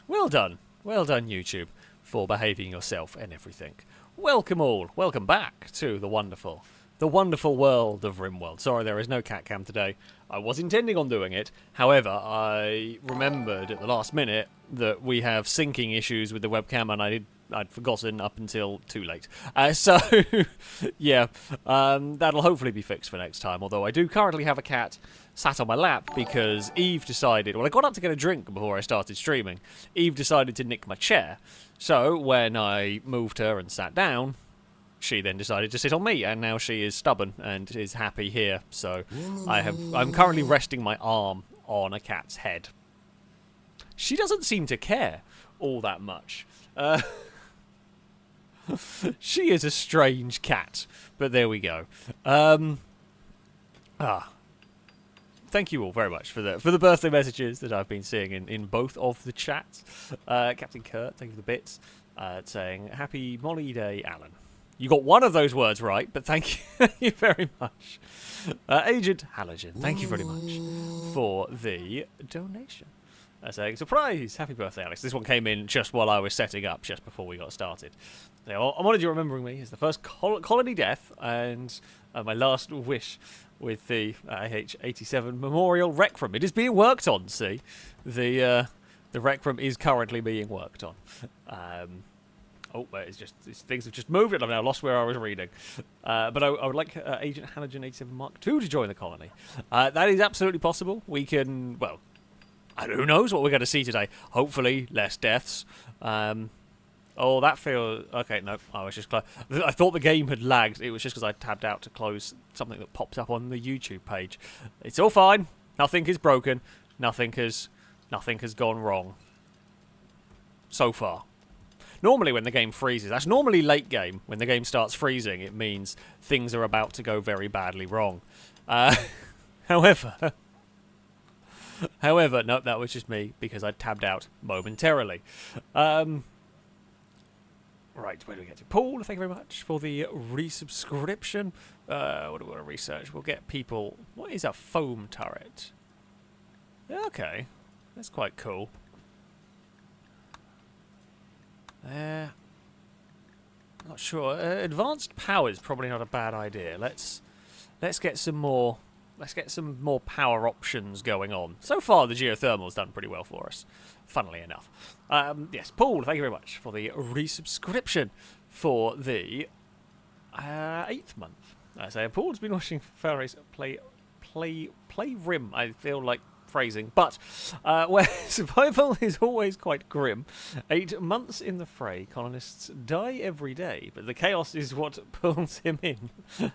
Well done, YouTube, for behaving yourself and everything. Welcome all, welcome back to the wonderful world of Rimworld. Sorry, there is no cat cam today. I was intending on doing it. However, I remembered at the last minute that we have syncing issues with the webcam, and I'd forgotten up until too late. So, yeah, that'll hopefully be fixed for next time. Although I do currently have a cat sat on my lap because Eve decided... Well, I got up to get a drink before I started streaming. Eve decided to nick my chair. So, when I moved her and sat down, she then decided to sit on me, and now she is stubborn and is happy here. So, I'm currently resting my arm on a cat's head. She doesn't seem to care all that much. She is a strange cat, but there we go. Thank you all very much for the birthday messages that I've been seeing in both of the chats. Captain Kurt, thank you for the bits, saying Happy Molly Day, Alan. You got one of those words right, but thank you very much. Agent Halogen, thank you very much for the donation. Saying, surprise! Happy birthday, Alex. This one came in just while I was setting up, just before we got started. So, I'm honoured you're remembering me as the first colony death, and my last wish with the IH-87 Memorial Rec Room. It is being worked on, see? The Rec Room is currently being worked on. Things have just moved, and I've now lost where I was reading. But I would like Agent Halogen 87 Mark II to join the colony. That is absolutely possible. We can, well... who knows what we're going to see today? Hopefully, less deaths. That feels... Okay, no, I was just... I thought the game had lagged. It was just because I tabbed out to close something that popped up on the YouTube page. It's all fine. Nothing is broken. Nothing has gone wrong. So far. Normally when the game freezes, that's normally late game. When the game starts freezing, it means things are about to go very badly wrong. However, no, that was just me, because I tabbed out momentarily. Right, where do we get to? Paul, thank you very much for the resubscription. What do we want to research? We'll get people... What is a foam turret? Okay, that's quite cool. Not sure. Advanced power is probably not a bad idea. Let's get some more... Let's get some more power options going on. So far, the geothermal's done pretty well for us, funnily enough. Yes, Paul, thank you very much for the resubscription for the 8th month. Paul's been watching FailRace play Rim, I feel like phrasing, but where survival is always quite grim. 8 months in the fray, colonists die every day, but the chaos is what pulls him in.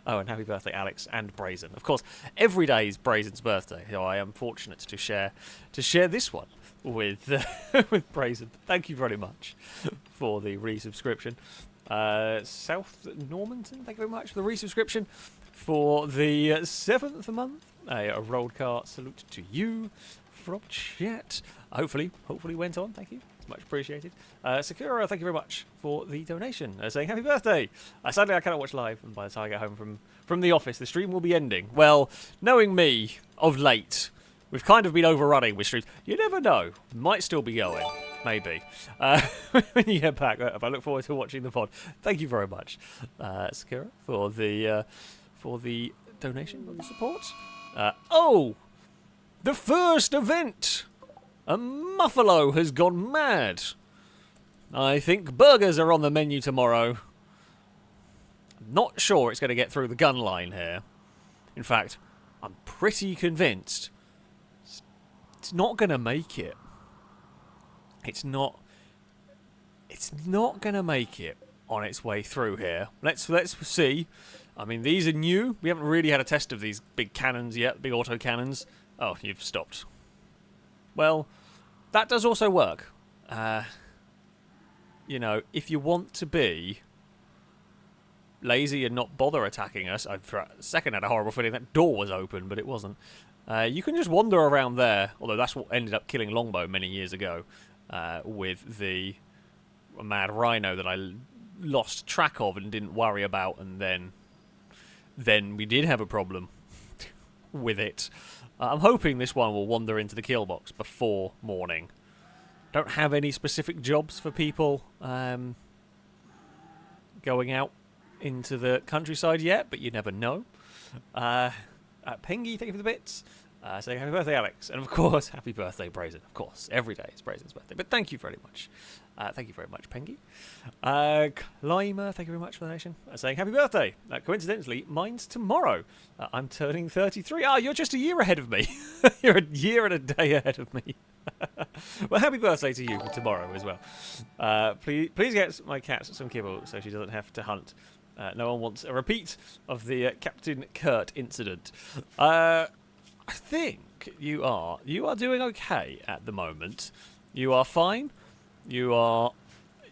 Oh, and happy birthday, Alex and Brazen. Of course, every day is Brazen's birthday, so I am fortunate to share this one with with Brazen. Thank you very much for the resubscription. South Normanton, thank you very much for the resubscription for the 7th month. A rolled car salute to you from chat. Hopefully went on. Thank you. It's much appreciated. Sakura, thank you very much for the donation. Saying happy birthday. Sadly, I cannot watch live, and by the time I get home from the office, the stream will be ending. Well, knowing me of late, we've kind of been overrunning with streams. You never know. Might still be going. Maybe. When you get back, I look forward to watching the pod. Thank you very much, Sakura, for the donation, for the support. The first event! A Muffalo has gone mad. I think burgers are on the menu tomorrow. Not sure it's going to get through the gun line here. In fact, I'm pretty convinced it's not going to make it. It's not going to make it on its way through here. Let's see. I mean, these are new. We haven't really had a test of these big cannons yet, big auto cannons. Oh, you've stopped. Well, that does also work. You know, if you want to be lazy and not bother attacking us, I for a second had a horrible feeling that door was open, but it wasn't. You can just wander around there, although that's what ended up killing Longbow many years ago with the mad rhino that I lost track of and didn't worry about, and then we did have a problem with it. I'm hoping this one will wander into the kill box before morning, don't have any specific jobs for people going out into the countryside yet, but you never know. Pengy, thank you for the bits. Saying happy birthday, Alex. And of course, happy birthday, Brazen. Of course, every day is Brazen's birthday. But thank you very much. Thank you very much, Pengy. Climber, thank you very much for the donation. Saying happy birthday. Coincidentally, mine's tomorrow. I'm turning 33. You're just a year ahead of me. You're a year and a day ahead of me. Well, happy birthday to you for tomorrow as well. Please get my cat some kibble so she doesn't have to hunt. No one wants a repeat of the Captain Kurt incident. I think you are doing okay at the moment. You are fine. You are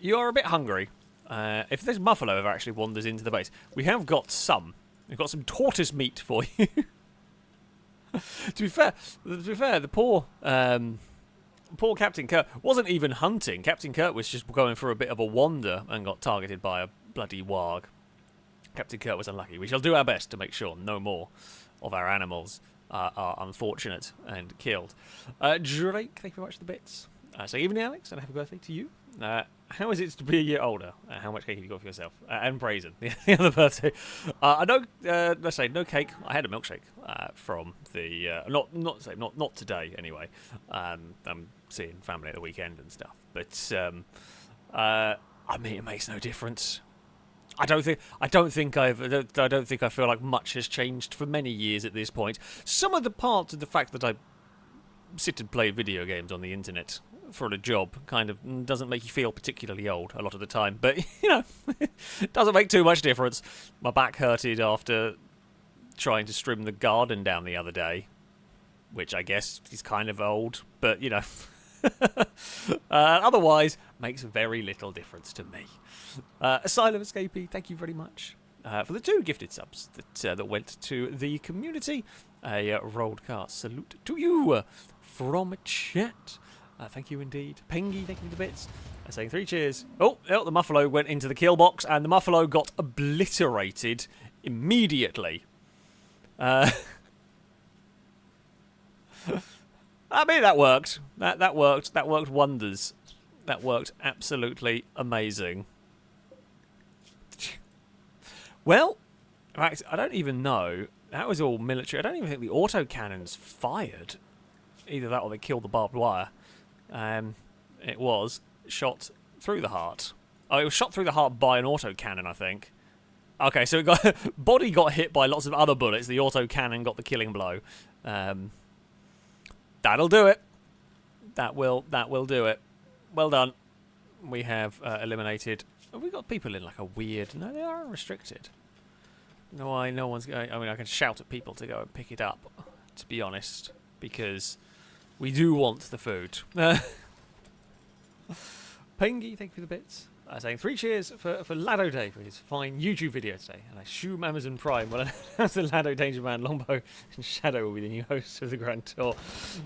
a bit hungry. If this Muffalo ever actually wanders into the base, we've got some tortoise meat for you. To be fair, the poor Captain Kurt wasn't even hunting. Captain Kurt was just going for a bit of a wander and got targeted by a bloody warg. Captain Kurt was unlucky. We shall do our best to make sure no more of our animals are unfortunate and killed. Drake, thank you very much for the bits. So evening, Alex, and happy birthday to you. How is it to be a year older? How much cake have you got for yourself? And Brazen, the other birthday. Let's say no cake. I had a milkshake from the not today anyway. I'm seeing family at the weekend and stuff. But I mean, it makes no difference. I don't think I feel like much has changed for many years at this point. Some of the parts of the fact that I sit and play video games on the internet for a job kind of doesn't make you feel particularly old a lot of the time. But, you know, it doesn't make too much difference. My back hurted after trying to trim the garden down the other day, which I guess is kind of old, but, you know. Otherwise, makes very little difference to me. Asylum Escapee, thank you very much for the 2 gifted subs that went to the community. A Rollcast salute to you from chat. Thank you indeed. Pengy, thank you for the bits. Saying 3 cheers. Oh, the Muffalo went into the kill box, and the Muffalo got obliterated immediately. I mean, that worked. That worked. That worked wonders. That worked absolutely amazing. Well, I don't even know. That was all military. I don't even think the autocannons fired. Either that or they killed the barbed wire. It was shot through the heart. Oh, it was shot through the heart by an autocannon, I think. Okay, so body got hit by lots of other bullets. The autocannon got the killing blow. That'll do it. That will do it. Well done. We have eliminated. Have we got people in like a weird? No, they are unrestricted. No one's going. I mean, I can shout at people to go and pick it up. To be honest, because we do want the food. Pengy, thank you for the bits. Saying 3 cheers for Lado Day for his fine YouTube video today. And I assume Amazon Prime will announce the Lado Danger Man, Longbow, and Shadow will be the new hosts of the Grand Tour.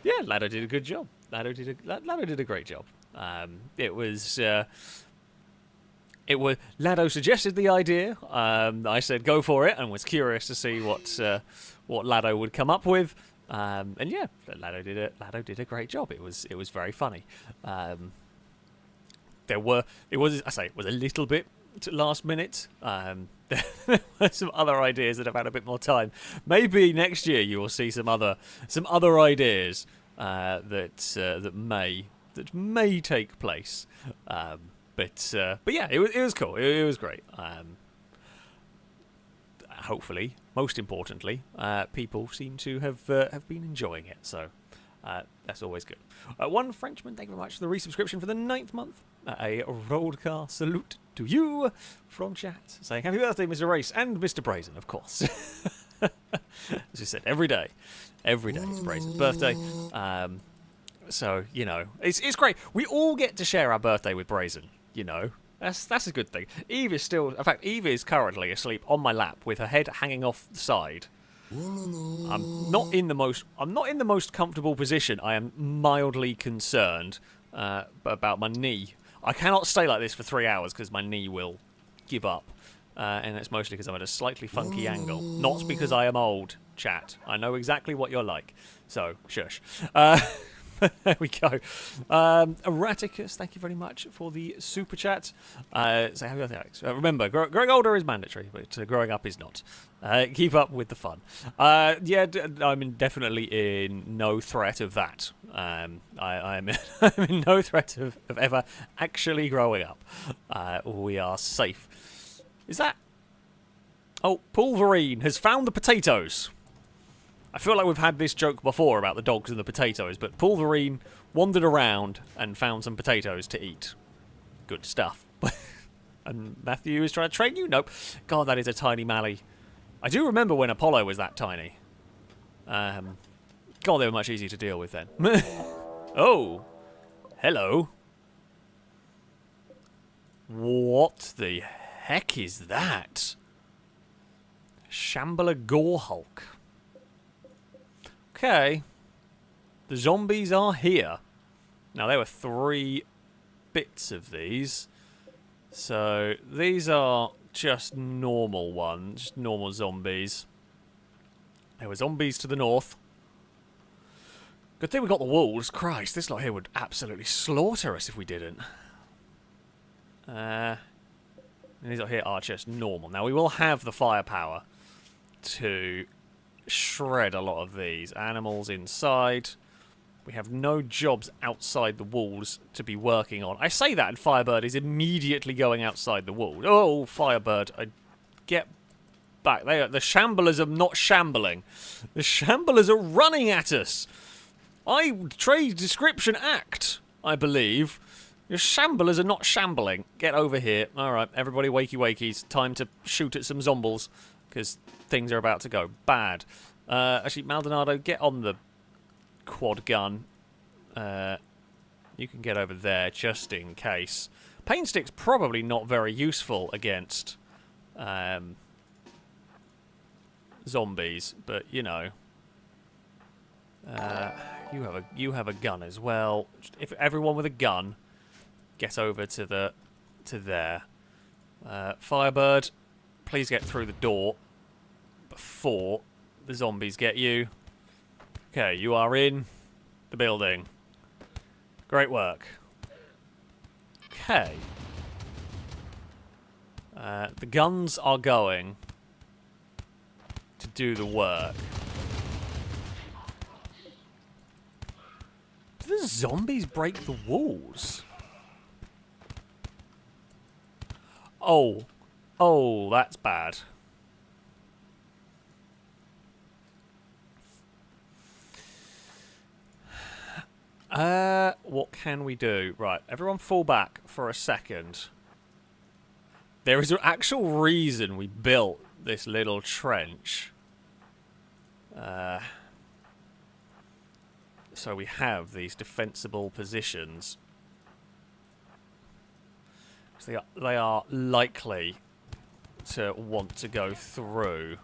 Yeah, Lado did a good job. Lado did a great job. Lado suggested the idea. I said go for it, and was curious to see what Lado would come up with. And yeah, Lado did a great job. It was very funny. It was a little bit last minute. There were some other ideas that have had a bit more time. Maybe next year you will see some other ideas that may take place. But yeah, it was cool. It was great. Hopefully, most importantly, people seem to have been enjoying it. So that's always good. One Frenchman, thank you very much for the resubscription for the 9th month. A Rollcast salute to you from chat, saying happy birthday, Mr. Race and Mr. Brazen, of course. As you said, every day is Brazen's birthday. So you know, it's great. We all get to share our birthday with Brazen. You know, that's a good thing. Eve is currently asleep on my lap with her head hanging off the side. I'm not in the most comfortable position. I am mildly concerned about my knee. I cannot stay like this for 3 hours because my knee will give up. And it's mostly because I'm at a slightly funky angle. Not because I am old, chat. I know exactly what you're like. So, shush. There we go. Erraticus, thank you very much for the super chat. So happy birthday, Alex. Remember, growing older is mandatory, but growing up is not. Keep up with the fun. Yeah, I'm definitely in no threat of that. I'm in no threat of ever actually growing up. We are safe. Is that... Oh, Pulverine has found the potatoes. I feel like we've had this joke before about the dogs and the potatoes, but Pulverine wandered around and found some potatoes to eat. Good stuff. And Matthew is trying to train you? Nope. God, that is a tiny Mally. I do remember when Apollo was that tiny. God, they were much easier to deal with then. Oh. Hello. What the heck is that? Shambler Gorehulk. Okay. The zombies are here. Now, there were 3 bits of these. So, these are just normal ones. Just normal zombies. There were zombies to the north. Good thing we got the wolves. Christ, this lot here would absolutely slaughter us if we didn't. And these lot here are just normal. Now, we will have the firepower to shred a lot of these. Animals inside. We have no jobs outside the walls to be working on. I say that and Firebird is immediately going outside the wall. Oh, Firebird, get back. The shamblers are not shambling. The shamblers are running at us. Trade description act, I believe. Your shamblers are not shambling. Get over here. Alright, everybody wakey wakeys. Time to shoot at some zombies. Because things are about to go bad. Actually, Maldonado, get on the quad gun. You can get over there just in case. Pain stick's probably not very useful against zombies, but you know. You have a gun as well. If everyone with a gun, get over to there. Firebird, please get through the door before the zombies get you. Okay, you are in the building. Great work. Okay. The guns are going to do the work. Do the zombies break the walls? Oh. Oh, that's bad. What can we do? Right, everyone fall back for a second. There is an actual reason we built this little trench. So we have these defensible positions. So they are likely to want to go through.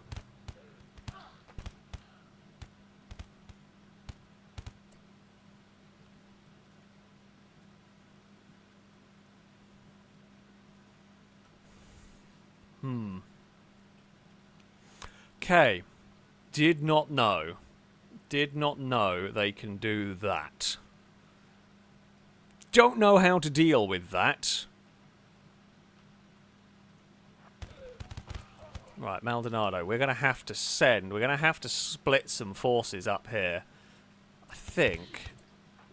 Okay. Did not know. Did not know they can do that. Don't know how to deal with that. Right, Maldonado, we're going to have to split some forces up here. I think.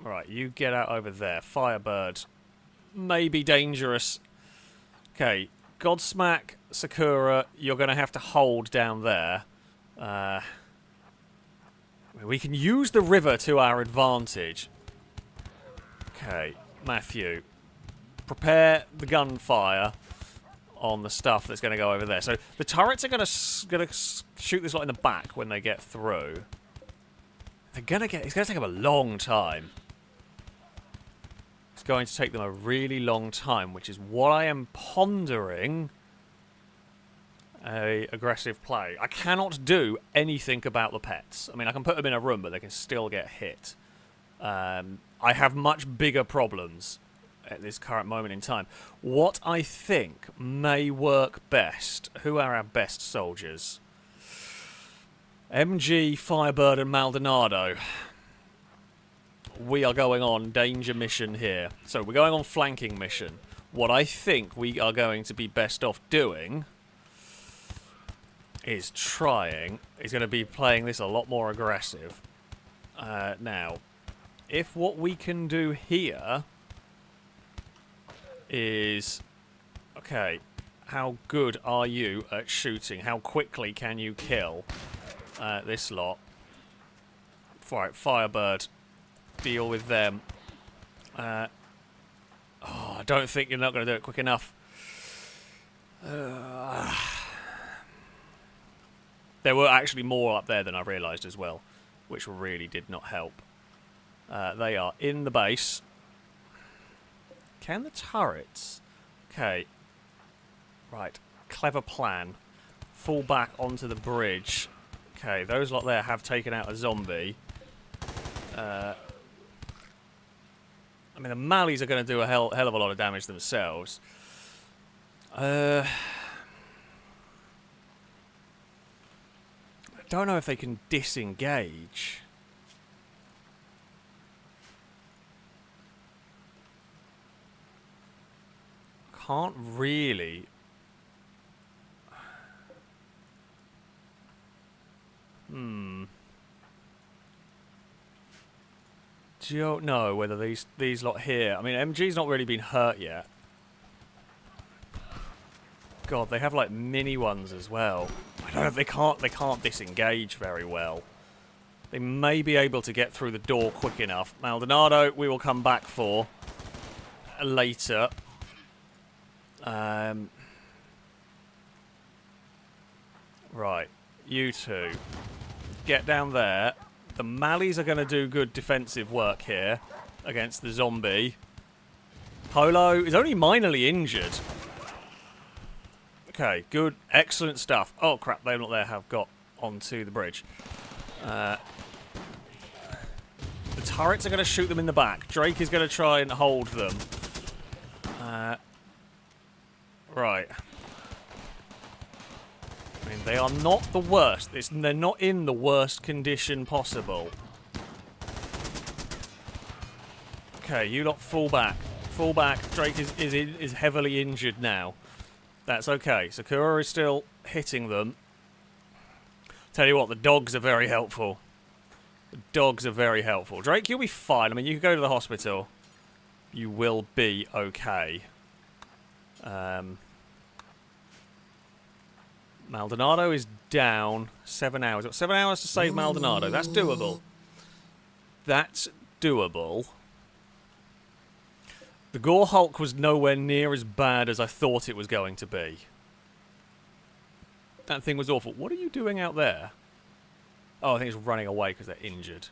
Right, you get out over there. Firebird may be dangerous. Okay, Godsmack, Sakura, you're going to have to hold down there. We can use the river to our advantage. Okay, Matthew, prepare the gunfire on the stuff that's going to go over there. So the turrets are going to shoot this lot in the back when they get through. It's going to take them a long time. It's going to take them a really long time, which is what I am pondering a aggressive play. I cannot do anything about the pets. I mean, I can put them in a room, but they can still get hit. I have much bigger problems at this current moment in time. What I think may work best... Who are our best soldiers? MG, Firebird and Maldonado. we are going on danger mission here. So we're going on flanking mission. What I think we are going to be best off doing is going to be playing this a lot more aggressive. Now, if what we can do here is... Okay, how good are you at shooting? How quickly can you kill this lot? Right, Firebird, deal with them. I don't think you're not going to do it quick enough. There were actually more up there than I realised as well, which really did not help. They are in the base. Can the turrets... Okay. Right. Clever plan. Fall back onto the bridge. Okay, those lot there have taken out a zombie. I mean, the Malleys are going to do a hell of a lot of damage themselves. I don't know if they can disengage. Can't really. Don't know whether these lot here... I mean, MG's not really been hurt yet. God, they have like mini ones as well. I don't know if they can't disengage very well. They may be able to get through the door quick enough. Maldonado, we will come back for later. Right, you two. Get down there. The Malleys are going to do good defensive work here against the zombie. Polo is only minorly injured. Okay, good. Excellent stuff. Oh, crap. They not there have got onto the bridge. The turrets are going to shoot them in the back. Drake is going to try and hold them. Right. I mean, they are not the worst. They're not in the worst condition possible. Okay, you lot fall back. Fall back. Drake is heavily injured now. That's okay. Sakura is still hitting them. Tell you what, the dogs are very helpful. The dogs are very helpful. Drake, you'll be fine. I mean, you can go to the hospital. You will be okay. Maldonado is down. 7 hours. Got 7 hours to save Maldonado. That's doable. That's doable. The Gore Hulk was nowhere near as bad as I thought it was going to be. That thing was awful. What are you doing out there? Oh, I think it's running away because they're injured.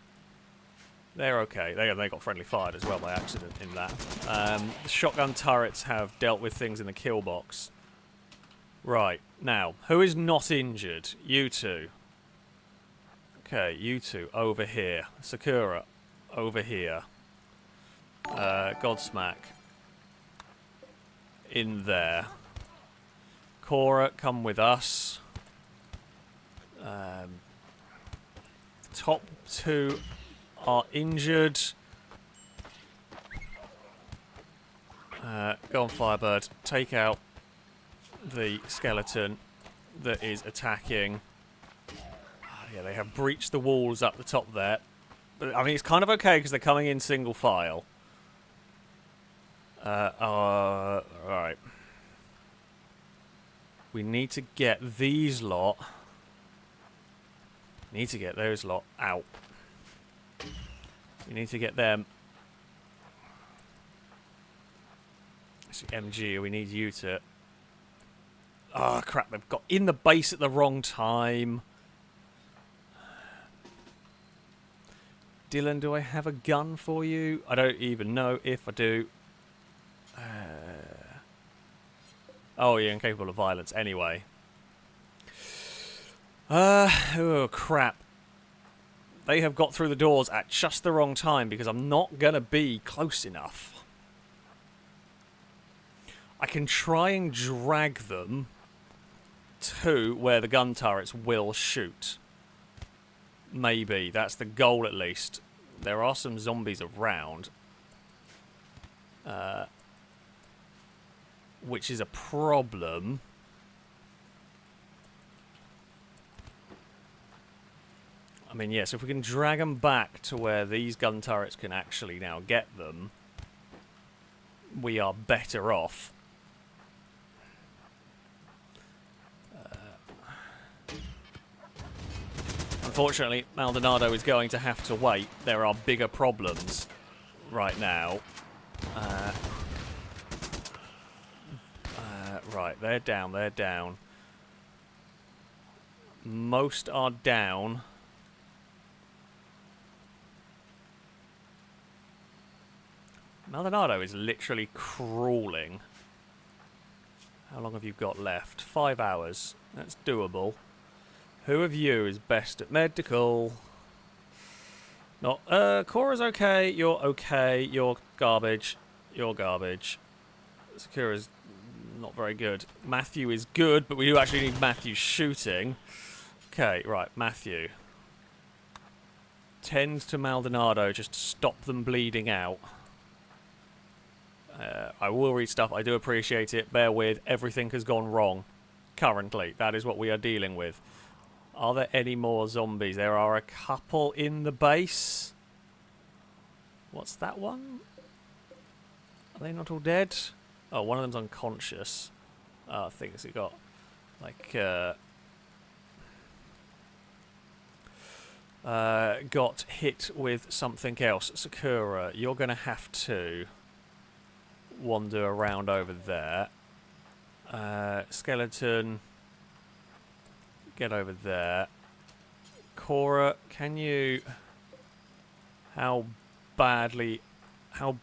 They're okay. They got friendly fired as well by accident in that. The shotgun turrets have dealt with things in the kill box. Right. Now, who is not injured? You two. Okay, you two over here. Sakura over here. Godsmack in there. Cora, come with us. Top two are injured. Go on, Firebird. Take out the skeleton that is attacking. Yeah, they have breached the walls up the top there. But, I mean, it's kind of okay because they're coming in single file. Alright. We need to get these lot. Need to get those lot out. We need to get them. It's MG, we need you to... Oh, crap, they've got in the base at the wrong time. Dylan, do I have a gun for you? I don't even know if I do. Oh, you're incapable of violence anyway. Oh, crap. They have got through the doors at just the wrong time because I'm not going to be close enough. I can try and drag them to where the gun turrets will shoot. Maybe. That's the goal, at least. There are some zombies around. Which is a problem. I mean, yes, if we can drag them back to where these gun turrets can actually now get them, we are better off. Unfortunately, Maldonado is going to have to wait. There are bigger problems right now. Right, they're down, they're down. Most are down. Maldonado is literally crawling. How long have you got left? 5 hours. That's doable. Who of you is best at medical? Not. Cora's okay. You're okay. You're garbage. You're garbage. Sakura's not very good. Matthew is good, but we do actually need Matthew shooting. Okay, right. Matthew. Tend to Maldonado. Just stop them bleeding out. I will read stuff. I do appreciate it. Bear with. Everything has gone wrong. Currently. That is what we are dealing with. Are there any more zombies? There are a couple in the base. What's that one? Are they not all dead? Oh, one of them's unconscious. I think it's got, like, got hit with something else. Sakura, you're going to have to wander around over there. Skeleton, get over there. Cora, can you... How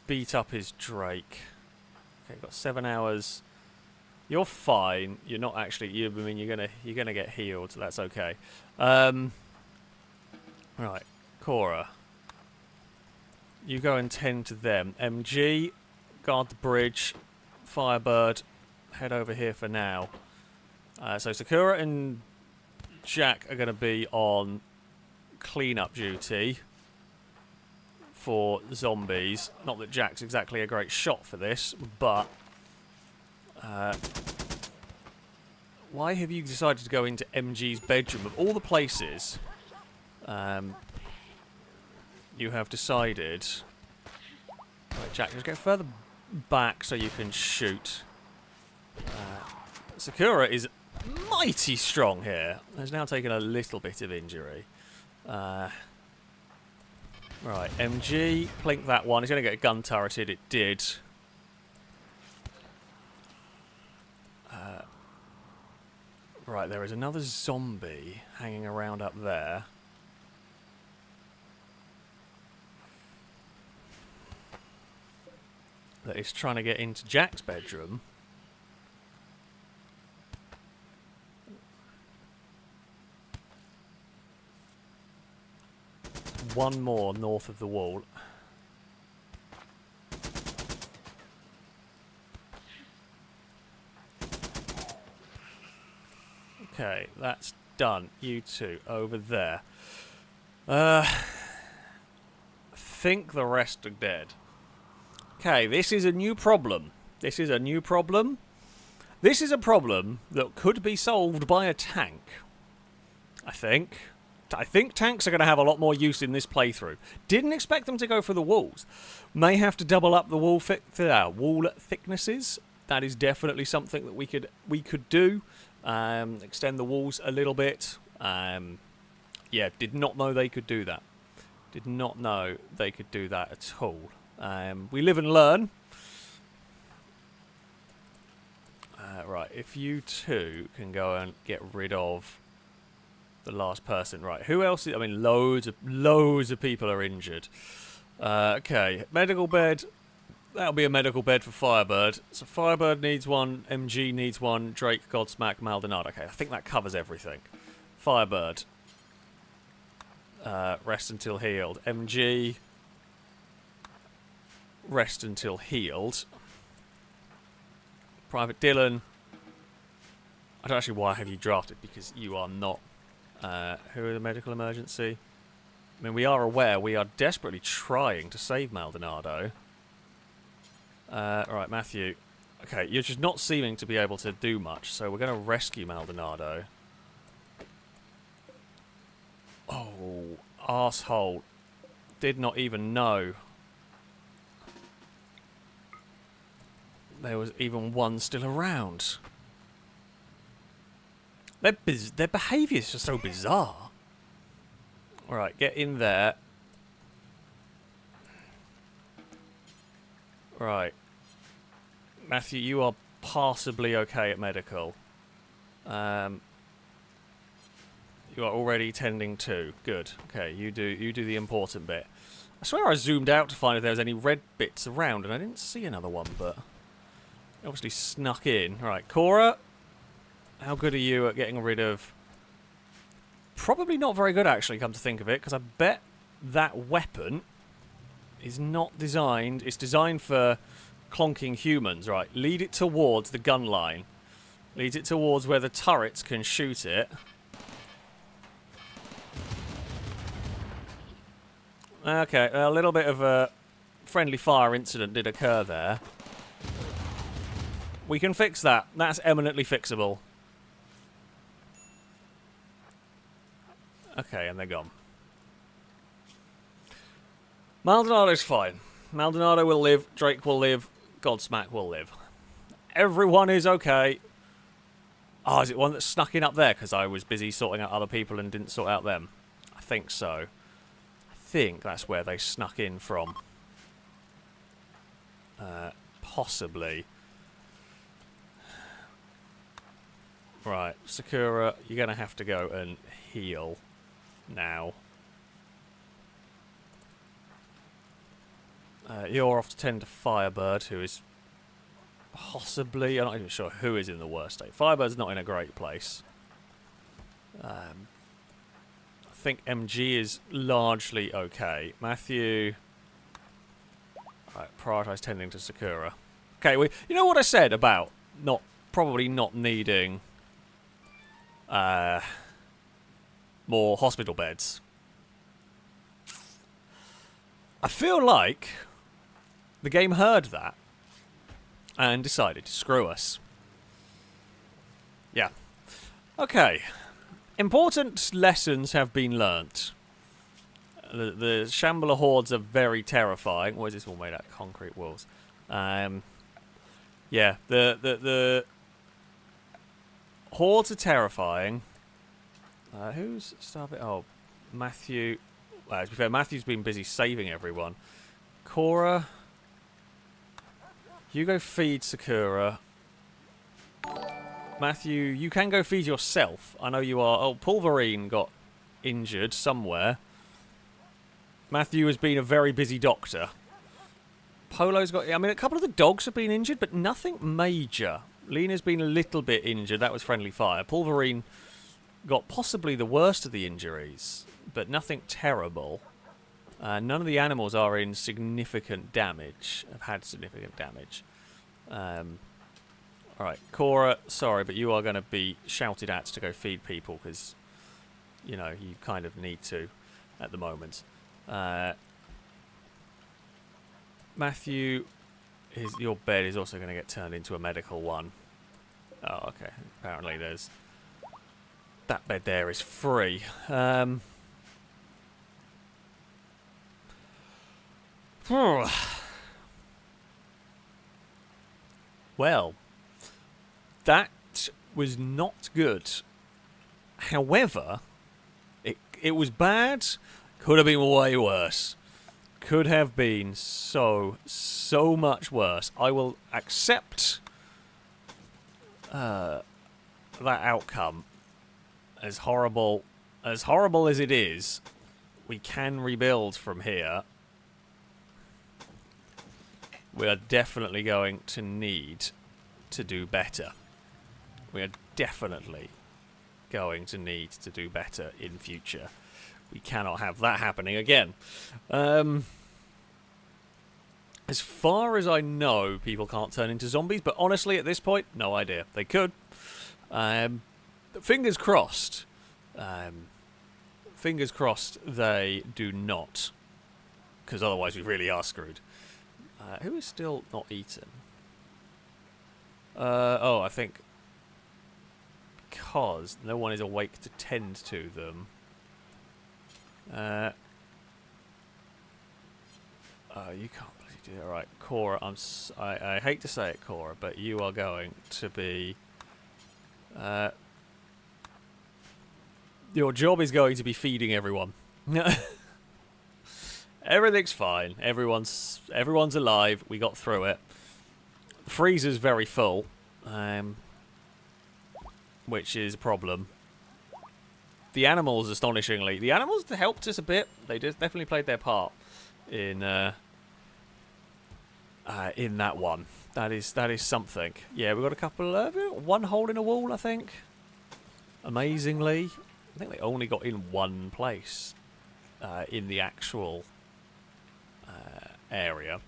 beat up is Drake? Okay, got 7 hours. You're fine. You're not actually... I mean, you're gonna get healed, so that's okay. Right, Cora. You go and tend to them. MG, guard the bridge. Firebird, head over here for now. So Sakura and Jack are going to be on cleanup duty for zombies. Not that Jack's exactly a great shot for this, but... why have you decided to go into MG's bedroom? Of all the places you have decided... Right, Jack, just go further back so you can shoot. Sakura is mighty strong here. Has now taken a little bit of injury. Right, MG, plink that one. He's going to get gun turreted. It did. Right, there is another zombie hanging around up there. That is trying to get into Jack's bedroom. One more north of the wall. Okay, that's done. You two over there. I think the rest are dead. Okay, this is a new problem. This is a new problem. This is a problem that could be solved by a tank. I think. I think tanks are going to have a lot more use in this playthrough. Didn't expect them to go for the walls. May have to double up the wall thicknesses. That is definitely something that we could do. Extend the walls a little bit. Yeah, did not know they could do that. Did not know they could do that at all. We live and learn. Right, if you two can go and get rid of the last person. Right, who else? I mean, loads of people are injured. Okay, medical bed. That'll be a medical bed for Firebird. So Firebird needs one, MG needs one, Drake, Godsmack, Maldonado. Okay, I think that covers everything. Firebird. Rest until healed. MG. Rest until healed. Private Dylan. I don't actually why have you drafted, because you are not... who are the medical emergency? I mean, we are aware we are desperately trying to save Maldonado. Right, Matthew. Okay, you're just not seeming to be able to do much, so we're going to rescue Maldonado. Oh, arsehole. Did not even know there was even one still around. Their behaviours are so bizarre. Alright, get in there. Right. Matthew, you are passably okay at medical. You are already tending to. Good. Okay, you do the important bit. I swear I zoomed out to find if there was any red bits around, and I didn't see another one, but obviously snuck in. Right, Cora, how good are you at getting rid of... Probably not very good, actually, come to think of it, because I bet that weapon is not designed... It's designed for clonking humans. Right, lead it towards the gun line. Lead it towards where the turrets can shoot it. Okay, a little bit of a friendly fire incident did occur there. We can fix that. That's eminently fixable. Okay, and they're gone. Maldonado's fine. Maldonado will live, Drake will live, Godsmack will live. Everyone is okay. Oh, is it one that snuck in up there because I was busy sorting out other people and didn't sort out them? I think so. I think that's where they snuck in from. Possibly. Right, Sakura, you're going to have to go and heal now. You're off to tend to Firebird, who is possibly... I'm not even sure who is in the worst state. Firebird's not in a great place. I think MG is largely okay. Matthew... Right, prioritise tending to Sakura. Okay, you know what I said about probably not needing more hospital beds? I feel like the game heard that and decided to screw us. Yeah. Okay. Important lessons have been learnt. The Shambler hordes are very terrifying. Why is this all made out of concrete walls? Yeah, the hordes are terrifying. Who's starving? Oh, Matthew. Well, to be fair, Matthew's been busy saving everyone. Cora, you go feed Sakura. Matthew, you can go feed yourself. I know you are. Oh, Pulverine got injured somewhere. Matthew has been a very busy doctor. Polo's got... I mean, a couple of the dogs have been injured, but nothing major. Lena's been a little bit injured. That was friendly fire. Pulverine got possibly the worst of the injuries, but nothing terrible. None of the animals are in significant damage. Have had significant damage. Alright, Cora, sorry, but you are going to be shouted at to go feed people, because, you know, you kind of need to at the moment. Matthew, your bed is also going to get turned into a medical one. Oh, okay. Apparently there's... That bed there is free. Well, that was not good. However, it was bad. Could have been way worse. Could have been so much worse. I will accept that outcome. As horrible as it is, we can rebuild from here. We are definitely going to need to do better. We are definitely going to need to do better in future. We cannot have that happening again. As far as I know, people can't turn into zombies, but honestly, at this point, no idea. They could. Fingers crossed. Fingers crossed they do not, because otherwise we really are screwed. Who is still not eaten? Oh, I think because no one is awake to tend to them. Oh, you can't bloody do it. Alright, Cora, I hate to say it, Cora, but you are going to be... your job is going to be feeding everyone. Everything's fine. Everyone's alive. We got through it. The freezer's very full, which is a problem. The animals, astonishingly, the animals helped us a bit. They definitely played their part in that one. That is something. Yeah, we've got a couple of one hole in a wall, I think. Amazingly, I think they only got in one place in the actual area.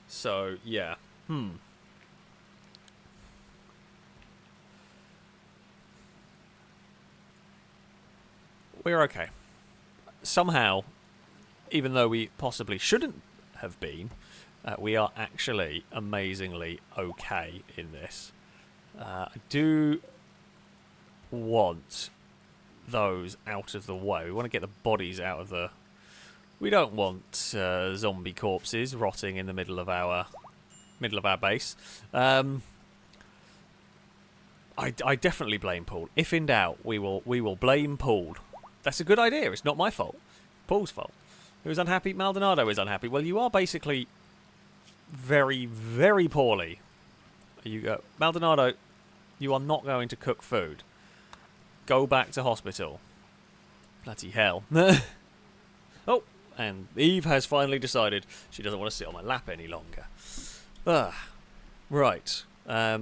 So yeah, we're okay. Somehow, even though we possibly shouldn't have been, we are actually amazingly okay in this. I do want those out of the way. We want to get the bodies out of the... We don't want zombie corpses rotting in the middle of our base. I definitely blame Paul. If in doubt, we will blame Paul. That's a good idea. It's not my fault. Paul's fault. Who's unhappy? Maldonado is unhappy. Well, you are basically very, very poorly. Maldonado, you are not going to cook food. Go back to hospital. Bloody hell. Oh, and Eve has finally decided she doesn't want to sit on my lap any longer. Right. I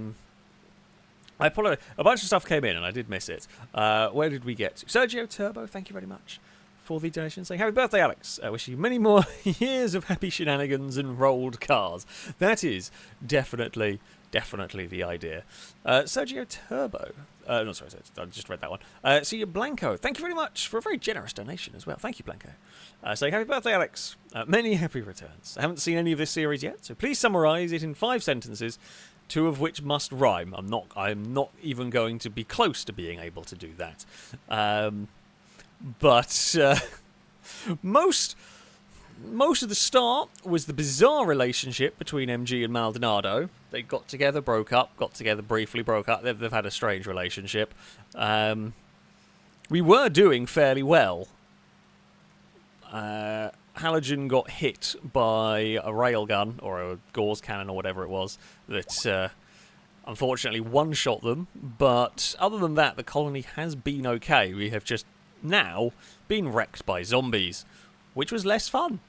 apologize. A bunch of stuff came in and I did miss it. Where did we get to? Sergio Turbo, thank you very much for the donation, saying happy birthday, Alex. I wish you many more years of happy shenanigans and rolled cars. That is definitely the idea. Sergio Turbo. No, sorry, I just read that one. See you, Blanco. Thank you very much for a very generous donation as well. Thank you, Blanco. Saying happy birthday, Alex. Many happy returns. I haven't seen any of this series yet, so please summarise it in 5 sentences, 2 of which must rhyme. I'm not even going to be close to being able to do that. But most of the start was the bizarre relationship between MG and Maldonado. They got together, broke up, got together briefly, broke up. They've had a strange relationship. We were doing fairly well. Halogen got hit by a railgun, or a Gauss cannon, or whatever it was, that unfortunately one-shot them. But other than that, the colony has been okay. We have just now been wrecked by zombies, which was less fun.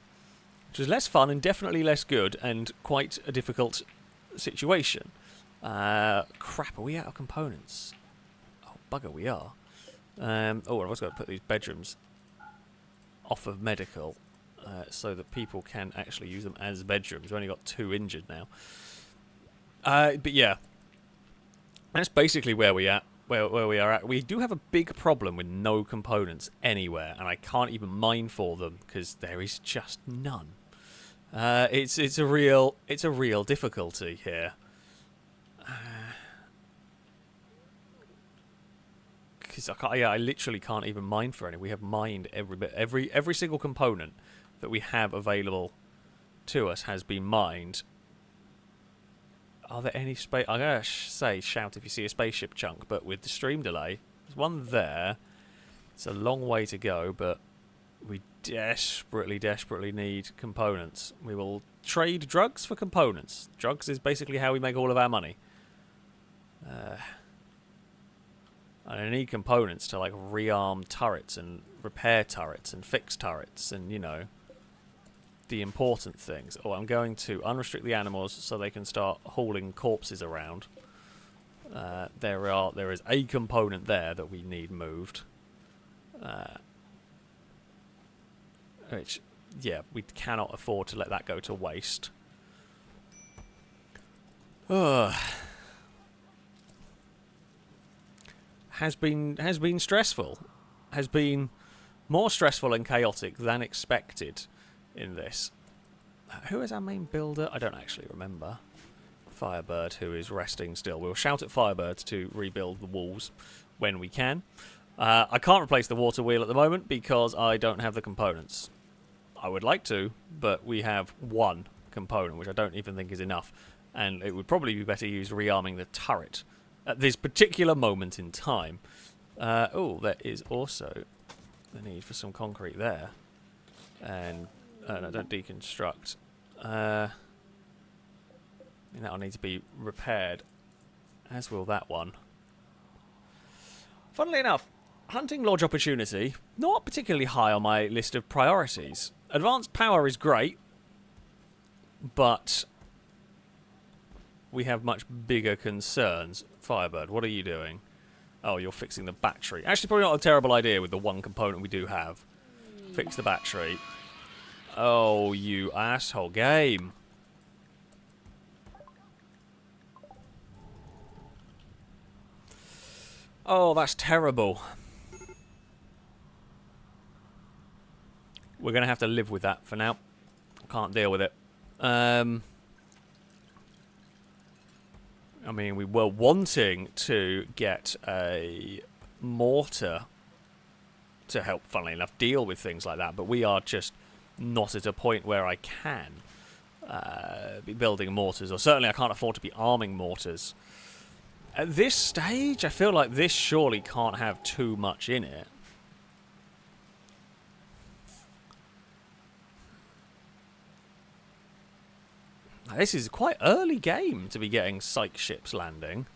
Which was less fun and definitely less good, and quite a difficult situation. Crap, are we out of components? Oh, bugger, we are. Oh, I've also got to put these bedrooms off of medical, so that people can actually use them as bedrooms. We've only got 2 injured now. But yeah, that's basically where we are. Where we are at. We do have a big problem with no components anywhere, and I can't even mine for them because there is just none. It's a real difficulty here. Because I literally can't even mine for any. We have mined every single component that we have available to us has been mined. Are there any space? I'm going to say shout if you see a spaceship chunk, but with the stream delay, there's one there. It's a long way to go, but we desperately need components. We will trade drugs for components. Drugs is basically how we make all of our money. And I need components to like rearm turrets and repair turrets and fix turrets and, you know, the important things. Oh, I'm going to unrestrict the animals so they can start hauling corpses around. There is a component there that we need moved. Which, yeah, we cannot afford to let that go to waste. Has been stressful. Has been More stressful and chaotic than expected in this. Who is our main builder? I don't actually remember. Firebird, who is resting still. We'll shout at Firebird to rebuild the walls when we can. I can't replace the water wheel at the moment because I don't have the components. I would like to, but we have one component, which I don't even think is enough. And it would probably be better used rearming the turret at this particular moment in time. Oh, there is also the need for some concrete there. And no, don't deconstruct. That'll need to be repaired, as will that one. Funnily enough, hunting lodge opportunity, not particularly high on my list of priorities. Advanced power is great, but we have much bigger concerns. Firebird, what are you doing? Oh, you're fixing the battery. Actually, probably not a terrible idea with the one component we do have. Fix the battery. Oh, you asshole game. Oh, that's terrible. We're going to have to live with that for now. Can't deal with it. I mean, we were wanting to get a mortar to help, funnily enough, deal with things like that, but we are just not at a point where I can be building mortars, or certainly I can't afford to be arming mortars. At this stage, I feel like this surely can't have too much in it. This is quite early game to be getting psych ships landing.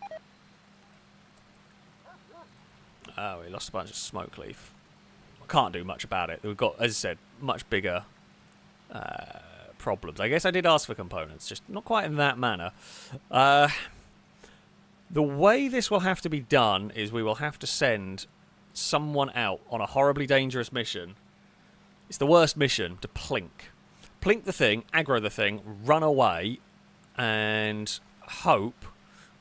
Oh, we lost a bunch of smoke leaf. Can't do much about it. We've got, as I said, much bigger problems. I guess I did ask for components, just not quite in that manner. The way this will have to be done is we will have to send someone out on a horribly dangerous mission. It's the worst mission, to plink. Plink the thing, aggro the thing, run away, and hope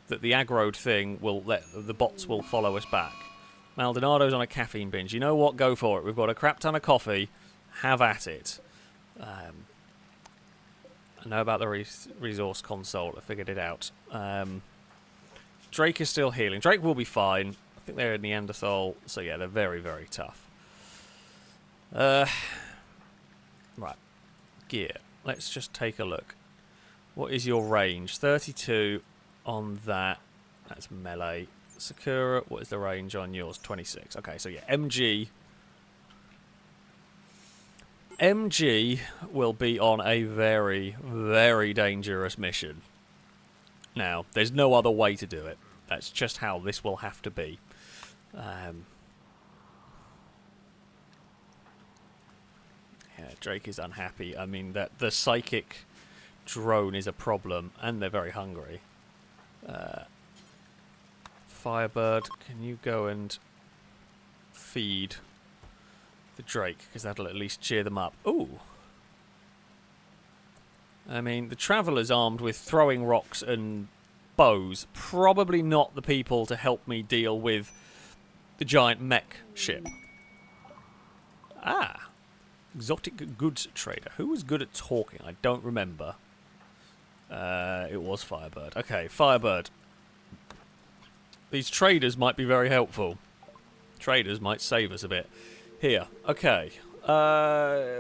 that the aggroed thing will the bots will follow us back. Maldonado's on a caffeine binge. You know what? Go for it. We've got a crap ton of coffee. Have at it. I know about the resource console. I figured it out. Drake is still healing. Drake will be fine. I think they're a Neanderthal, so yeah, they're very, very tough. Right. Gear. Let's just take a look. What is your range? 32 on that. That's melee. Sakura, what is the range on yours? 26. Okay, so yeah, MG. MG will be on a very, very dangerous mission. Now, there's no other way to do it. That's just how this will have to be. Yeah, Drake is unhappy. I mean, that the psychic drone is a problem, and they're very hungry. Firebird, can you go and feed the Drake? Because that'll at least cheer them up. Ooh. I mean, the Traveller's armed with throwing rocks and bows. Probably not the people to help me deal with the giant mech ship. Ah. Exotic goods trader. Who was good at talking? I don't remember. It was Firebird. Okay, Firebird. These traders might be very helpful. Traders might save us a bit. Here. Okay.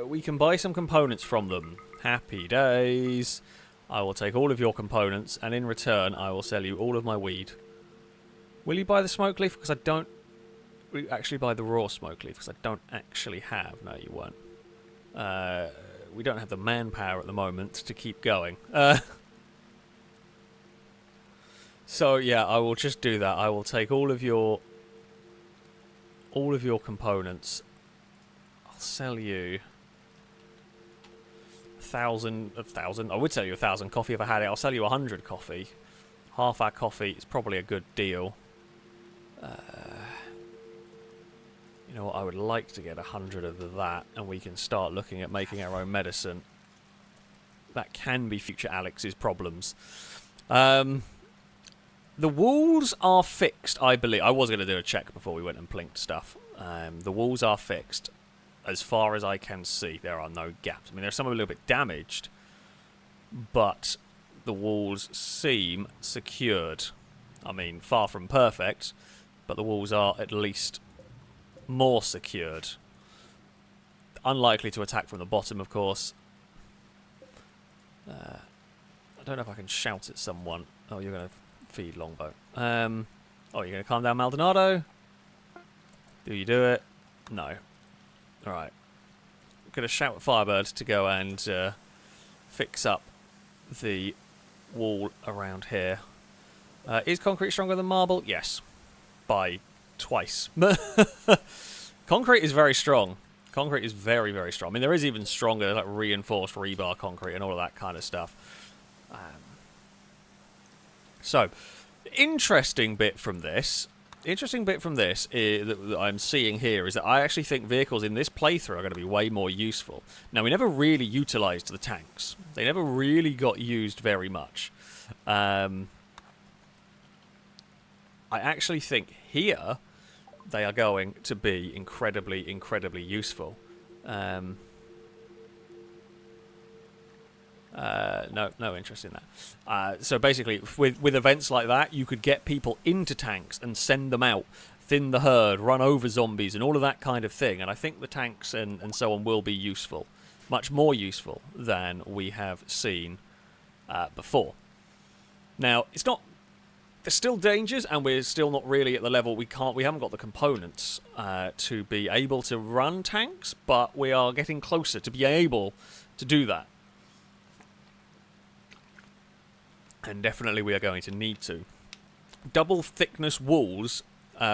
We can buy some components from them. Happy days. I will take all of your components, and in return, I will sell you all of my weed. Will you buy the smoke leaf? Because I don't... Will you actually buy the raw smoke leaf? Because I don't actually have. No, you won't. We don't have the manpower at the moment to keep going. So yeah, I will just do that. I will take all of your components. I'll sell you 1,000. I would sell you 1,000 coffee if I had it. I'll sell you 100 coffee. Half our coffee is probably a good deal. You know what? I would like to get 100 of that, and we can start looking at making our own medicine. That can be future Alex's problems. The walls are fixed, I believe. I was going to do a check before we went and plinked stuff. The walls are fixed. as far as I can see, there are no gaps. I mean, there's some a little bit damaged, but the walls seem secured. I mean, far from perfect, but the walls are at least more secured. Unlikely to attack from the bottom, of course. I don't know if I can shout at someone. Oh, you're going to feed Longbow. Oh, you're going to calm down Maldonado? Do you do it? No. Alright. I'm going to shout at Firebird to go and fix up the wall around here. Is concrete stronger than marble? Yes. By twice. Concrete is very strong. Concrete is very, very strong. I mean, there is even stronger, like reinforced rebar concrete and all of that kind of stuff. So, interesting bit from this is, that I'm seeing here is that I actually think vehicles in this playthrough are going to be way more useful. Now, we never really utilised the tanks. They never really got used very much. I actually think here they are going to be incredibly, incredibly useful. No interest in that. So basically, with events like that, you could get people into tanks and send them out, thin the herd, run over zombies, and all of that kind of thing. And I think the tanks and so on will be useful, much more useful than we have seen before. Now, it's not. There's still dangers, and we're still not really at the level we haven't got the components to be able to run tanks, but we are getting closer to be able to do that. And definitely we are going to need to. Double thickness walls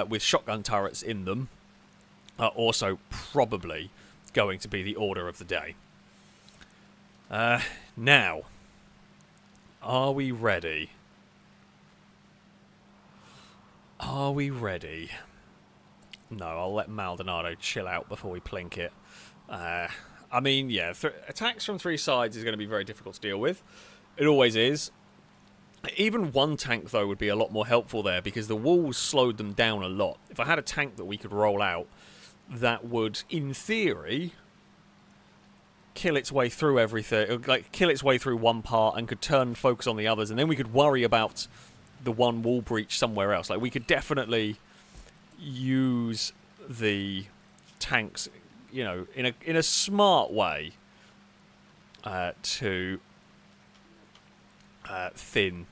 with shotgun turrets in them are also probably going to be the order of the day. Now, are we ready? Are we ready? No, I'll let Maldonado chill out before we plink it. I mean, yeah, attacks from three sides is going to be very difficult to deal with. It always is. Even one tank, though, would be a lot more helpful there, because the walls slowed them down a lot. If I had a tank that we could roll out, that would, in theory, kill its way through everything, like kill its way through one part and could turn and focus on the others, and then we could worry about the one wall breach somewhere else. Like, we could definitely use the tanks, you know, in a smart way to thin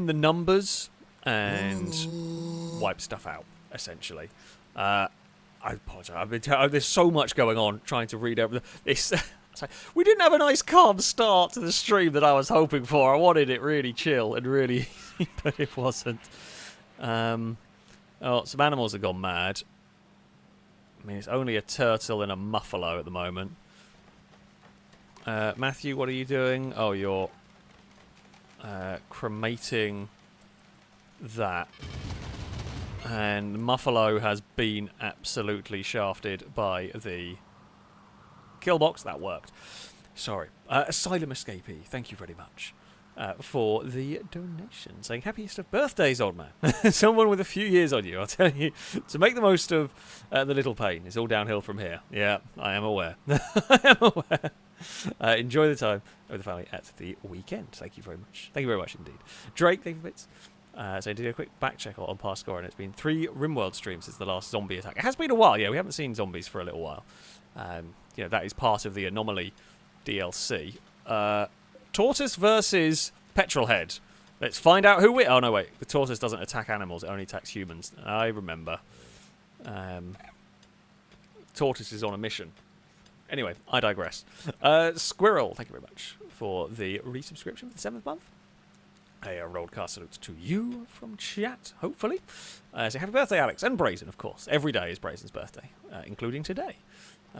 the numbers and wipe stuff out, essentially. I apologise. There's so much going on trying to read over this. We didn't have a nice calm start to the stream that I was hoping for. I wanted it really chill and really easy, but it wasn't. Oh, some animals have gone mad. I mean, it's only a turtle and a muffalo at the moment. Matthew, what are you doing? Oh, you're cremating that. And Muffalo has been absolutely shafted by the kill box. That worked. Sorry. Asylum Escapee, thank you very much for the donation. Saying, happiest of birthdays, old man. Someone with a few years on you, I'll tell you. To make the most of the little pain. It's all downhill from here. Yeah, I am aware. I am aware. Enjoy the time with the family at the weekend. Thank you very much. Thank you very much indeed. Drake, thank you for bits. So I did a quick back check on past score, and it's been 3 Rimworld streams since the last zombie attack. It has been a while, yeah. We haven't seen zombies for a little while. You know, that is part of the Anomaly DLC. Tortoise versus Petrolhead. Let's find out who oh, no, wait. The tortoise doesn't attack animals. It only attacks humans. I remember. Tortoise is on a mission. Anyway, I digress. Squirrel, thank you very much for the resubscription for the 7th month. A rollcast salute to you from chat, hopefully. So happy birthday, Alex. And Brazen, of course. Every day is Brazen's birthday, including today.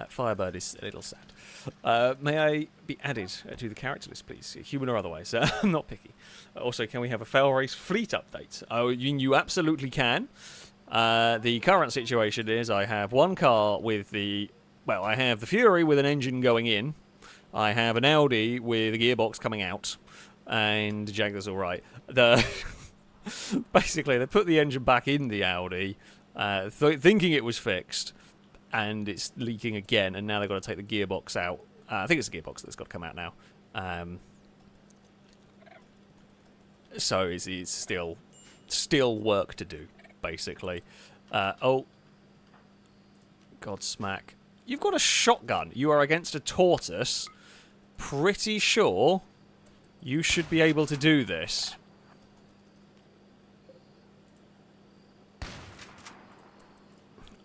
Firebird is a little sad. May I be added to the character list, please? Human or otherwise. I'm not picky. Also, can we have a FailRace fleet update? Oh, you absolutely can. The current situation is I have one car with the... Well, I have the Fury with an engine going in. I have an Audi with a gearbox coming out. And the Jaguar's alright. Basically, they put the engine back in the Audi, thinking it was fixed. and it's leaking again, and now they've got to take the gearbox out. I think it's the gearbox that's got to come out now. So it's still work to do, basically. Oh, Godsmack. You've got a shotgun. You are against a tortoise. Pretty sure you should be able to do this.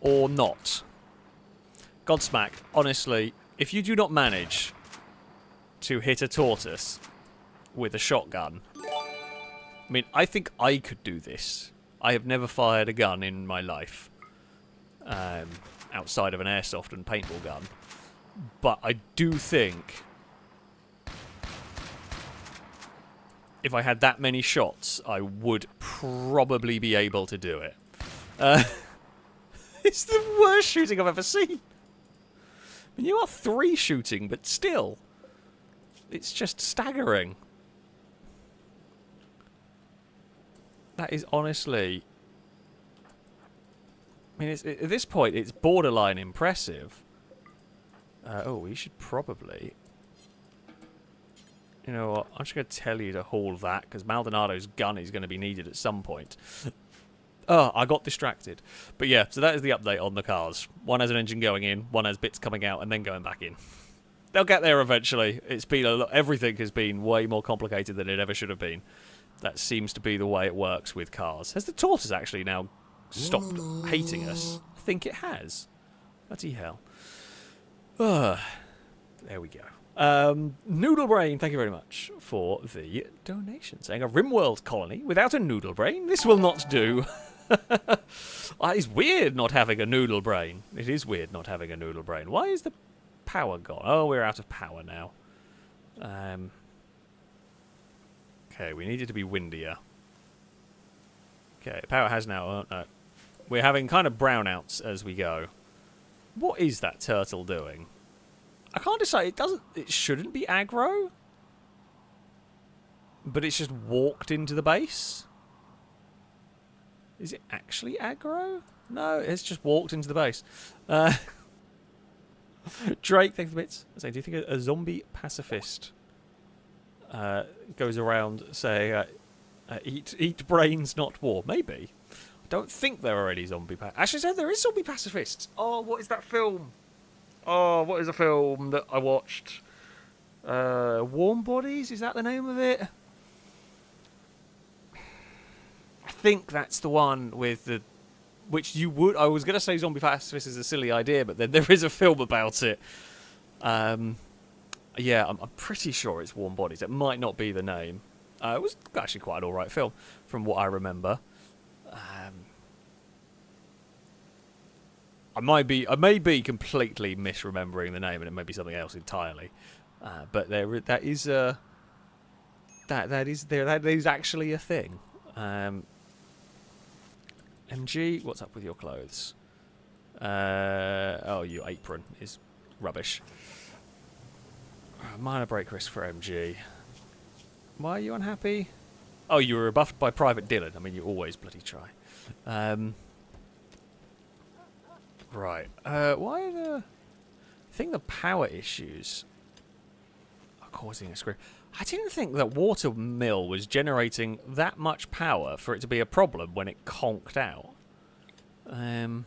Or not. Godsmack, honestly, if you do not manage to hit a tortoise with a shotgun, I mean, I think I could do this. I have never fired a gun in my life. Outside of an airsoft and paintball gun. But I do think if I had that many shots, I would probably be able to do it. It's the worst shooting I've ever seen. I mean, you are 3 shooting, but still. It's just staggering. That is honestly... I mean, at this point, it's borderline impressive. Oh, we should probably... You know what? I'm just going to tell you to haul that, because Maldonado's gun is going to be needed at some point. Oh, I got distracted. But yeah, so that is the update on the cars. One has an engine going in, one has bits coming out, and then going back in. They'll get there eventually. It's been everything has been way more complicated than it ever should have been. That seems to be the way it works with cars. Has the tortoise actually now stopped hating us? I think it has. Bloody hell. There we go. Noodle Brain, thank you very much for the donation. Saying a Rimworld colony without a Noodle Brain? This will not do. It's weird not having a Noodle Brain. It is weird not having a Noodle Brain. Why is the power gone? Oh, we're out of power now. Okay, we need it to be windier. Okay, power has now... Oh, no. We're having kind of brownouts as we go. What is that turtle doing? I can't decide. It shouldn't be aggro. But it's just walked into the base. Is it actually aggro? No, it's just walked into the base. Drake, thanks for the bits. Do you think a zombie pacifist goes around saying, eat brains, not war? Maybe. I don't think there are any zombie pacifists. Actually, there is zombie pacifists. Oh, what is that film? Oh, what is a film that I watched? Warm Bodies? Is that the name of it? I think that's the one with the... Which you would... I was going to say zombie pacifist is a silly idea, but then there is a film about it. Yeah, I'm pretty sure it's Warm Bodies. It might not be the name. It was actually quite an alright film, from what I remember. I may be completely misremembering the name, and it may be something else entirely. But that is actually a thing. MG, what's up with your clothes? Oh, your apron is rubbish. Minor break risk for MG. Why are you unhappy? Oh, you were rebuffed by Private Dylan. I mean, you always bloody try. Right. Why are the... I think the power issues are causing a screw. I didn't think that water mill was generating that much power for it to be a problem when it conked out. 3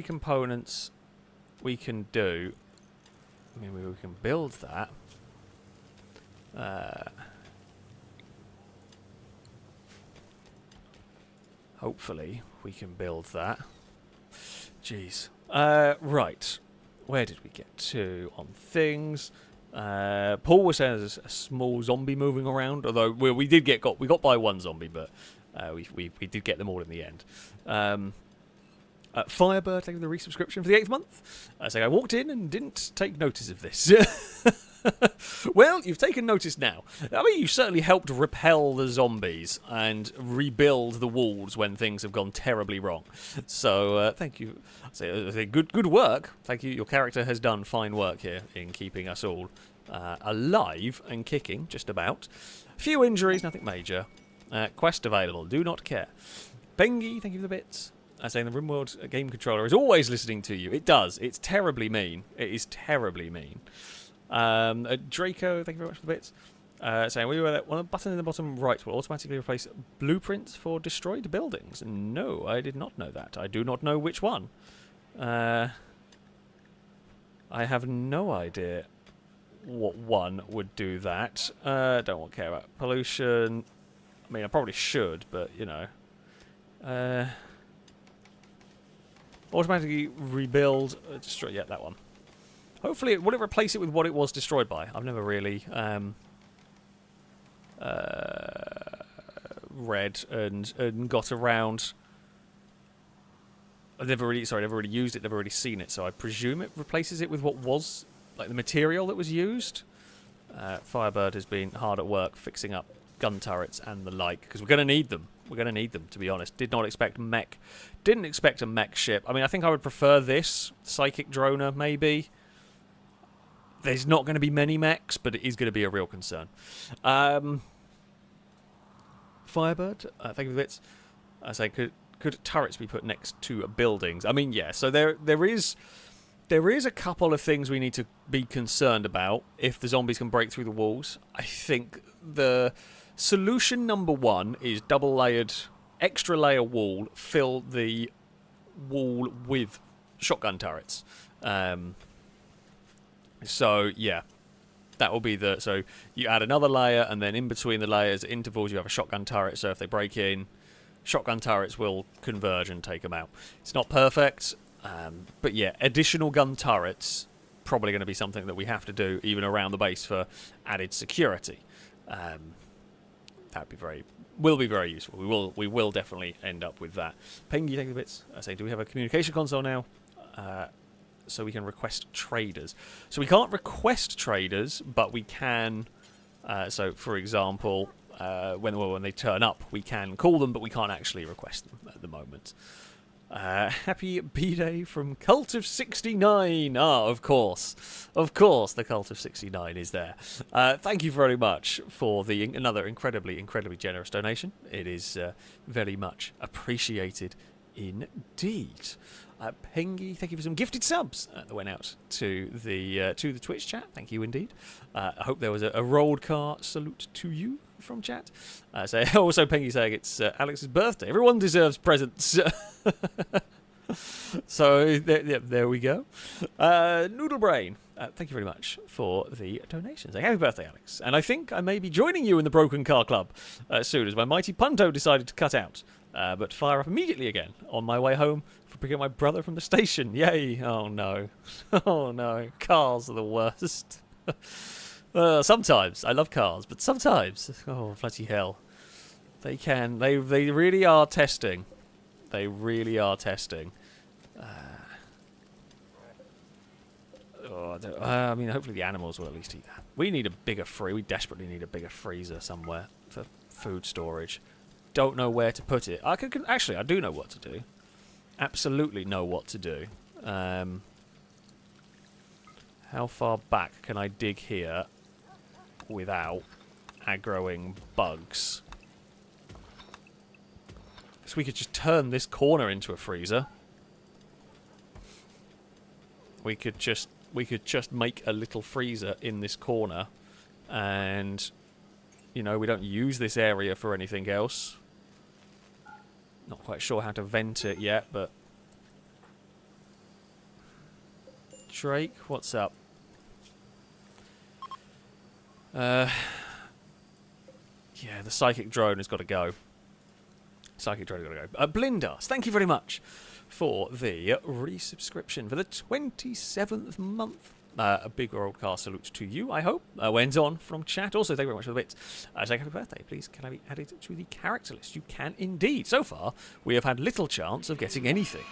components we can do. I mean, we can build that. Hopefully, we can build that. Jeez. Right. Where did we get to on things? Paul was saying there's a small zombie moving around. Although we got by one zombie, but we did get them all in the end. Firebird, thank you for the resubscription for the 8th month. So I walked in and didn't take notice of this. Well, you've taken notice now. I mean, you certainly helped repel the zombies and rebuild the walls when things have gone terribly wrong. So, thank you. Good work. Thank you. Your character has done fine work here in keeping us all alive and kicking, just about. Few injuries, nothing major. Quest available. Do not care. Bengi, thank you for the bits. saying the Rimworld game controller is always listening to you. It does. It's terribly mean. It is terribly mean. Draco, thank you very much for the bits. Saying we were one of the buttons in the bottom right will automatically replace blueprints for destroyed buildings. No, I did not know that. I do not know which one. I have no idea what one would do that. Don't care about pollution. I mean, I probably should, but you know. Automatically rebuild, destroy. Yeah, that one. Hopefully, will it replace it with what it was destroyed by? I've never really read and got around. I've never really used it, never really seen it. So I presume it replaces it with what was like the material that was used. Firebird has been hard at work fixing up gun turrets and the like because we're going to need them. We're going to need them, to be honest. Didn't expect a mech ship. I mean, I think I would prefer this psychic droner, maybe. There's not going to be many mechs, but it is going to be a real concern. Firebird, thank you for the bits. I say, could turrets be put next to buildings? I mean, yeah. So there is a couple of things we need to be concerned about if the zombies can break through the walls. I think the solution number one is double-layered, extra-layer wall. Fill the wall with shotgun turrets. So yeah, that will be the. So you add another layer, and then in between the layers, intervals, you have a shotgun turret. So if they break in, shotgun turrets will converge and take them out. It's not perfect, but yeah, additional gun turrets probably going to be something that we have to do even around the base for added security. That'd be will be very useful. We will definitely end up with that. Pengy, take the bits. I say, do we have a communication console now? So we can request traders. So we can't request traders, but we can. So for example, when they turn up, we can call them, but we can't actually request them at the moment. Happy B-Day from Cult of 69. Of course, the Cult of 69 is there. Thank you very much for another incredibly generous donation. It is very much appreciated indeed. Pengy, thank you for some gifted subs that went out to the Twitch chat. Thank you indeed. I hope there was a rolled car salute to you from chat. So also Pengy saying it's Alex's birthday. Everyone deserves presents. So there we go. Noodle Brain, thank you very much for the donations. Happy birthday, Alex. And I think I may be joining you in the Broken Car Club soon, as my mighty Punto decided to cut out. But fire up immediately again on my way home for picking up my brother from the station. Yay! Oh no. Oh no. Cars are the worst. Sometimes. I love cars, but sometimes. Oh, bloody hell. They really are testing. They really are testing. I mean, hopefully the animals will at least eat that. We desperately need a bigger freezer somewhere for food storage. Don't know where to put it. Actually, I do know what to do. Absolutely know what to do. How far back can I dig here without aggroing bugs? So we could just turn this corner into a freezer. We could just make a little freezer in this corner, and you know, we don't use this area for anything else. Not quite sure how to vent it yet, but Drake, what's up? Yeah, the psychic drone has got to go. Blindars, thank you very much for the resubscription for the 27th month. A big old car salute to you, I hope. Went on from chat. Also, thank you very much for the bits. Say happy birthday. Please, can I be added to the character list? You can indeed. So far, we have had little chance of getting anything.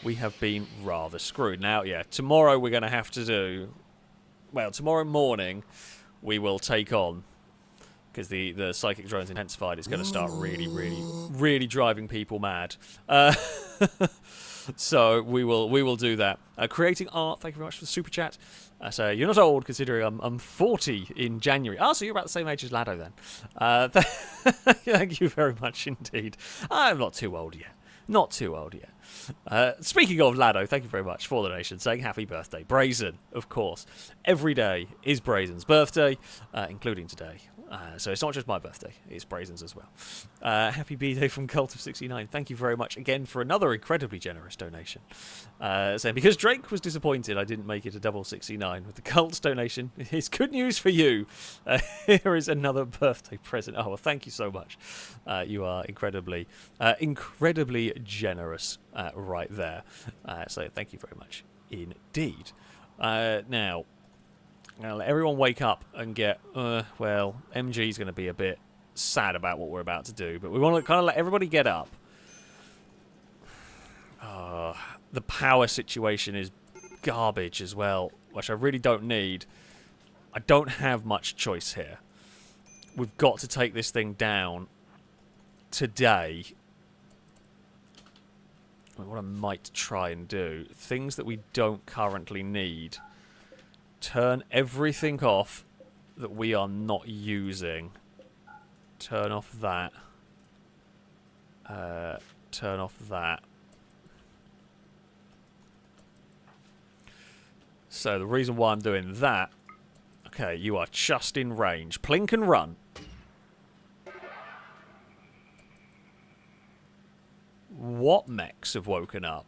We have been rather screwed. Now, yeah, tomorrow we're going to have to do... Well, tomorrow morning we will take on... Because the psychic drone's intensified, it's going to start really driving people mad. So we will do that. Creating art, thank you very much for the super chat. So you're not old, considering I'm 40 in January. So you're about the same age as Lado then. Thank you very much indeed. I'm not too old yet. Not too old yet. Speaking of Lado, thank you very much for the donation, saying happy birthday. Brazen, of course. Every day is Brazen's birthday, including today. So it's not just my birthday, it's Brazen's as well. Happy B-Day from Cult of 69. Thank you very much again for another incredibly generous donation. Saying, because Drake was disappointed I didn't make it a double 69 with the Cult's donation, it's good news for you. Here is another birthday present. Oh, well, thank you so much. You are incredibly generous right there. So thank you very much indeed. Now, let everyone wake up and get, well, MG's going to be a bit sad about what we're about to do, but we want to kind of let everybody get up. The power situation is garbage as well, which I really don't need. I don't have much choice here. We've got to take this thing down today. What I might try and do, things that we don't currently need. Turn everything off that we are not using. Turn off that. Turn off that. So the reason why I'm doing that... Okay, you are just in range. Plink and run. What mechs have woken up?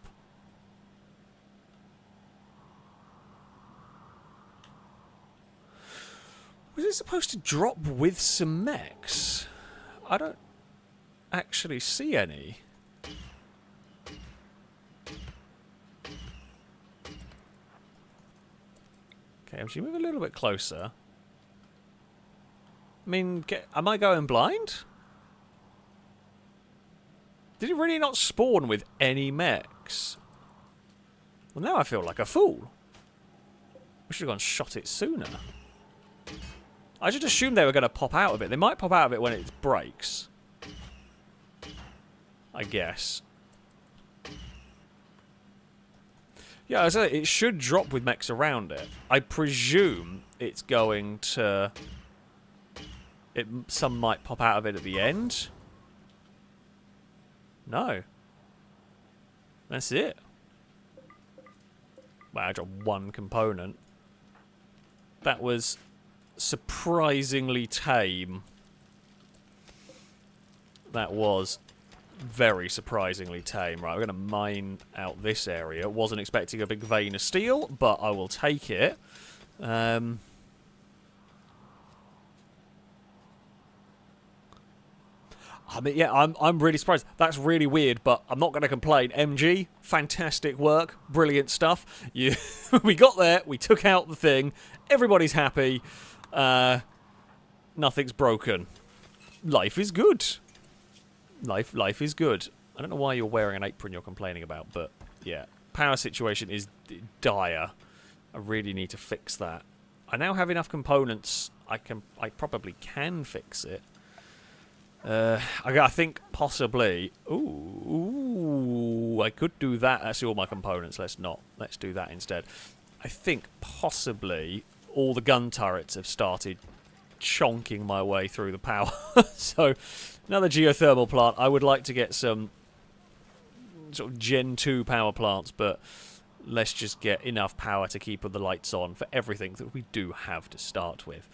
Was it supposed to drop with some mechs? I don't actually see any. Okay, should we move a little bit closer? I mean, am I going blind? Did it really not spawn with any mechs? Well, now I feel like a fool. We should have gone and shot it sooner. I just assumed they were going to pop out of it. They might pop out of it when it breaks. I guess. Yeah, I say it should drop with mechs around it. I presume it's going to... some might pop out of it at the end. No. That's it. Wow, I dropped one component. That was surprisingly tame. That was very surprisingly tame. Right, we're going to mine out this area. Wasn't expecting a big vein of steel, but I will take it. I mean, yeah, I'm really surprised. That's really weird, but I'm not going to complain. MG, fantastic work, brilliant stuff. We got there, we took out the thing, everybody's happy, nothing's broken. Life is good. Life is good. I don't know why you're wearing an apron you're complaining about, but yeah, power situation is dire. I really need to fix that. I now have enough components. I probably can fix it. I think possibly... Ooh, I could do that. That's all my components. Let's not. Let's do that instead. I think possibly all the gun turrets have started chonking my way through the power. So, another geothermal plant. I would like to get some sort of Gen 2 power plants, but let's just get enough power to keep the lights on for everything that we do have to start with.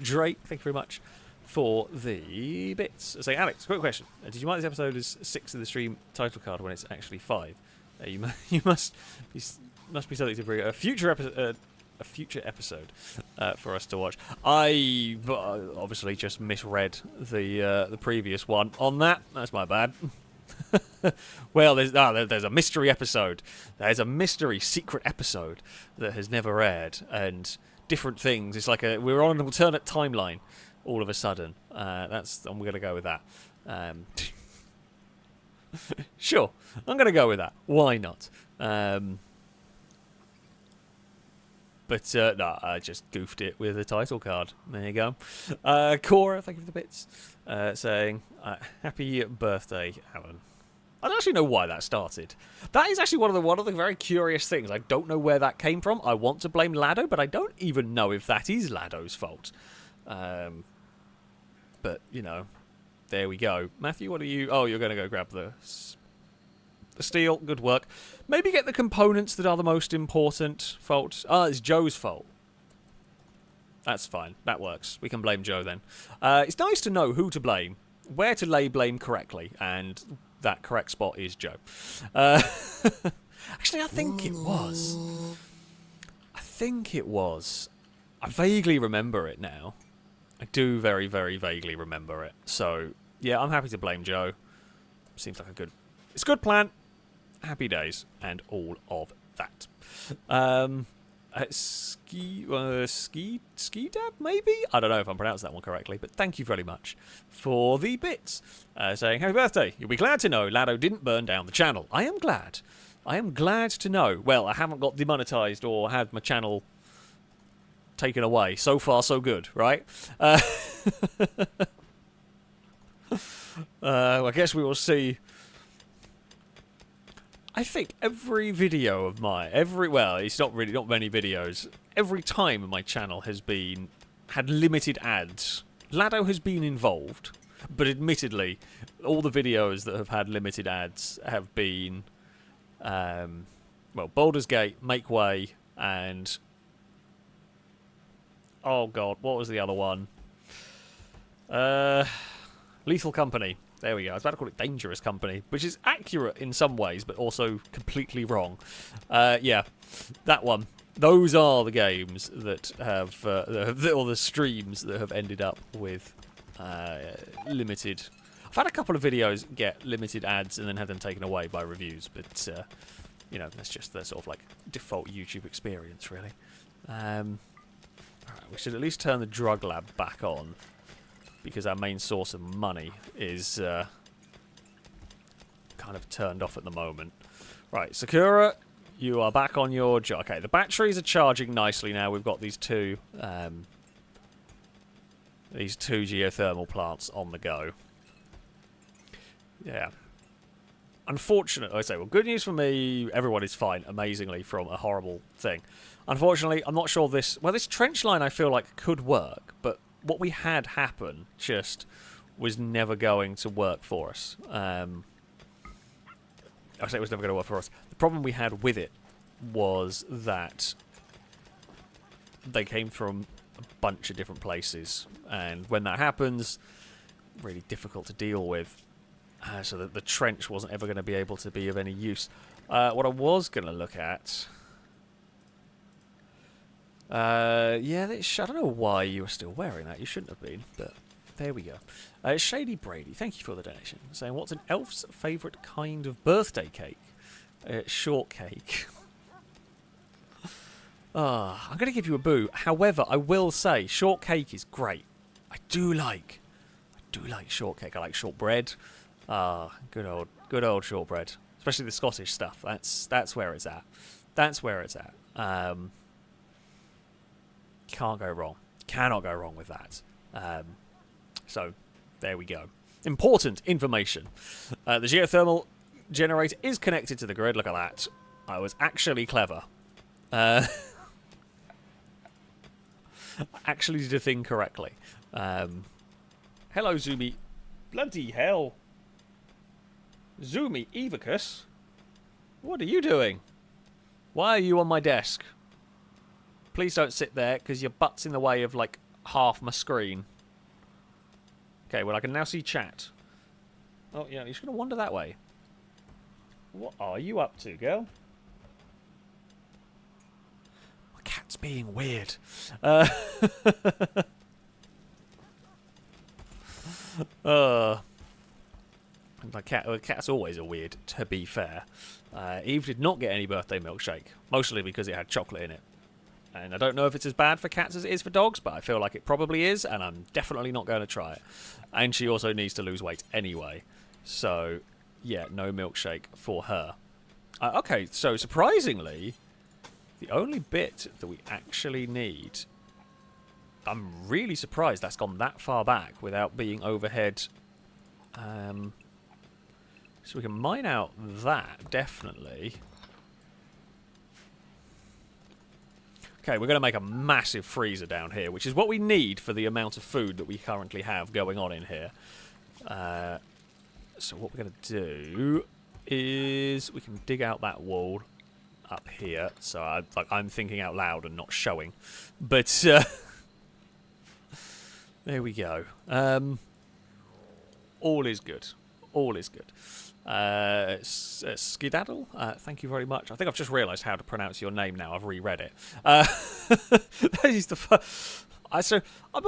Drake, thank you very much for the bits. So, Alex, quick question. Did you mark this episode as 6 in the stream title card when it's actually 5? You must be something to bring a future episode for us to watch. I obviously just misread the previous one on that. That's my bad. Well, there's a mystery episode. There's a mystery secret episode that has never aired, and different things. It's like we're on an alternate timeline all of a sudden. I'm going to go with that. Sure, I'm going to go with that. Why not? But no, I just goofed it with the title card. There you go. Cora, thank you for the bits. Saying, happy birthday, Alan. I don't actually know why that started. That is actually one of the very curious things. I don't know where that came from. I want to blame Lado, but I don't even know if that is Lado's fault. But, you know, There we go. Matthew, what are you... Oh, you're going to go grab the steel. Good work. Maybe get the components that are the most important. Fault. Ah, it's Joe's fault. That's fine. That works. We can blame Joe then. It's nice to know who to blame, where to lay blame correctly, and that correct spot is Joe. Actually, I think it was. I vaguely remember it now. I do very, very vaguely remember it. So, yeah, I'm happy to blame Joe. Seems like it's a good plan. Happy days and all of that. Ski dab, maybe? I don't know if I'm pronouncing that one correctly, but thank you very much for the bits. Saying, happy birthday. You'll be glad to know Lado didn't burn down the channel. I am glad. I am glad to know. Well, I haven't got demonetized or had my channel taken away. So far, so good, right? I guess we will see. I think every video of mine, well, it's not many videos. Every time my channel had limited ads. Lado has been involved, but admittedly, all the videos that have had limited ads have been, well, Baldur's Gate, Make Way, and oh god, what was the other one? Lethal Company. There we go. I was about to call it Dangerous Company, which is accurate in some ways, but also completely wrong. Yeah, that one. Those are the games that have, or the streams that have ended up with limited. I've had a couple of videos get limited ads and then had them taken away by reviews, but you know, that's just the sort of like default YouTube experience, really. Alright, we should at least turn the drug lab back on, because our main source of money is kind of turned off at the moment. Right, Sakura, you are back on your job. Okay, the batteries are charging nicely now. We've got these two geothermal plants on the go. Yeah. Unfortunately, I say, well, good news for me, everyone is fine, amazingly, from a horrible thing. Unfortunately, I'm not sure this trench line I feel like could work, but what we had happen just was never going to work for us. I say it was never going to work for us. The problem we had with it was that they came from a bunch of different places, and when that happens, really difficult to deal with. So that the trench wasn't ever going to be able to be of any use. What I was going to look at... yeah, I don't know why you were still wearing that. You shouldn't have been, but there we go. Shady Brady, thank you for the donation. Saying, what's an elf's favourite kind of birthday cake? Shortcake. I'm going to give you a boo. However, I will say, shortcake is great. I do like shortcake. I like shortbread. Good old shortbread. Especially the Scottish stuff. That's where it's at. That's where it's at. Can't go wrong. Cannot go wrong with that. So, there we go. Important information. The geothermal generator is connected to the grid. Look at that. I was actually clever. Actually did a thing correctly. Hello, Zumi. Bloody hell. Zumi Evicus? What are you doing? Why are you on my desk? Please don't sit there, because your butt's in the way of, like, half my screen. Okay, well, I can now see chat. Oh, yeah, you're just going to wander that way. What are you up to, girl? My cat's being weird. My cat's always a weird, to be fair. Eve did not get any birthday milkshake, mostly because it had chocolate in it. And I don't know if it's as bad for cats as it is for dogs, but I feel like it probably is, and I'm definitely not going to try it. And she also needs to lose weight anyway. So, yeah, no milkshake for her. Okay, so surprisingly, the only bit that we actually need... I'm really surprised that's gone that far back without being overhead. So we can mine out that, definitely. Okay, we're going to make a massive freezer down here, which is what we need for the amount of food that we currently have going on in here. So what we're going to do is we can dig out that wall up here. So I'm thinking out loud and not showing. But there we go. All is good. All is good. Skedaddle, thank you very much. I think I've just realised how to pronounce your name now. I've reread it. That is the so I'm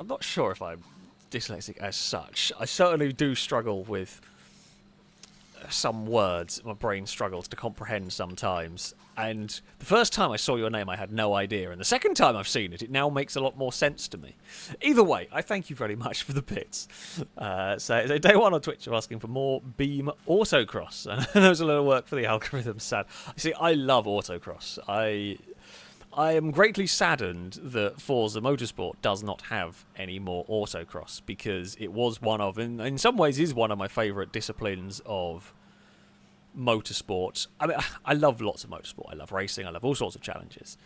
not sure if I'm dyslexic as such. I certainly do struggle with some words. My brain struggles to comprehend sometimes. And the first time I saw your name, I had no idea. And the second time I've seen it, it now makes a lot more sense to me. Either way, I thank you very much for the bits. So day one on Twitch, I'm asking for more beam autocross. And there was a little work for the algorithm. Sad. See, I love autocross. I am greatly saddened that Forza Motorsport does not have any more autocross, because it was one of, and in some ways is one of my favourite disciplines of motorsport. I mean, I love lots of motorsport. I love racing. I love all sorts of challenges.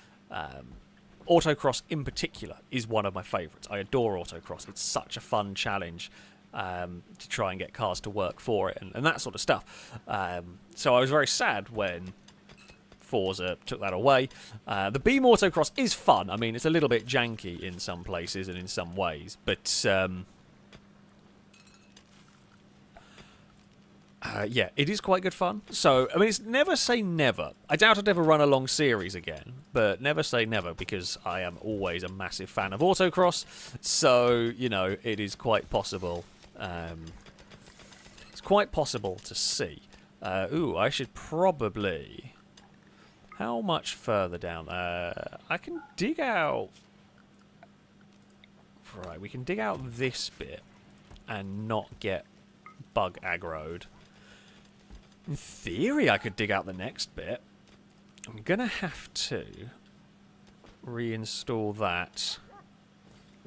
Autocross in particular is one of my favourites. I adore autocross. It's such a fun challenge to try and get cars to work for it and that sort of stuff. So I was very sad when Forza took that away. The beam autocross is fun. I mean, it's a little bit janky in some places and in some ways, but yeah, it is quite good fun. So, I mean, it's never say never. I doubt I'd ever run a long series again, but never say never, because I am always a massive fan of autocross. So, you know, it is quite possible. It's quite possible to see. Ooh, I should probably... How much further down? I can dig out... Right, we can dig out this bit and not get bug aggroed. In theory, I could dig out the next bit. I'm going to have to reinstall that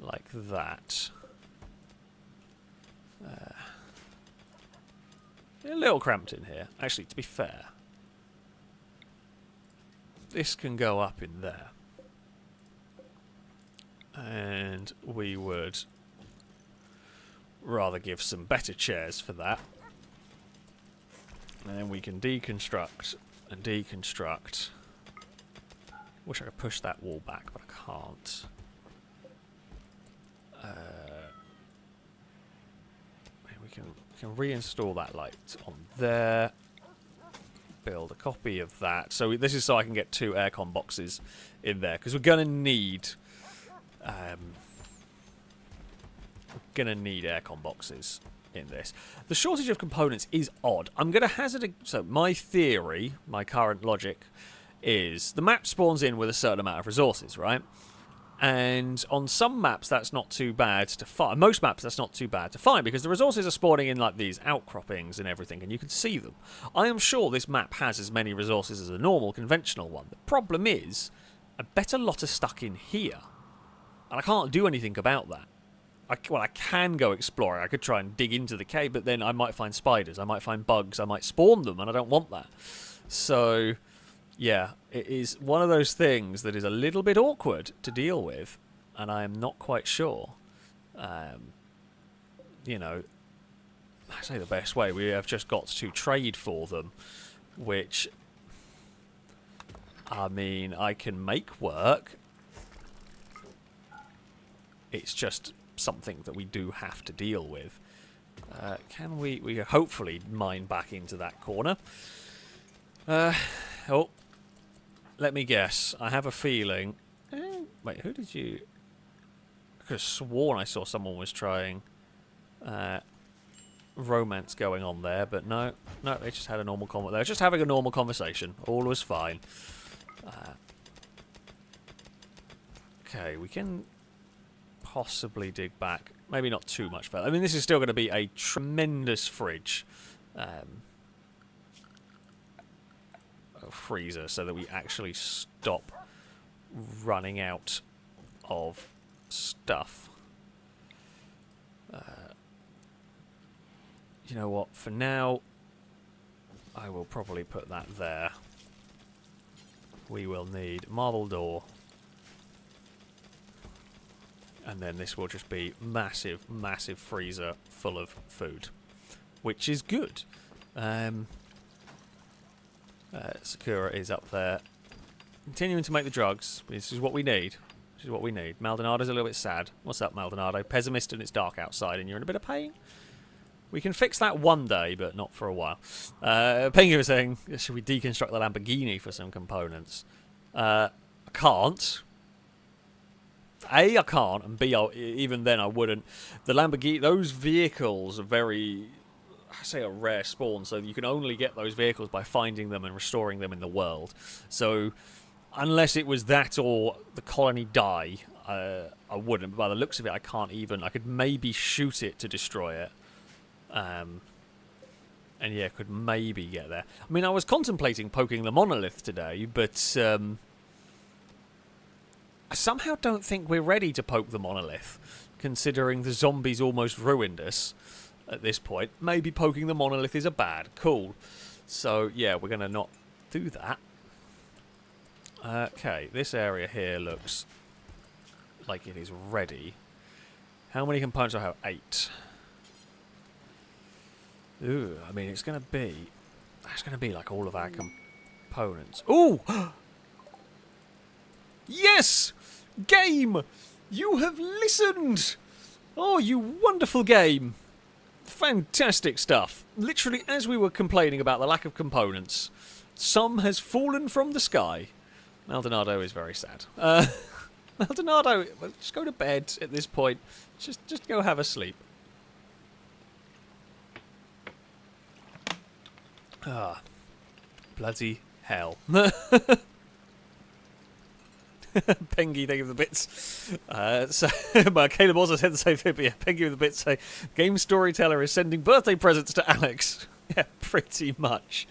like that. A little cramped in here. Actually, to be fair, this can go up in there. And we would rather give some better chairs for that. And then we can deconstruct and deconstruct. Wish I could push that wall back, but I can't. We can reinstall that light on there. Build a copy of that. So this is so I can get 2 aircon boxes in there, because we're gonna need aircon boxes in this. The shortage of components is odd. I'm going to hazard so my theory, my current logic, is the map spawns in with a certain amount of resources, right? And on some maps that's not too bad to find. Most maps that's not too bad to find, because the resources are spawning in like these outcroppings and everything, and you can see them. I am sure this map has as many resources as a normal, conventional one. The problem is, I bet a lot are stuck in here. And I can't do anything about that. Well, I can go exploring. I could try and dig into the cave, but then I might find spiders, I might find bugs, I might spawn them, and I don't want that. So, yeah, it is one of those things that is a little bit awkward to deal with, and I am not quite sure. You know, I say the best way. We have just got to trade for them, which, I mean, I can make work. It's just something that we do have to deal with. Can we hopefully mine back into that corner? Oh, let me guess. I have a feeling... wait, who did you... I could have sworn I saw someone was trying romance going on there, but no, they just had a normal conversation. They were just having a normal conversation. All was fine. Okay, we can possibly dig back. Maybe not too much further. I mean, this is still going to be a tremendous fridge. Freezer, so that we actually stop running out of stuff. You know what? For now, I will probably put that there. We will need marble door And then this will just be massive, massive freezer full of food, which is good. Sakura is up there, continuing to make the drugs. This is what we need. This is what we need. Maldonado's a little bit sad. What's up, Maldonado? Pessimist and it's dark outside and you're in a bit of pain? We can fix that one day, but not for a while. Penguin was saying, should we deconstruct the Lamborghini for some components? I can't. A, I can't, and B, even then I wouldn't. The Lamborghini, those vehicles are very, I say a rare spawn, so you can only get those vehicles by finding them and restoring them in the world. So, unless it was that or the colony die, I wouldn't. But by the looks of it, I can't even. I could maybe shoot it to destroy it. And yeah, could maybe get there. I mean, I was contemplating poking the monolith today, but I somehow don't think we're ready to poke the monolith, considering the zombies almost ruined us at this point. Maybe poking the monolith is a bad call. So, yeah, we're going to not do that. Okay, this area here looks like it is ready. How many components do I have? 8. Ooh, I mean, it's going to be like all of our components. Ooh! Yes! Game! You have listened! Oh, you wonderful game. Fantastic stuff. Literally, as we were complaining about the lack of components, some has fallen from the sky. Maldonado is very sad. Maldonado, just go to bed at this point. Just go have a sleep. Ah, bloody hell. Pengy, thank you for the bits. But Caleb also said the same thing, but yeah, Pengy with the bits say, game storyteller is sending birthday presents to Alex. Yeah, pretty much.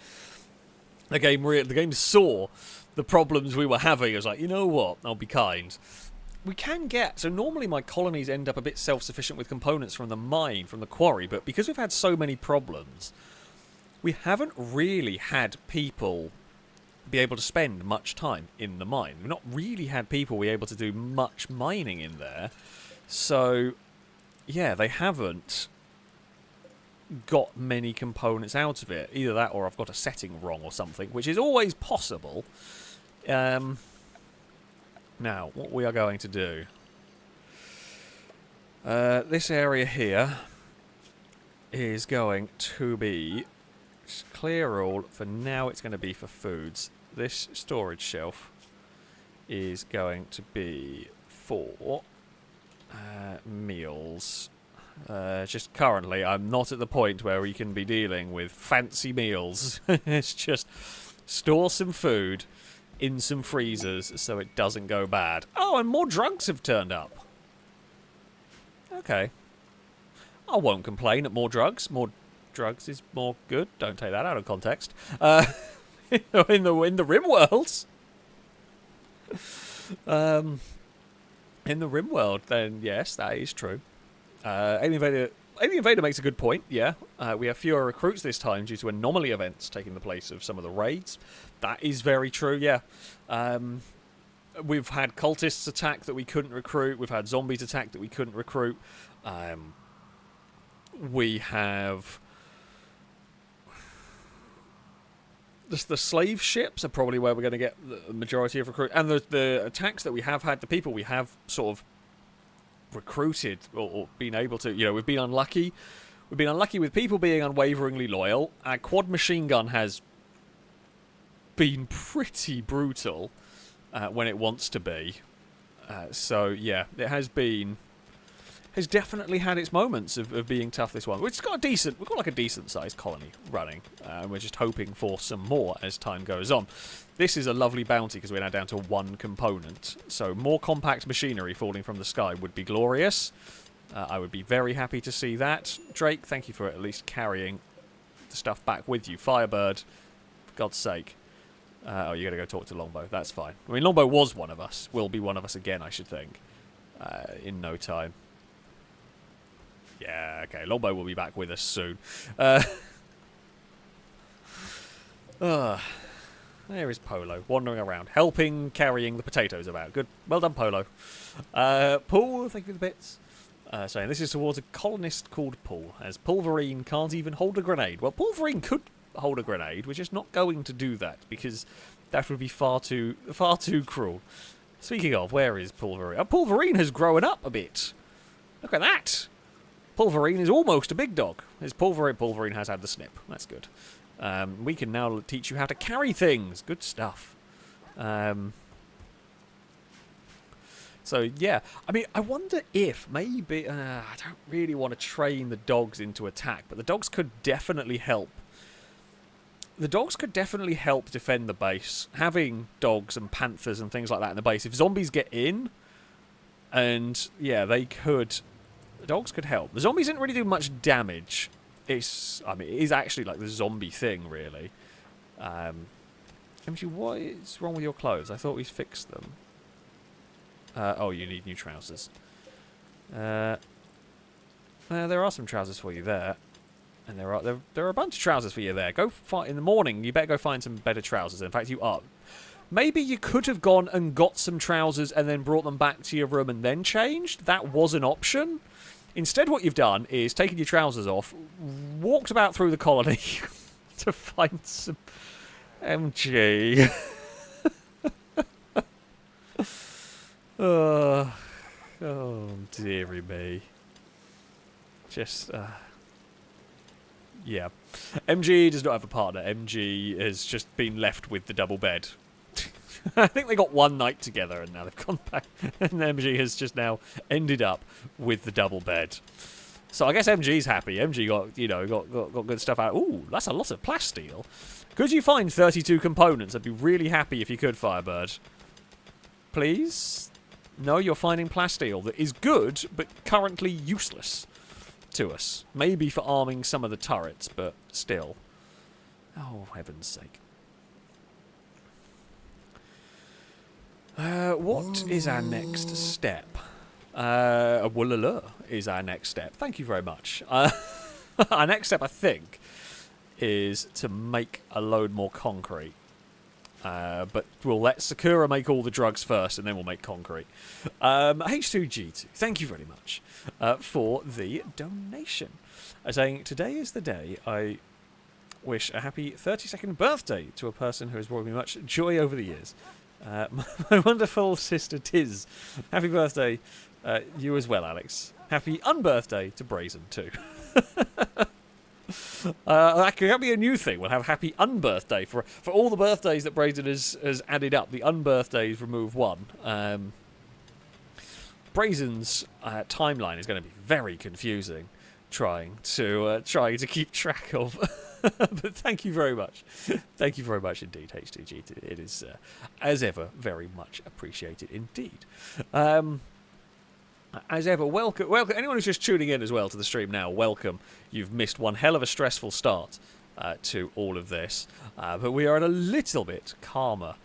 The game saw the problems we were having. It was like, you know what, I'll be kind. We can get, so normally my colonies end up a bit self-sufficient with components from the mine, from the quarry, but because we've had so many problems, we haven't really had people be able to spend much time in the mine. We've not really had people be able to do much mining in there. So, yeah, they haven't got many components out of it. Either that or I've got a setting wrong or something, which is always possible. Now, what we are going to do... this area here is going to be... clear all. For now, it's going to be for foods. This storage shelf is going to be for meals. Just currently, I'm not at the point where we can be dealing with fancy meals. It's just store some food in some freezers so it doesn't go bad. Oh, and more drugs have turned up. Okay. I won't complain at more drugs. More drugs is more good. Don't take that out of context. In the Rimworld. In the Rimworld, then yes, that is true. Alien Invader makes a good point. Yeah, we have fewer recruits this time due to anomaly events taking the place of some of the raids. That is very true. Yeah. We've had cultists attack that we couldn't recruit. We've had zombies attack that we couldn't recruit. We have... The slave ships are probably where we're going to get the majority of recruit. And the attacks that we have had, the people we have sort of recruited or been able to... You know, we've been unlucky. We've been unlucky with people being unwaveringly loyal. Our quad machine gun has been pretty brutal when it wants to be. So, yeah, it has been... has definitely had its moments of being tough, this one. We've got like a decent-sized colony running. We're just hoping for some more as time goes on. This is a lovely bounty because we're now down to 1 component. So more compact machinery falling from the sky would be glorious. I would be very happy to see that. Drake, thank you for at least carrying the stuff back with you. Firebird, for God's sake. Oh, you got to go talk to Longbow. That's fine. I mean, Longbow was one of us. Will be one of us again, I should think. In no time. Yeah, okay. Longbow will be back with us soon. There is Polo, wandering around, helping, carrying the potatoes about. Good. Well done, Polo. Paul, thank you for the bits. Saying this is towards a colonist called Paul, as Pulverine can't even hold a grenade. Well, Pulverine could hold a grenade. We're just not going to do that, because that would be far too cruel. Speaking of, where is Pulverine? Oh, Pulverine has grown up a bit. Look at that. Pulverine is almost a big dog. Pulverine has had the snip. That's good. We can now teach you how to carry things. Good stuff. So, yeah. I mean, I wonder if maybe... I don't really want to train the dogs into attack, but the dogs could definitely help. The dogs could definitely help defend the base. Having dogs and panthers and things like that in the base. If zombies get in, and, yeah, they could... The dogs could help. The zombies didn't really do much damage. I mean, it is actually like the zombie thing, really. MG, what is wrong with your clothes? I thought we fixed them. Oh, you need new trousers. There are some trousers for you there. And there are a bunch of trousers for you there. Go find in the morning. You better go find some better trousers. In fact, you are. Maybe you could have gone and got some trousers and then brought them back to your room and then changed. That was an option. Instead, what you've done is taken your trousers off, walked about through the colony to find some MG. Oh, dearie me. Just, yeah. MG does not have a partner. MG has just been left with the double bed. I think they got one night together and now they've gone back. And MG has just now ended up with the double bed. So I guess MG's happy. MG got good stuff out. Ooh, that's a lot of plasteel. Could you find 32 components? I'd be really happy if you could, Firebird. Please? No, you're finding plasteel that is good, but currently useless to us. Maybe for arming some of the turrets, but still. Oh, heaven's sake. What is our next step? Woolala is our next step. Thank you very much. Our next step, I think, is to make a load more concrete. But we'll let Sakura make all the drugs first, and then we'll make concrete. H2G2, thank you very much for the donation. Saying, today is the day I wish a happy 32nd birthday to a person who has brought me much joy over the years. My wonderful sister Tiz. Happy birthday, you as well, Alex. Happy unbirthday to Brazen, too. That could be a new thing. We'll have happy unbirthday for all the birthdays that Brazen has added up. The unbirthdays remove one. Brazen's timeline is going to be very confusing, trying to keep track of. But thank you very much. Thank you very much indeed, H2G2. It is, as ever, very much appreciated indeed. As ever, welcome. Anyone who's just tuning in as well to the stream now, welcome. You've missed one hell of a stressful start to all of this. But we are at a little bit calmer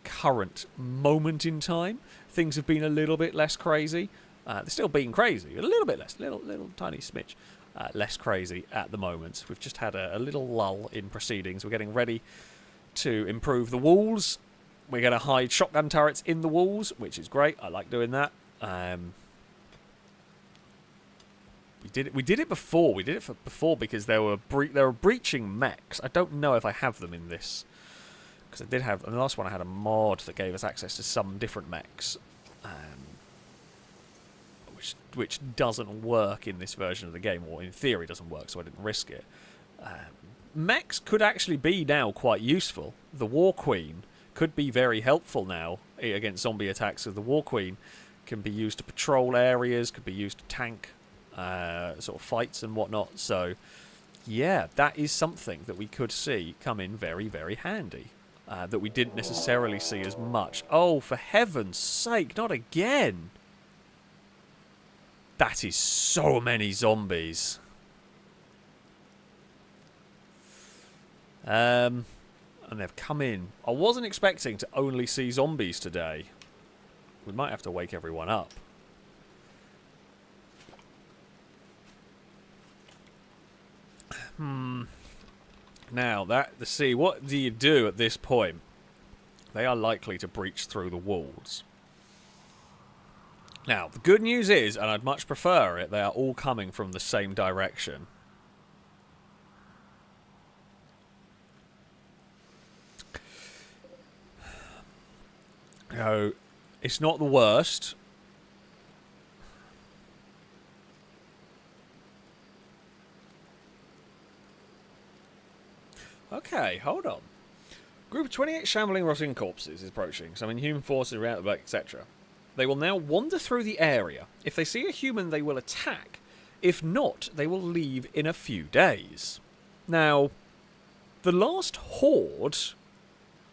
current moment in time. Things have been a little bit less crazy. They're still being crazy. A little bit less. Little tiny smidge. Less crazy at the moment. We've just had a little lull in proceedings. We're getting ready to improve the walls. We're going to hide shotgun turrets in the walls, which is great. I like doing that. We did it before. We did it before because there were breaching mechs. I don't know if I have them in this, because I did have in the last one. I had a mod that gave us access to some different mechs. Which doesn't work in this version of the game, or in theory doesn't work, so I didn't risk it. Mechs could actually be now quite useful. The War Queen could be very helpful now against zombie attacks, so the War Queen can be used to patrol areas, could be used to tank sort of fights and whatnot. So, yeah, that is something that we could see come in very, very handy. That we didn't necessarily see as much. Oh, for heaven's sake, not again! That is so many zombies. And they've come in. I wasn't expecting to only see zombies today. We might have to wake everyone up. Now, what do you do at this point? They are likely to breach through the walls. Now, the good news is, and I'd much prefer it, they are all coming from the same direction. So, it's not the worst. Okay, hold on. Group of 28 shambling, rotting corpses is approaching. Some inhuman forces around the back, etc. They will now wander through the area. If they see a human, they will attack. If not, they will leave in a few days. Now, the last horde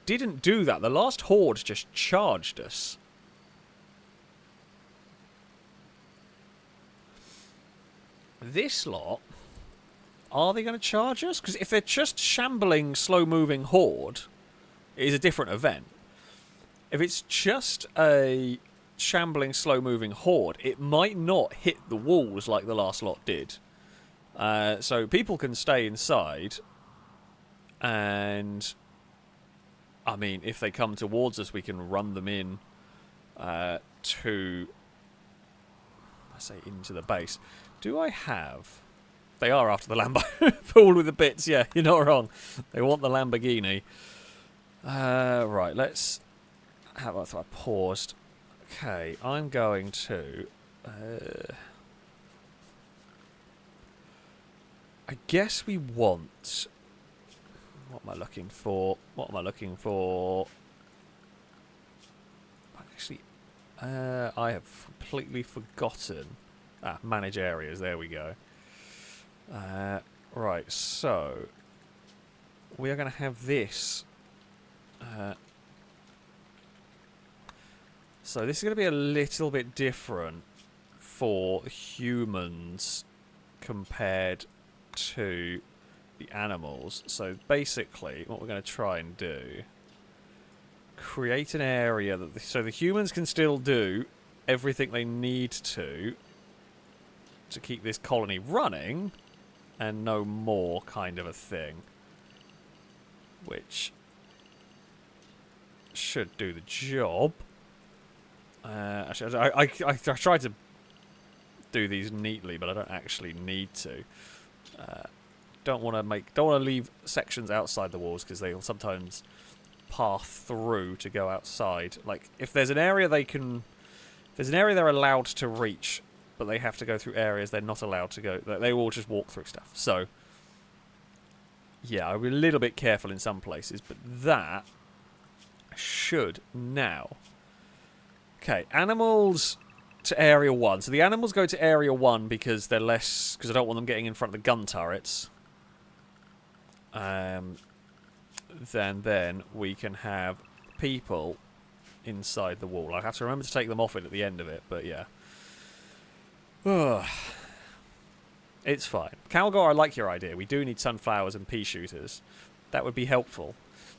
didn't do that. The last horde just charged us. This lot, are they going to charge us? Because if they're just shambling, slow-moving horde, it is a different event. If it's just a shambling, slow-moving horde, it might not hit the walls like the last lot did. So people can stay inside, and I mean, if they come towards us, we can run them in into the base. Do I have... They are after the Lambo. Fooled with the bits, yeah, you're not wrong. They want the Lamborghini. Right, let's... How about if I paused? Okay, I'm going to... I guess we want... What am I looking for? Actually, I have completely forgotten. Manage areas, there we go. Right, so... We are going to have this... So this is going to be a little bit different for humans compared to the animals. So basically, what we're going to try and do... Create an area that... So the humans can still do everything they need to keep this colony running, and no more kind of a thing. Which should do the job. Actually, I tried to do these neatly, but I don't actually need to. Don't want to leave sections outside the walls because they'll sometimes path through to go outside. Like if there's an area they're allowed to reach, but they have to go through areas they're not allowed to go. They will just walk through stuff. So yeah, I'll be a little bit careful in some places, but that should now. Okay, animals to Area 1. So the animals go to Area 1 because they're less... Because I don't want them getting in front of the gun turrets. Then we can have people inside the wall. I have to remember to take them off it at the end of it, but yeah. It's fine. Calgar, I like your idea. We do need sunflowers and pea shooters. That would be helpful.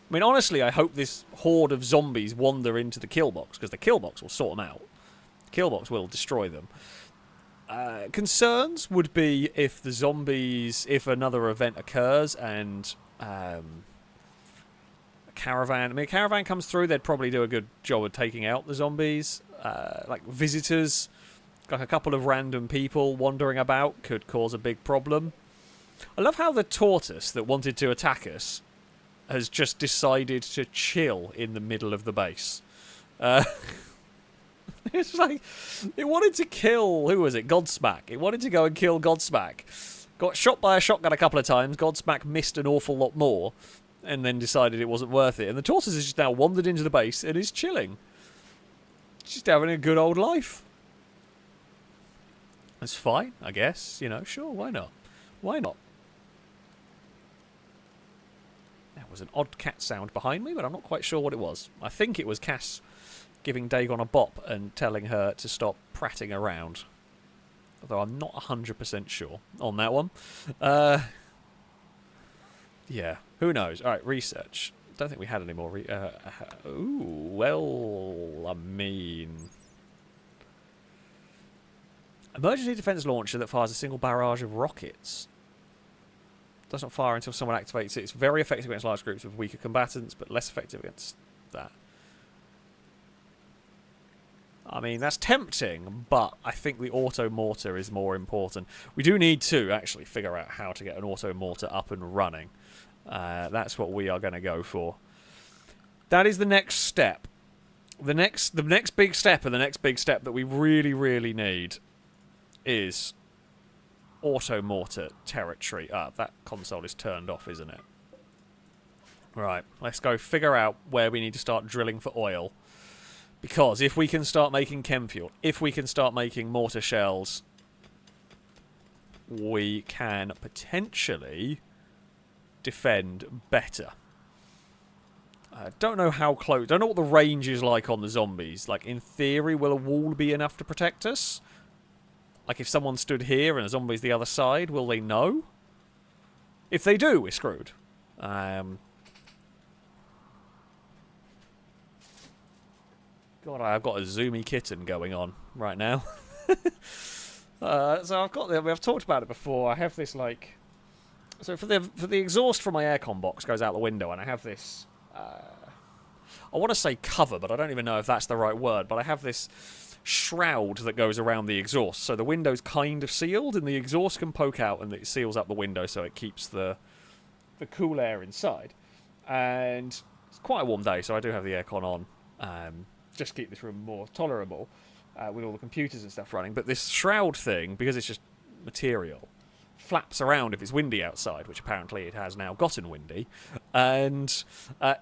I mean, honestly, I hope this horde of zombies wander into the kill box, because the kill box will sort them out. The kill box will destroy them. Concerns would be if the zombies, if another event occurs and a caravan... I mean, a caravan comes through, they'd probably do a good job of taking out the zombies. Like visitors, like a couple of random people wandering about could cause a big problem. I love how the tortoise that wanted to attack us has just decided to chill in the middle of the base. It's like, it wanted to kill, who was it, Godsmack. It wanted to go and kill Godsmack. Got shot by a shotgun a couple of times, Godsmack missed an awful lot more, and then decided it wasn't worth it. And the tortoise has just now wandered into the base and is chilling. Just having a good old life. That's fine, I guess. You know, sure, why not? Why not? There was an odd cat sound behind me, but I'm not quite sure what it was. I think it was Cass giving Dagon a bop and telling her to stop prattling around. Although I'm not 100% sure on that one. Yeah, who knows? Alright, research. Don't think we had any more ooh, well, I mean... Emergency defense launcher that fires a single barrage of rockets. Does not fire until someone activates it. It's very effective against large groups of weaker combatants, but less effective against that. I mean, that's tempting, but I think the auto mortar is more important. We do need to actually figure out how to get an auto mortar up and running. That's what we are going to go for. That is the next step. The next big step, and the next big step that we really, really need is auto mortar territory. That console is turned off, isn't it? Right, let's go figure out where we need to start drilling for oil. Because if we can start making chem fuel, if we can start making mortar shells, we can potentially defend better. I don't know how close, don't know what the range is like on the zombies. Like, in theory, will a wall be enough to protect us? Like, if someone stood here and a zombie's the other side, will they know? If they do, we're screwed. God, I've got a zoomy kitten going on right now. So I've talked about it before. I have this, like... So for the exhaust from my aircon box goes out the window, and I have this... I want to say cover, but I don't even know if that's the right word. But I have this shroud that goes around the exhaust. So the window's kind of sealed, and the exhaust can poke out, and it seals up the window so it keeps the cool air inside. And it's quite a warm day, so I do have the aircon on. Just keep this room more tolerable with all the computers and stuff running. But this shroud thing, because it's just material, flaps around if it's windy outside, which apparently it has now gotten windy. And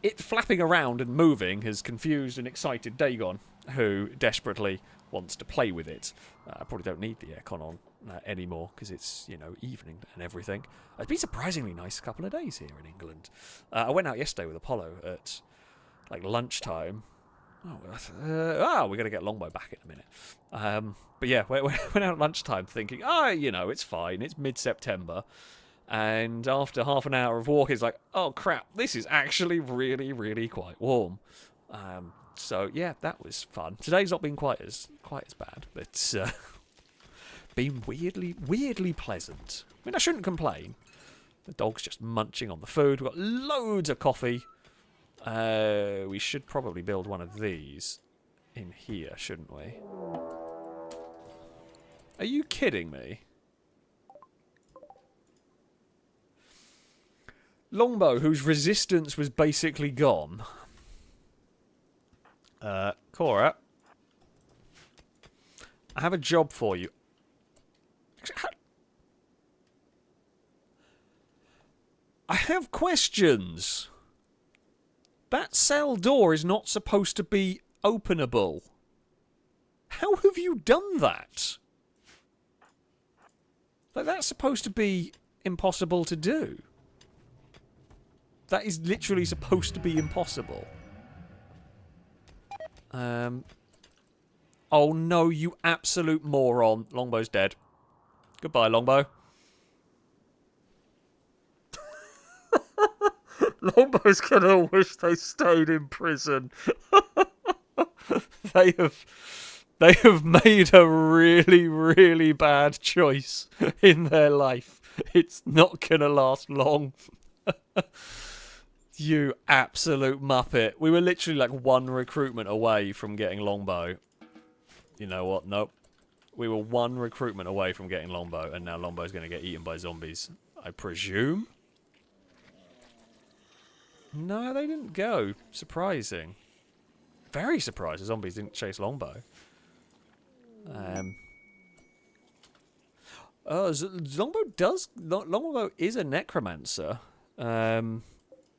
it flapping around and moving has confused and excited Dagon, who desperately wants to play with it. I probably don't need the aircon on anymore because it's, you know, evening and everything. It's been surprisingly nice couple of days here in England. I went out yesterday with Apollo at like lunchtime. We're going to get Longbow back in a minute. But yeah, we went out at lunchtime thinking, you know, it's fine. It's mid-September. And after half an hour of walking, it's like, oh, crap, this is actually really, really quite warm. So, yeah, that was fun. Today's not been quite as bad, but been weirdly pleasant. I mean, I shouldn't complain. The dog's just munching on the food. We've got loads of coffee. We should probably build one of these in here, shouldn't we? Are you kidding me? Longbow, whose resistance was basically gone. Cora, I have a job for you. I have questions. That cell door is not supposed to be openable. How have you done that? Like, that's supposed to be impossible to do. That is literally supposed to be impossible. Oh no, you absolute moron. Longbow's dead. Goodbye, Longbow. Longbow's gonna wish they stayed in prison. They have made a really, really bad choice in their life. It's not gonna last long. You absolute muppet. We were literally like one recruitment away from getting Longbow. You know what? Nope. We were one recruitment away from getting Longbow, and now Longbow's going to get eaten by zombies. I presume? No, they didn't go. Surprising. Very surprised the zombies didn't chase Longbow. Longbow is a necromancer.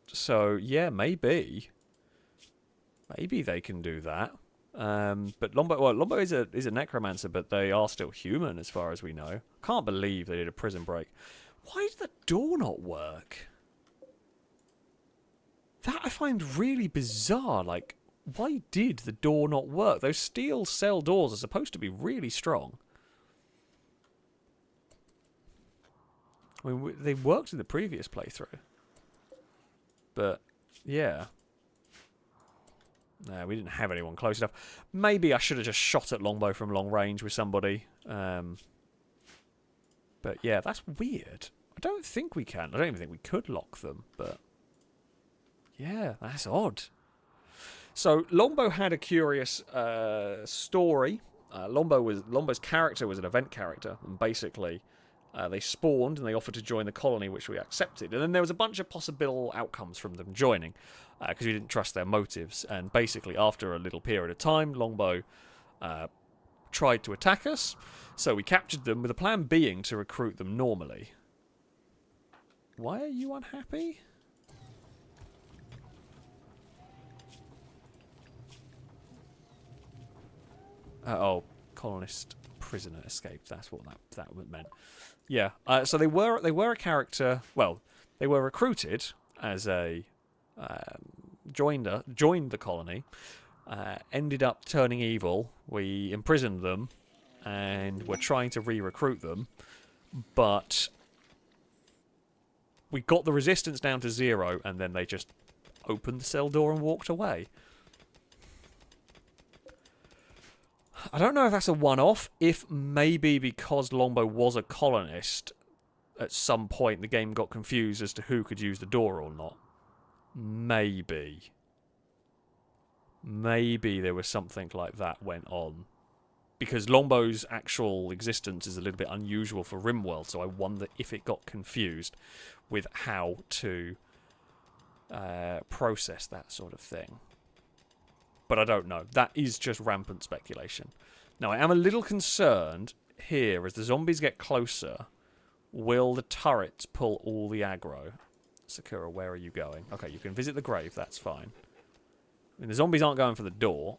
So, yeah, maybe. Maybe they can do that. But Longbow is a necromancer, but they are still human as far as we know. Can't believe they did a prison break. Why did the door not work? That I find really bizarre. Like, why did the door not work? Those steel cell doors are supposed to be really strong. I mean, they worked in the previous playthrough. But, yeah. No, we didn't have anyone close enough. Maybe I should have just shot at Longbow from long range with somebody. But, yeah, that's weird. I don't think we can. I don't even think we could lock them, but... Yeah, that's odd. So, Longbow had a curious story. Longbow's character was an event character, and basically they spawned and they offered to join the colony, which we accepted. And then there was a bunch of possible outcomes from them joining, because we didn't trust their motives. And basically, after a little period of time, Longbow tried to attack us, so we captured them, with the plan being to recruit them normally. Why are you unhappy? Oh, colonist prisoner escaped. That's what that meant. Yeah. So they were a character. Well, they were recruited as a joined the colony. Ended up turning evil. We imprisoned them, and we're trying to re-recruit them, but we got the resistance down to 0, and then they just opened the cell door and walked away. I don't know if that's a one-off, if maybe because Longbow was a colonist, at some point the game got confused as to who could use the door or not. Maybe. Maybe there was something like that went on. Because Longbow's actual existence is a little bit unusual for Rimworld, so I wonder if it got confused with how to process that sort of thing. But I don't know. That is just rampant speculation. Now, I am a little concerned here, as the zombies get closer, will the turrets pull all the aggro? Sakura, where are you going? Okay, you can visit the grave, that's fine. I mean, the zombies aren't going for the door,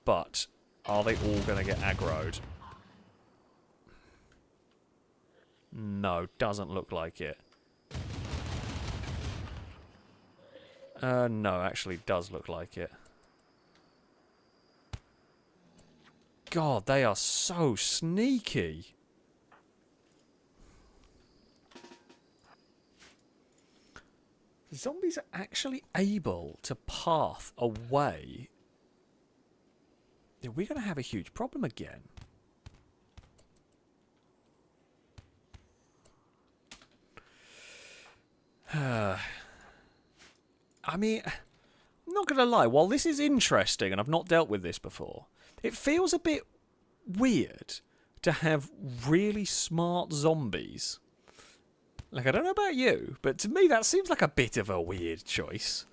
but are they all going to get aggroed? No, doesn't look like it. No, actually does look like it. God, they are so sneaky. The zombies are actually able to path away. Are we going to have a huge problem again? I mean, I'm not going to lie. While this is interesting, and I've not dealt with this before, it feels a bit weird to have really smart zombies. Like, I don't know about you, but to me that seems like a bit of a weird choice.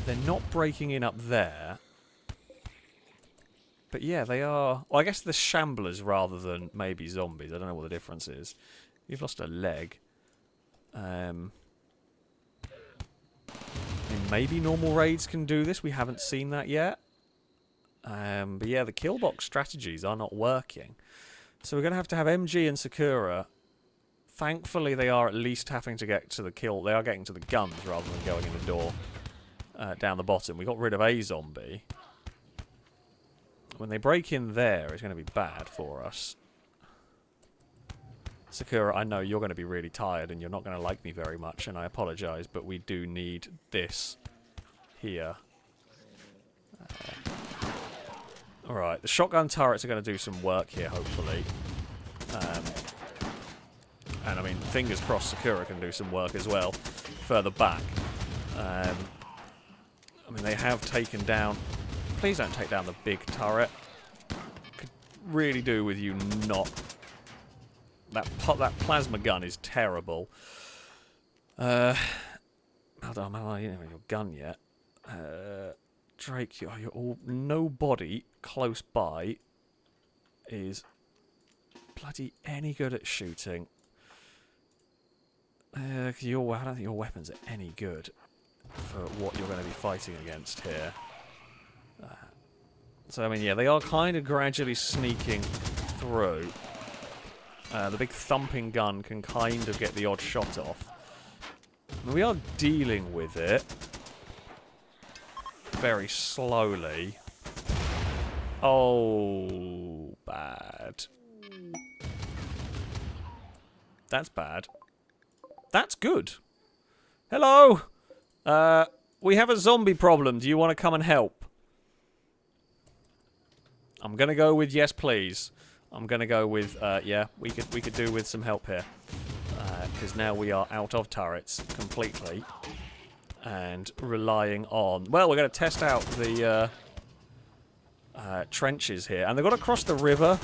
They're not breaking in up there. But yeah, they are... Well, I guess they're shamblers rather than maybe zombies. I don't know what the difference is. You've lost a leg. Maybe normal raids can do this. We haven't seen that yet. But yeah, the kill box strategies are not working. So we're going to have MG and Sakura. Thankfully, they are at least having to get to the kill. They are getting to the guns rather than going in the door down the bottom. We got rid of a zombie. When they break in there, it's going to be bad for us. Sakura, I know you're going to be really tired and you're not going to like me very much, and I apologise, but we do need this here. Alright, the shotgun turrets are going to do some work here, hopefully. And I mean, fingers crossed Sakura can do some work as well, further back. I mean, they have taken down... Please don't take down the big turret. Could really do with you not... That plasma gun is terrible. Hold on, I didn't have your gun yet. Drake, you're all... Nobody close by is bloody any good at shooting. I don't think your weapons are any good for what you're going to be fighting against here. So, I mean, yeah, they are kind of gradually sneaking through. The big thumping gun can kind of get the odd shot off. We are dealing with it very slowly. Oh, bad. That's bad. That's good. Hello! We have a zombie problem. Do you want to come and help? I'm going to go with yes, please. I'm going to go with, yeah, we could do with some help here. Because now we are out of turrets completely. And relying on... Well, we're going to test out the trenches here. And they've got to cross the river,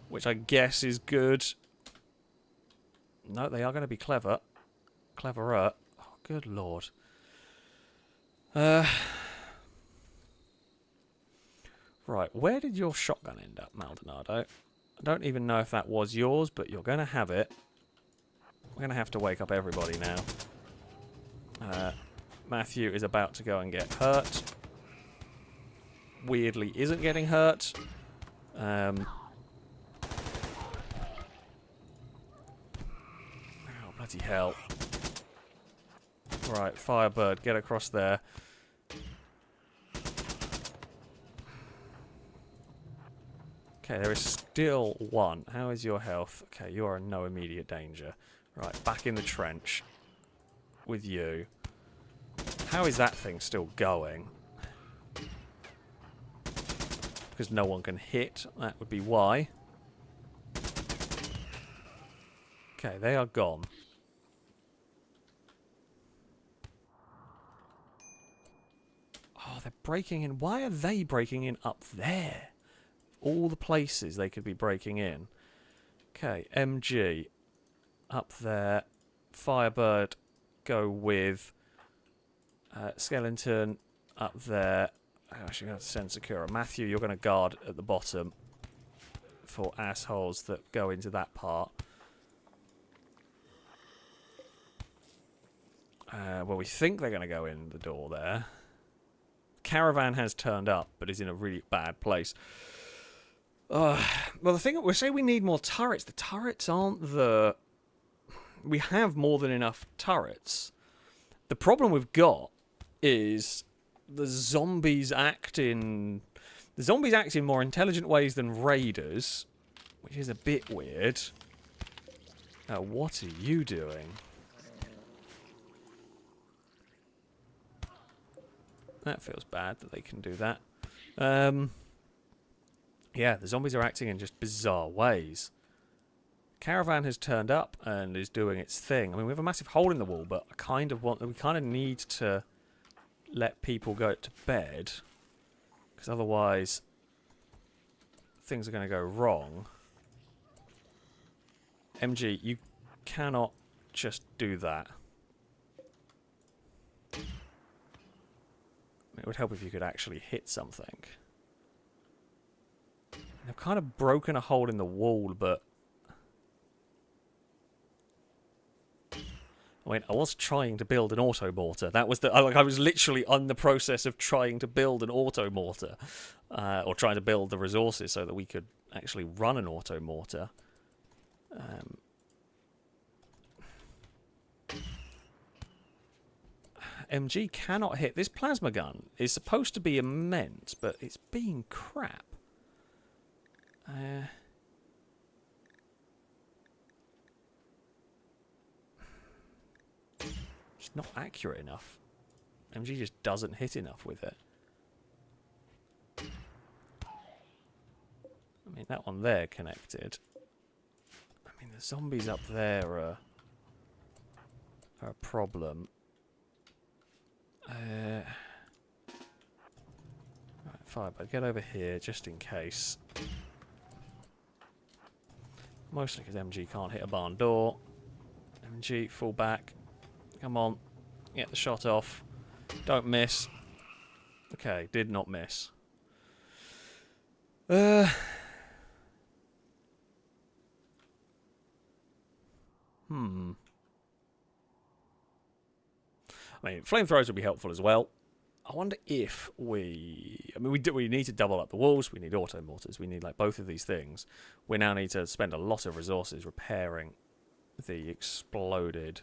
which I guess is good. No, they are going to be clever. Cleverer. Oh, good lord. Right, where did your shotgun end up, Maldonado? I don't even know if that was yours, but you're going to have it. We're going to have to wake up everybody now. Matthew is about to go and get hurt. Weirdly isn't getting hurt. Oh, bloody hell. Right, Firebird, get across there. Okay, there is still one. How is your health? Okay, you are in no immediate danger. Right, back in the trench with you. How is that thing still going? Because no one can hit. That would be why. Okay, they are gone. Oh, they're breaking in. Why are they breaking in up there? All the places they could be breaking in. Okay, MG up there. Firebird go with Skeleton up there. Actually, going to send Sakura. Matthew, you're going to guard at the bottom for assholes that go into that part. Well, we think they're going to go in the door there. Caravan has turned up, but is in a really bad place. Well, the thing, we say we need more turrets. The turrets aren't the... We have more than enough turrets. The problem we've got is the zombies act in... The zombies act in more intelligent ways than raiders, which is a bit weird. Now, what are you doing? That feels bad that they can do that. Yeah, the zombies are acting in just bizarre ways. Caravan has turned up and is doing its thing. I mean, we have a massive hole in the wall, but I kind of want... We kind of need to let people go to bed. Because otherwise, things are going to go wrong. MG, you cannot just do that. It would help if you could actually hit something. I've kind of broken a hole in the wall, but... I mean, I was trying to build an auto mortar. That was the... I was literally on the process of trying to build an auto mortar. Or trying to build the resources so that we could actually run an auto mortar. MG cannot hit. This plasma gun is supposed to be immense, but it's being crap. It's not accurate enough. MG just doesn't hit enough with it. I mean, that one there connected. I mean, the zombies up there are a problem. Right, Firebird, get over here just in case. Mostly because MG can't hit a barn door. MG, fall back. Come on. Get the shot off. Don't miss. Okay, did not miss. I mean, flamethrowers would be helpful as well. I wonder if we... I mean, we need to double up the walls. We need auto mortars. We need, like, both of these things. We now need to spend a lot of resources repairing the exploded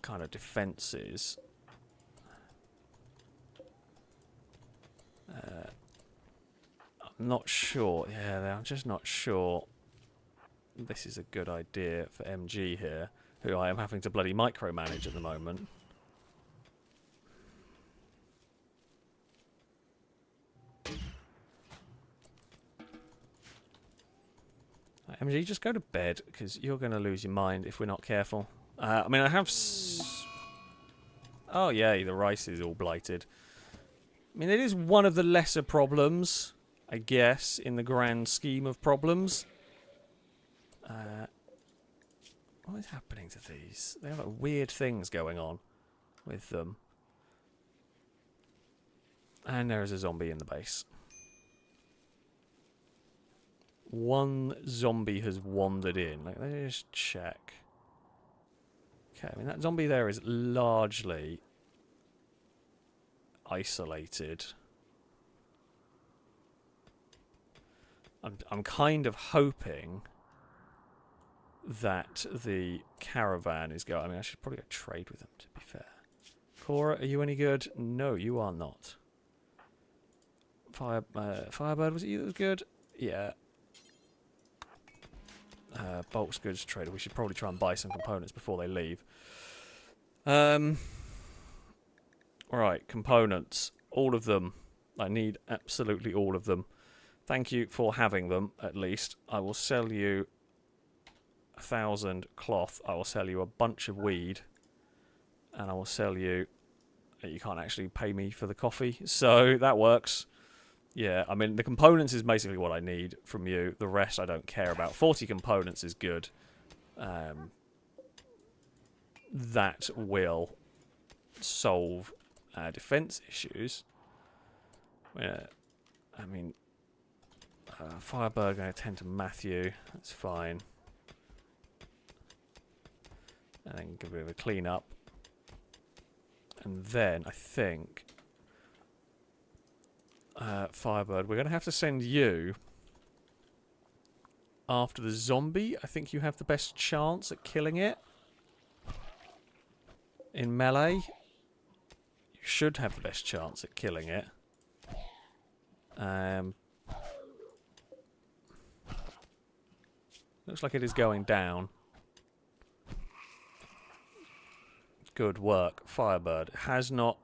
kind of defences. I'm not sure. Yeah, I'm just not sure this is a good idea for MG here, who I am having to bloody micromanage at the moment. MG, just go to bed, because you're going to lose your mind if we're not careful. I mean, I have... Oh, yeah, the rice is all blighted. I mean, it is one of the lesser problems, I guess, in the grand scheme of problems. What is happening to these? They have like, weird things going on with them. And there is a zombie in the base. One zombie has wandered in. Like, let me just check. Okay, I mean, that zombie there is largely isolated. I'm kind of hoping that the caravan is going... I mean, I should probably go trade with them, to be fair. Cora, are you any good? No, you are not. Firebird, was it you that was good? Yeah. Bulk's goods trader. We should probably try and buy some components before they leave. Right, components. All of them. I need absolutely all of them. Thank you for having them, at least. I will sell you 1,000 cloth. I will sell you a bunch of weed. And I will sell you... You can't actually pay me for the coffee, so that works. Yeah, I mean, the components is basically what I need from you. The rest I don't care about. 40 components is good. That will solve our defense issues. Yeah, I mean, Firebird going to tend to Matthew. That's fine. And then give a bit of a clean up. And then, I think... Firebird, we're going to have to send you after the zombie. I think you have the best chance at killing it. In melee. You should have the best chance at killing it. Looks like it is going down. Good work. Firebird has not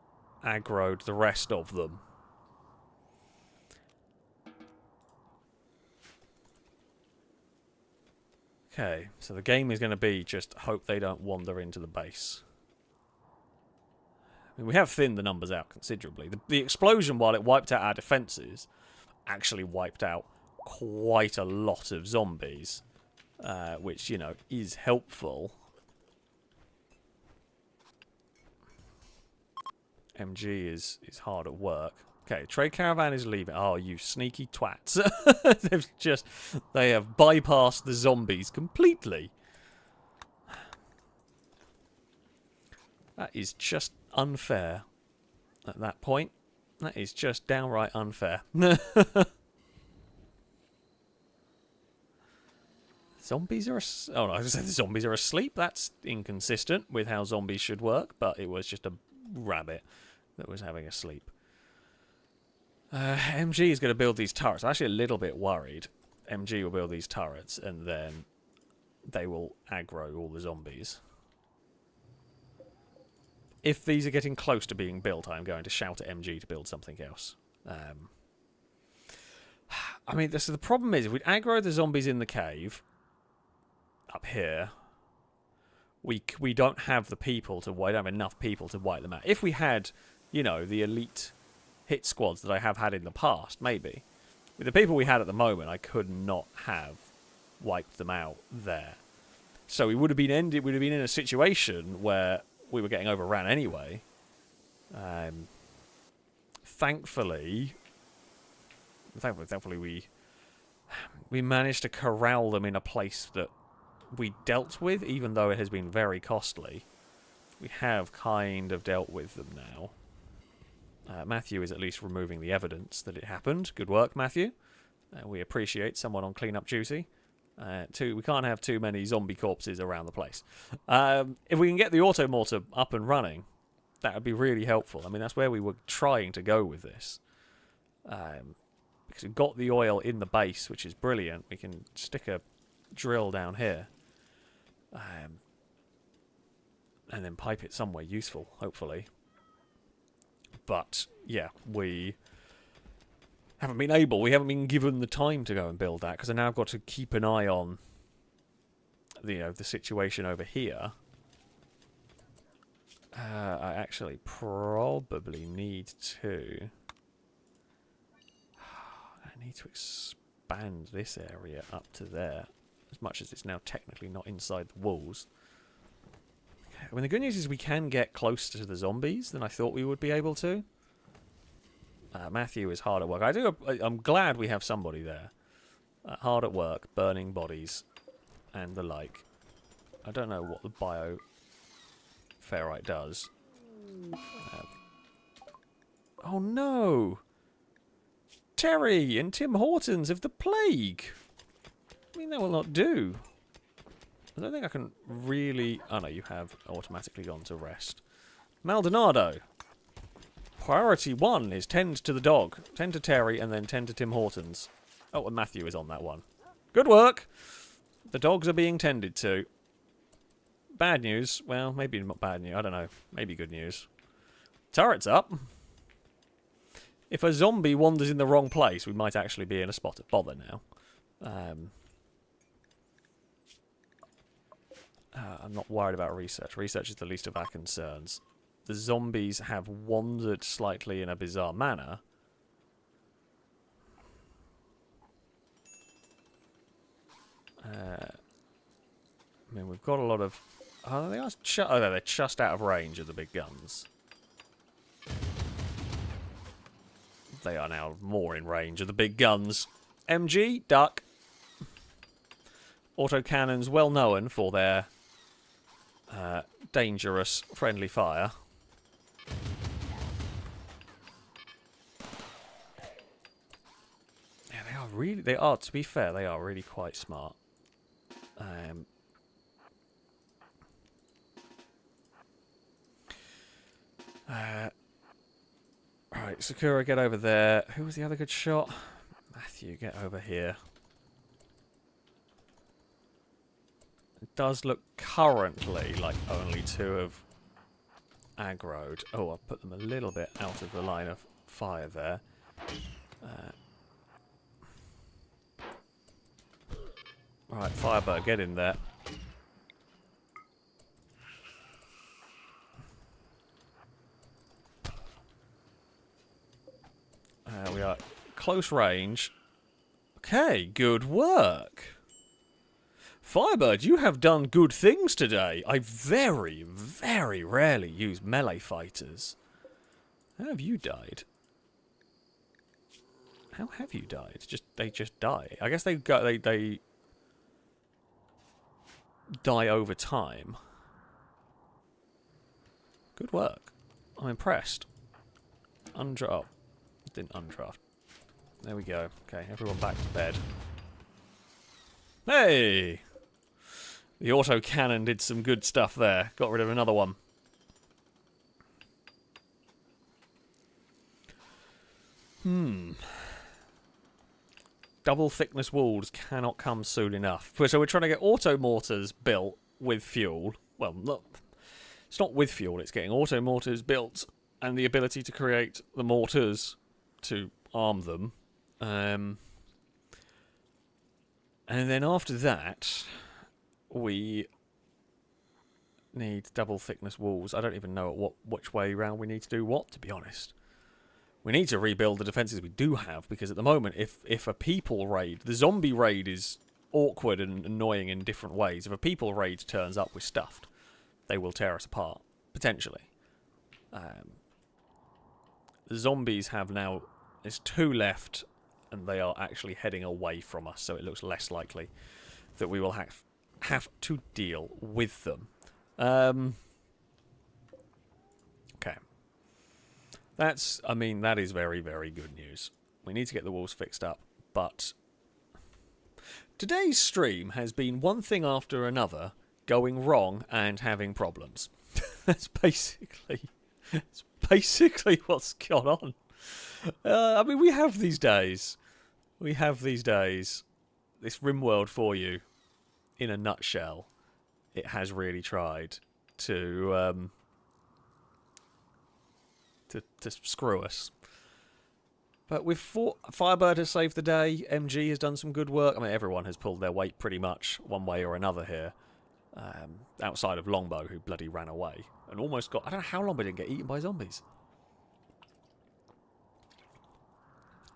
aggroed the rest of them. Okay, so the game is going to be just hope they don't wander into the base. I mean, we have thinned the numbers out considerably. The explosion, while it wiped out our defences, actually wiped out quite a lot of zombies, which, you know, is helpful. MG is hard at work. Okay, trade caravan is leaving. Oh, you sneaky twats. They have bypassed the zombies completely. That is just unfair at that point. That is just downright unfair. Zombies are... Oh, no, I was going to say the zombies are asleep. That's inconsistent with how zombies should work, but it was just a rabbit that was having a sleep. MG is going to build these turrets. I'm actually a little bit worried. MG will build these turrets, and then they will aggro all the zombies. If these are getting close to being built, I'm going to shout at MG to build something else. I mean, the problem is, if we aggro the zombies in the cave, up here, we don't have the people to... We don't have enough people to wipe them out. If we had, you know, the elite... hit squads that I have had in the past, maybe. With the people we had at the moment, I could not have wiped them out there. So we would have been in a situation where we were getting overrun anyway. Thankfully, we managed to corral them in a place that we dealt with, even though it has been very costly. We have kind of dealt with them now. Matthew is at least removing the evidence that it happened. Good work, Matthew. We appreciate someone on clean-up duty. We can't have too many zombie corpses around the place. If we can get the auto mortar up and running, that would be really helpful. I mean, that's where we were trying to go with this. Because we've got the oil in the base, which is brilliant. We can stick a drill down here. And then pipe it somewhere useful, hopefully. But, yeah, we Haven't been able. We haven't been given the time to go and build that because I now have got to keep an eye on the situation over here. I actually probably need to. I need to expand this area up to there, as much as it's now technically not inside the walls. I mean, the good news is we can get closer to the zombies than I thought we would be able to. Matthew is hard at work. I'm glad we have somebody there. Hard at work, burning bodies, and the like. I don't know what the bio ferrite does. Oh no! Terry and Tim Hortons of the plague! I mean, that will not do. I don't think I can really... Oh no, you have automatically gone to rest. Maldonado! Priority 1 is tend to the dog, tend to Terry, and then tend to Tim Hortons. Oh, and Matthew is on that one. Good work! The dogs are being tended to. Bad news. Well, maybe not bad news. I don't know. Maybe good news. Turret's up. If a zombie wanders in the wrong place, we might actually be in a spot of bother now. I'm not worried about research. Research is the least of our concerns. The zombies have wandered slightly in a bizarre manner. I mean, we've got a lot of... Oh, they're just out of range of the big guns. They are now more in range of the big guns. MG, duck. Autocannons, well known for their dangerous friendly fire. Yeah, they are, to be fair, they are really quite smart. Right, Sakura, get over there. Who was the other good shot? Matthew, get over here. It does look currently like only 2 have aggroed. Oh, I'll put them a little bit out of the line of fire there. Right, Firebird, get in there. We are close range. Okay, good work. Firebird, you have done good things today. I very, very rarely use melee fighters. How have you died? How have you died? They just die. I guess they die over time. Good work. I'm impressed. Undraft. Didn't undraft. There we go. Okay, everyone back to bed. Hey! The autocannon did some good stuff there. Got rid of another one. Double thickness walls cannot come soon enough. So we're trying to get auto mortars built with fuel. Well, look, it's not with fuel, it's getting auto mortars built and the ability to create the mortars to arm them. And then after that, we need double thickness walls. I don't even know which way round we need to do what, to be honest. We need to rebuild the defences we do have, because at the moment, if a people raid... The zombie raid is awkward and annoying in different ways. If a people raid turns up with stuffed, they will tear us apart, potentially. The zombies have now... There's 2 left, and they are actually heading away from us, so it looks less likely that we will have to deal with them. Okay. That is very, very good news. We need to get the walls fixed up, but today's stream has been one thing after another going wrong and having problems. That's basically what's gone on. We have these days. We have these days. This Rimworld for you, in a nutshell, it has really tried to screw us. But we've fought. Firebird has saved the day. MG has done some good work. I mean, everyone has pulled their weight pretty much one way or another here. Outside of Longbow, who bloody ran away and almost got... I don't know how Longbow didn't get eaten by zombies.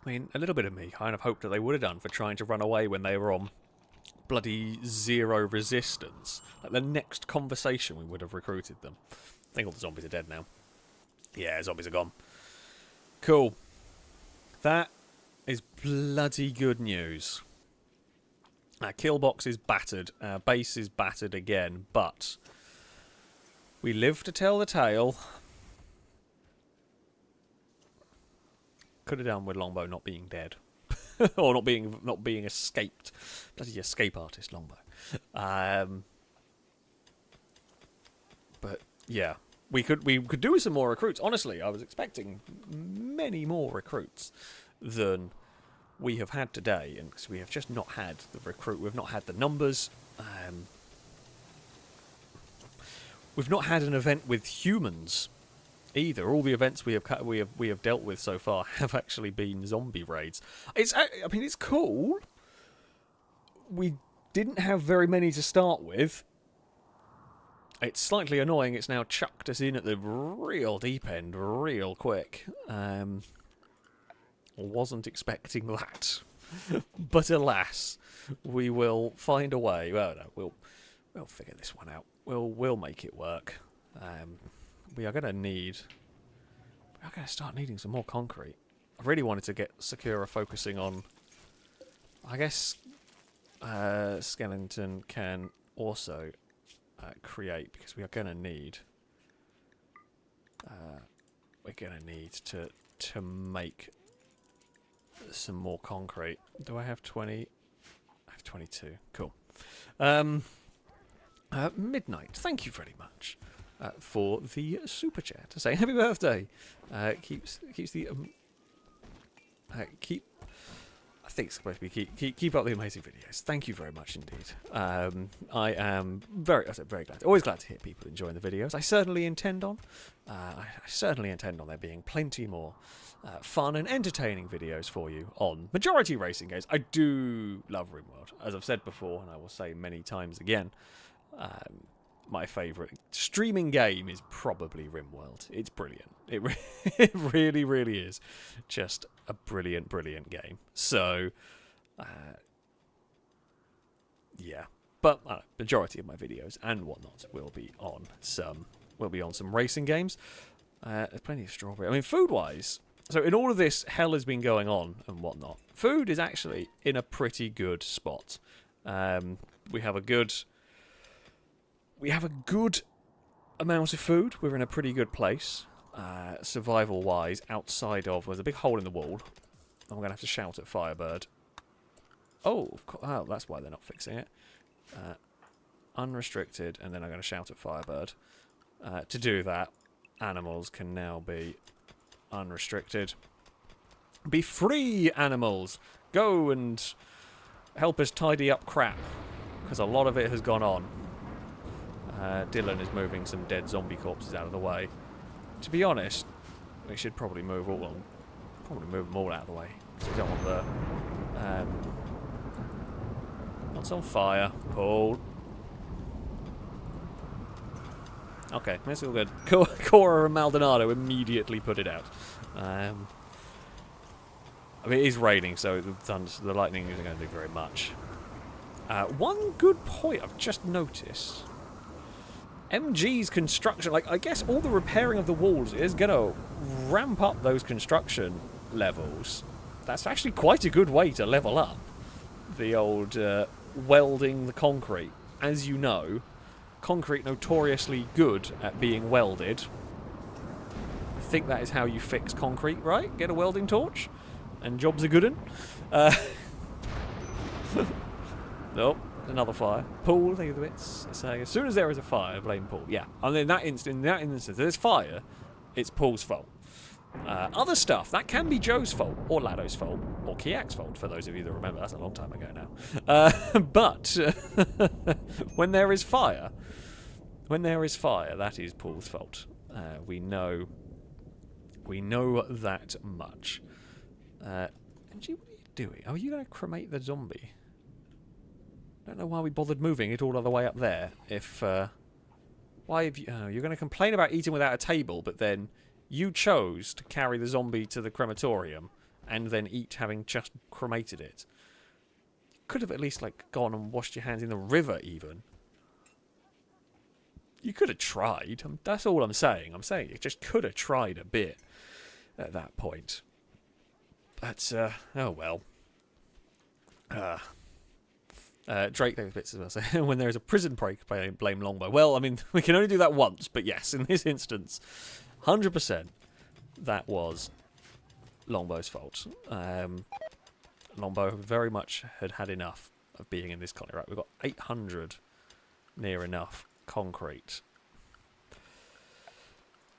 I mean, a little bit of me kind of hoped that they would have done for trying to run away when they were on bloody 0 resistance. Like the next conversation we would have recruited them. I think all the zombies are dead now. Yeah, zombies are gone. Cool. That is bloody good news. Our kill box is battered. Our base is battered again, but we live to tell the tale. Could have done with Longbow not being dead. Or not being escaped. Bloody escape artist, Longbow. But yeah, we could do with some more recruits. Honestly, I was expecting many more recruits than we have had today, and because we have just not had the recruit, we've not had the numbers. We've not had an event with humans either. All the events we have dealt with so far have actually been zombie raids. I mean, it's cool. We didn't have very many to start with. It's slightly annoying. It's now chucked us in at the real deep end, real quick. Wasn't expecting that, but alas, we will find a way. Well, no, we'll figure this one out. We'll make it work. We are going to start needing some more concrete. I really wanted to get Sakura focusing on. I guess Skeleton can also create, because we are going to need. We're going to need to make some more concrete. Do I have 20? I have 22. Cool. Midnight, thank you very much for the super chat to say happy birthday. Keeps the keep. I think it's supposed to be keep up the amazing videos. Thank you very much indeed. I am very glad. Always glad to hear people enjoying the videos. I certainly intend on. I certainly intend on there being plenty more fun and entertaining videos for you on majority racing games. I do love Rimworld, as I've said before, and I will say many times again. My favourite streaming game is probably Rimworld. It's brilliant. It really, really is just a brilliant, brilliant game. So, yeah. But majority of my videos and whatnot will be on some racing games. There's plenty of strawberry. I mean, food-wise. So in all of this hell has been going on and whatnot, food is actually in a pretty good spot. We have a good amount of food. We're in a pretty good place, survival-wise, outside of... There's a big hole in the wall. I'm going to have to shout at Firebird. Oh, that's why they're not fixing it. Unrestricted, and then I'm going to shout at Firebird. To do that, animals can now be unrestricted. Be free, animals! Go and help us tidy up crap, because a lot of it has gone on. Dylan is moving some dead zombie corpses out of the way. To be honest, we should probably move them all out of the way, because we don't want the what's on fire. Paul. Okay, that's all good. Cora and Maldonado immediately put it out. I mean, it is raining, so the lightning isn't going to do very much. One good point I've just noticed. MG's construction, like, I guess all the repairing of the walls is going to ramp up those construction levels. That's actually quite a good way to level up the old welding the concrete. As you know, concrete notoriously good at being welded. I think that is how you fix concrete, right? Get a welding torch, and job's a good one. Nope. Another fire. Paul, think of the bits. Saying as soon as there is a fire, blame Paul. Yeah. And in that instance, there's fire, it's Paul's fault. Other stuff, that can be Joe's fault, or Lado's fault, or Kiak's fault, for those of you that remember. That's a long time ago now. But when there is fire, that is Paul's fault. We know that much. Angie, what are you doing? Oh, are you going to cremate the zombie? I don't know why we bothered moving it all the way up there. If why have you? Oh, you're going to complain about eating without a table, but then you chose to carry the zombie to the crematorium and then eat having just cremated it. You could have at least like gone and washed your hands in the river, even. You could have tried. That's all I'm saying. I'm saying you just could have tried a bit at that point. But oh well. Drake those bits as well. So when there is a prison break, blame Longbow. Well, I mean, we can only do that once, but yes, in this instance, 100% that was Longbow's fault. Longbow very much had enough of being in this colony. Right, we've got 800 near enough concrete.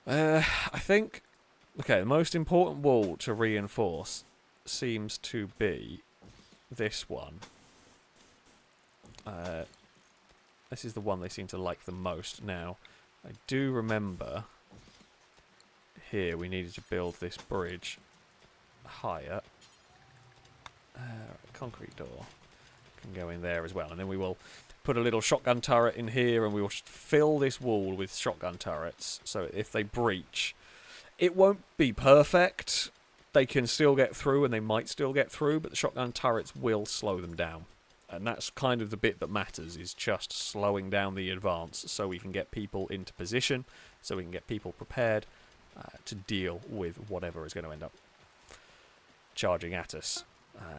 I think, okay, the most important wall to reinforce seems to be this one. This is the one they seem to like the most. Now, I do remember here we needed to build this bridge higher. Concrete door can go in there as well, and then we will put a little shotgun turret in here, and we will fill this wall with shotgun turrets, so if they breach, it won't be perfect. They can still get through, and they might still get through, but the shotgun turrets will slow them down. And that's kind of the bit that matters, is just slowing down the advance so we can get people into position, so we can get people prepared to deal with whatever is going to end up charging at us.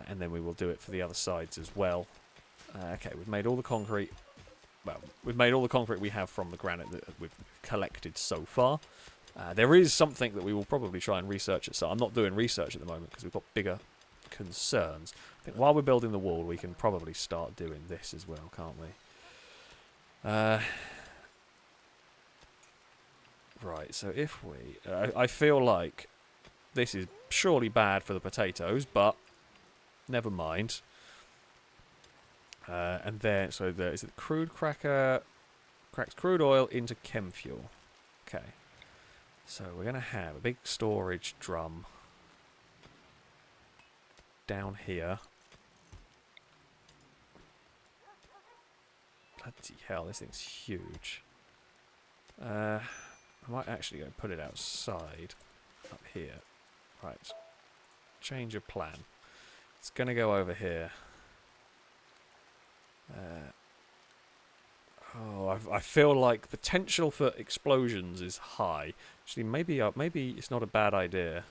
And then we will do it for the other sides as well. Okay, we've made all the concrete. Well, we've made all the concrete we have from the granite that we've collected so far. There is something that we will probably try and research it. So I'm not doing research at the moment because we've got bigger concerns. I think while we're building the wall, we can probably start doing this as well, can't we? Right, so if we... I feel like this is surely bad for the potatoes, but never mind. And then, so there is it crude cracker, cracks crude oil into chem fuel. Okay. So we're going to have a big storage drum down here. Bloody hell, this thing's huge. I might actually go and put it outside up here. Right. Change of plan. It's going to go over here. I feel like potential for explosions is high. Actually, maybe it's not a bad idea.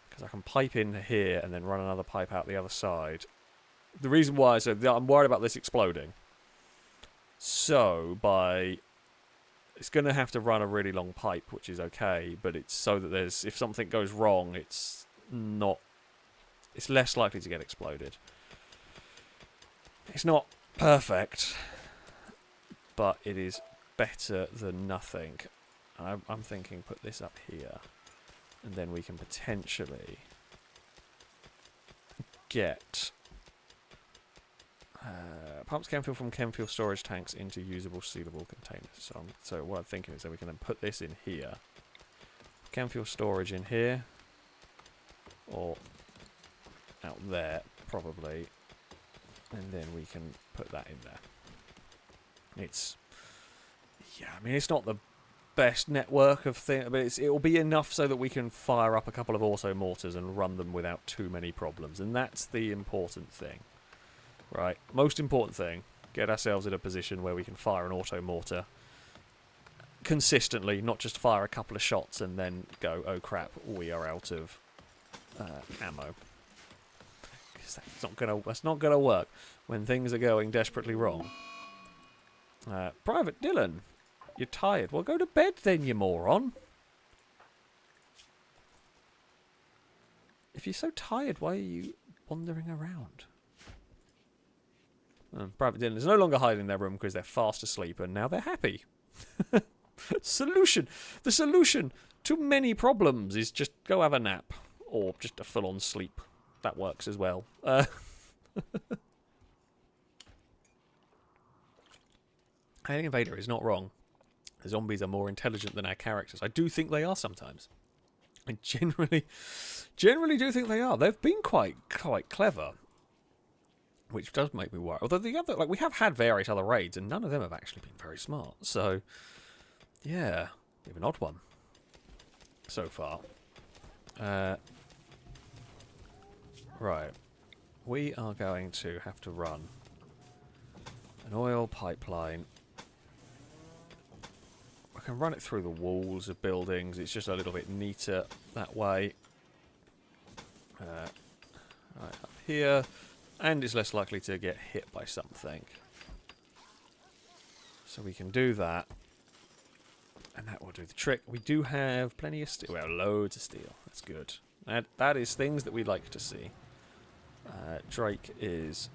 Because I can pipe in here and then run another pipe out the other side. The reason why is that I'm worried about this exploding. So, it's going to have to run a really long pipe, which is okay, but it's so that if something goes wrong, it's less likely to get exploded. It's not perfect, but it is better than nothing. I'm thinking put this up here, and then we can potentially get pumps chem fuel from chem fuel storage tanks into usable sealable containers. So what I'm thinking is that we can then put this in here, chem fuel storage in here, or out there probably, and then we can put that in there. I mean, it's not the best network of things, but it'll be enough so that we can fire up a couple of auto mortars and run them without too many problems, and that's the important thing. Right, most important thing, get ourselves in a position where we can fire an auto mortar consistently, not just fire a couple of shots and then go, oh crap, we are out of ammo. Because that's not gonna work when things are going desperately wrong. Private Dylan, you're tired. Well, go to bed then, you moron. If you're so tired, why are you wandering around? Private Dylan is no longer hiding in their room because they're fast asleep and now they're happy. Solution! The solution to many problems is just go have a nap. Or just a full-on sleep. That works as well. Alien Invader is not wrong. The zombies are more intelligent than our characters. I do think they are sometimes. I generally do think they are. They've been quite clever, which does make me worry. Although the other, like, we have had various other raids, and none of them have actually been very smart. So, yeah, we have an odd one so far. Right, we are going to have to run an oil pipeline. I can run it through the walls of buildings. It's just a little bit neater that way. Right up here. And it's less likely to get hit by something. So we can do that. And that will do the trick. We do have plenty of steel. We have loads of steel. That's good. That is things that we like to see. Drake is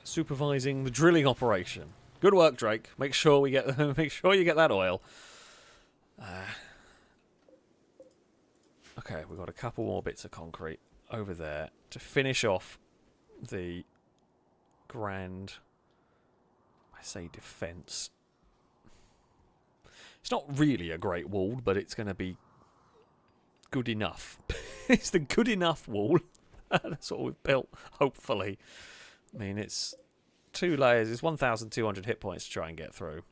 supervising the drilling operation. Good work, Drake. Make sure we get make sure you get that oil. Okay, we've got a couple more bits of concrete over there to finish off the grand, I say, defense. It's not really a great wall, but it's going to be good enough. It's the good enough wall. That's what we've built, hopefully. I mean, it's 2 layers. It's 1,200 hit points to try and get through.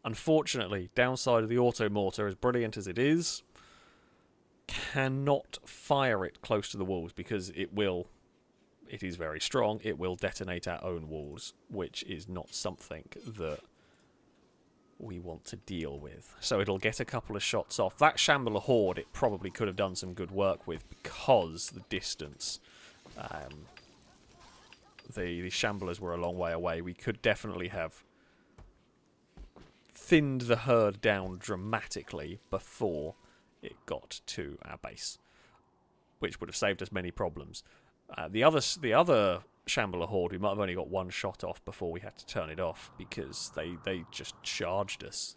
Unfortunately, downside of the auto mortar, as brilliant as it is, cannot fire it close to the walls because it is very strong. It will detonate our own walls, which is not something that we want to deal with. So it'll get a couple of shots off. That Shambler Horde, it probably could have done some good work with because the distance. The Shamblers were a long way away. We could definitely have thinned the herd down dramatically before it got to our base, which would have saved us many problems. The other Shambler Horde, we might have only got 1 shot off before we had to turn it off because they just charged us.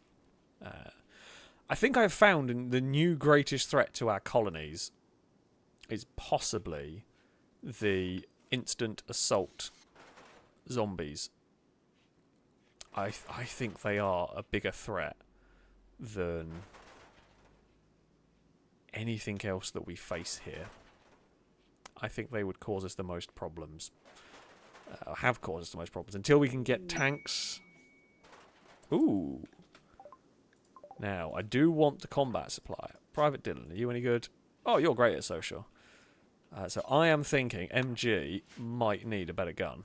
I think I've found the new greatest threat to our colonies is possibly the instant assault zombies. I think they are a bigger threat than anything else that we face here. I think they would cause us the most problems. Have caused us the most problems. Until we can get tanks. Ooh. Now, I do want the combat supply. Private Dylan, are you any good? Oh, you're great at social. So I am thinking MG might need a better gun.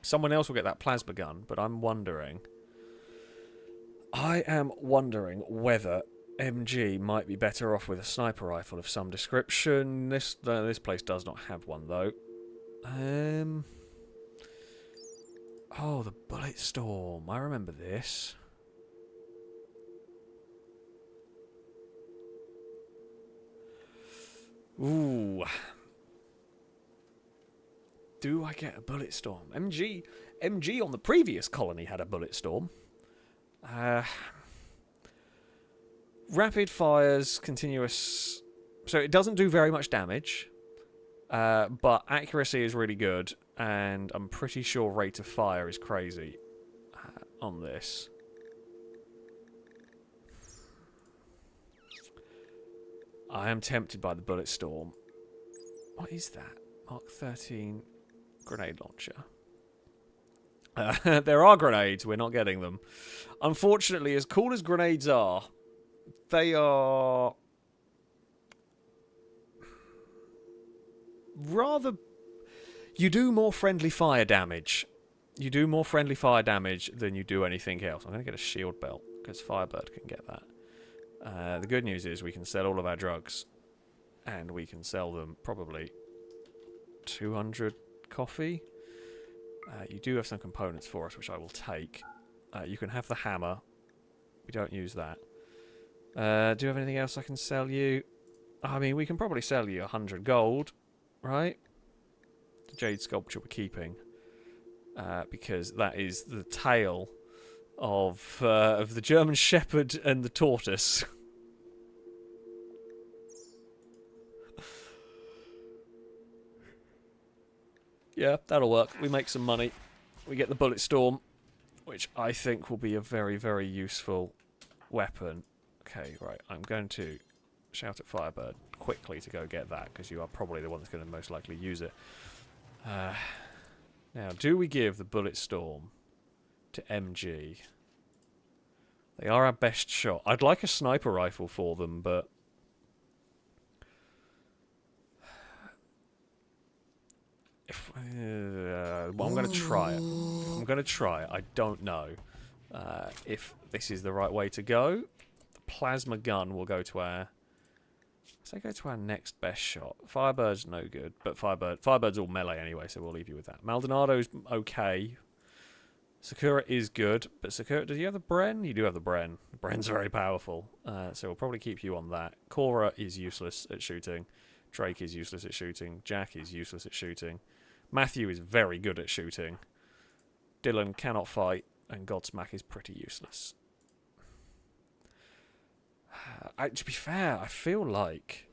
Someone else will get that plasma gun, but I'm wondering... I am wondering whether MG might be better off with a sniper rifle of some description. This place does not have one, though. Oh, the bullet storm. I remember this. Ooh. Do I get a bullet storm? MG on the previous colony had a bullet storm. Rapid fires, continuous... So it doesn't do very much damage. But accuracy is really good. And I'm pretty sure rate of fire is crazy on this. I am tempted by the bullet storm. What is that? Mark 13 grenade launcher. There are grenades. We're not getting them. Unfortunately, as cool as grenades are, they are rather... You do more friendly fire damage. You do more friendly fire damage than you do anything else. I'm going to get a shield belt, because Firebird can get that. The good news is we can sell all of our drugs. And we can sell them probably 200 coffee. You do have some components for us, which I will take. You can have the hammer. We don't use that. Do you have anything else I can sell you? I mean, we can probably sell you 100 gold, right? The jade sculpture we're keeping. Because that is the tale of the German Shepherd and the tortoise. Yeah, that'll work. We make some money. We get the bullet storm, which I think will be a very, very useful weapon. Okay, right. I'm going to shout at Firebird quickly to go get that, because you are probably the one that's going to most likely use it. Now, do we give the Bullet Storm to MG? They are our best shot. I'd like a sniper rifle for them, but... well, I'm going to try it. I'm going to try it. I don't know if this is the right way to go. The plasma gun will go to our... So go to our next best shot. Firebird's no good, but Firebird's all melee anyway, so we'll leave you with that. Maldonado's okay. Sakura is good, but Sakura, does you have the Bren? You do have the Bren. The Bren's very powerful, so we'll probably keep you on that. Cora is useless at shooting. Drake is useless at shooting. Jack is useless at shooting. Matthew is very good at shooting. Dylan cannot fight, and Godsmack is pretty useless. To be fair, I feel like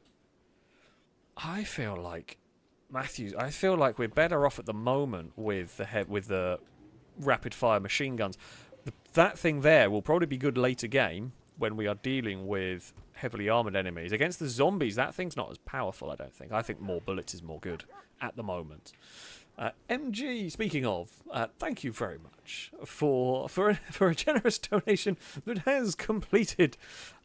Matthews. I feel like we're better off at the moment with the rapid fire machine guns. That thing there will probably be good later game when we are dealing with heavily armored enemies. Against the zombies, that thing's not as powerful, I don't think. I think more bullets is more good at the moment. MG, speaking of, thank you very much for a generous donation that has completed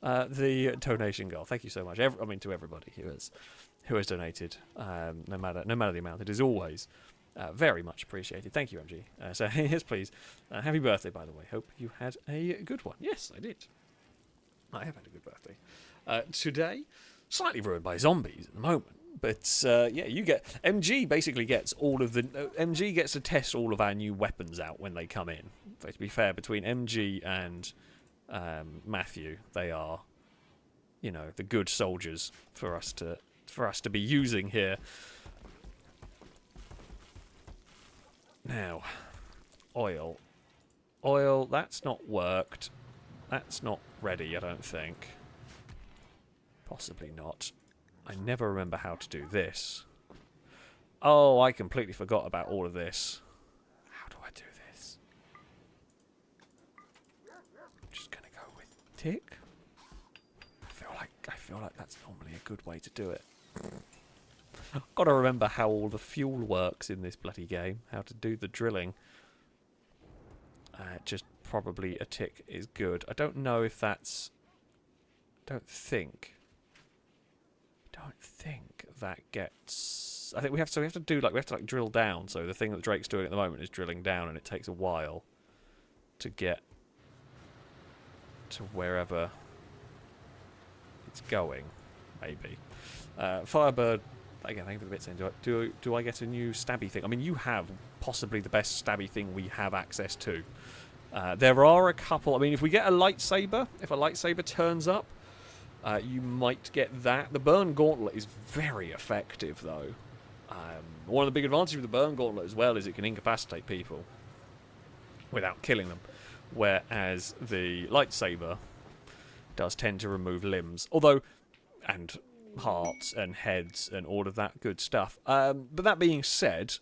the donation goal. Thank you so much. To everybody who has donated, no matter the amount, it is always very much appreciated. Thank you, MG. So yes, please. Happy birthday, by the way. Hope you had a good one. Yes, I did. I have had a good birthday. Today, slightly ruined by zombies at the moment. But yeah, you get MG basically gets all of the MG gets to test all of our new weapons out when they come in. But to be fair, between MG and Matthew, they are, the good soldiers for us to be using here. Now, oil, that's not worked. That's not ready, I don't think. Possibly not. I never remember how to do this. Oh, I completely forgot about all of this. How do I do this? I'm just going to go with tick. I feel like that's normally a good way to do it. I've got to remember how all the fuel works in this bloody game. How to do the drilling. Just probably a tick is good. I don't know if that's... don't think that gets... I think we have to drill down. So the thing that Drake's doing at the moment is drilling down, and it takes a while to get to wherever it's going. Maybe. Firebird, again, thank you for the bits in. Do I get a new stabby thing? I mean, you have possibly the best stabby thing we have access to. There are a couple... I mean, if we get a lightsaber, if a lightsaber turns up, you might get that. The burn gauntlet is very effective, though. One of the big advantages of the burn gauntlet as well is it can incapacitate people without killing them, whereas the lightsaber does tend to remove limbs, and hearts and heads and all of that good stuff. But that being said,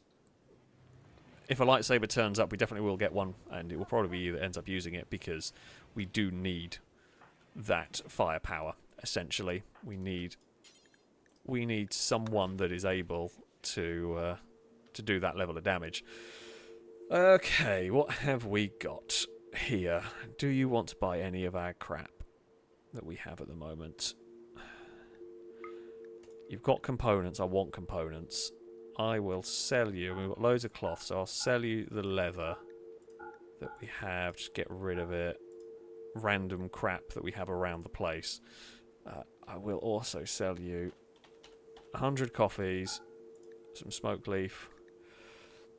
if a lightsaber turns up, we definitely will get one, and it will probably be you that ends up using it, because we do need that firepower. Essentially, we need someone that is able to do that level of damage. Okay, what have we got here? Do you want to buy any of our crap that we have at the moment? You've got components. I want components. I will sell you. We've got loads of cloth, so I'll sell you the leather that we have. Just get rid of it. Random crap that we have around the place. I will also sell you 100 coffees, some smoke leaf.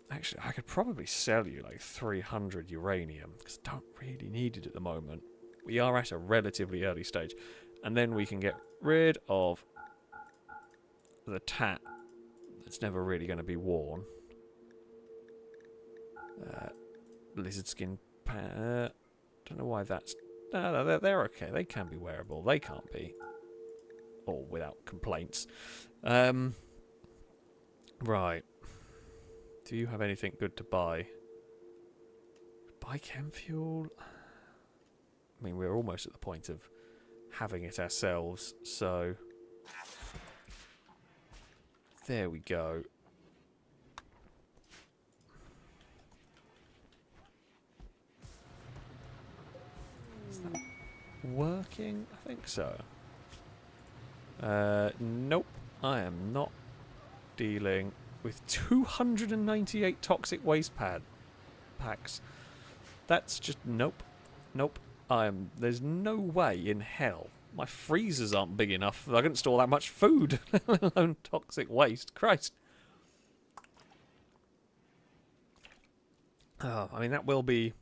Actually, I could probably sell you like 300 uranium, because I don't really need it at the moment. We are at a relatively early stage. And then we can get rid of the tat that's never really going to be worn. Lizard skin... don't know why that's... No, they're okay. They can be wearable. They can't be. Or without complaints. Right. Do you have anything good to buy? Buy chem fuel? I mean, we're almost at the point of having it ourselves, so... There we go. Is that working? I think so. Nope. I am not dealing with 298 toxic waste packs. That's just... Nope. Nope. There's no way in hell. My freezers aren't big enough. I couldn't store that much food, let alone toxic waste. Christ. Oh, I mean, that will be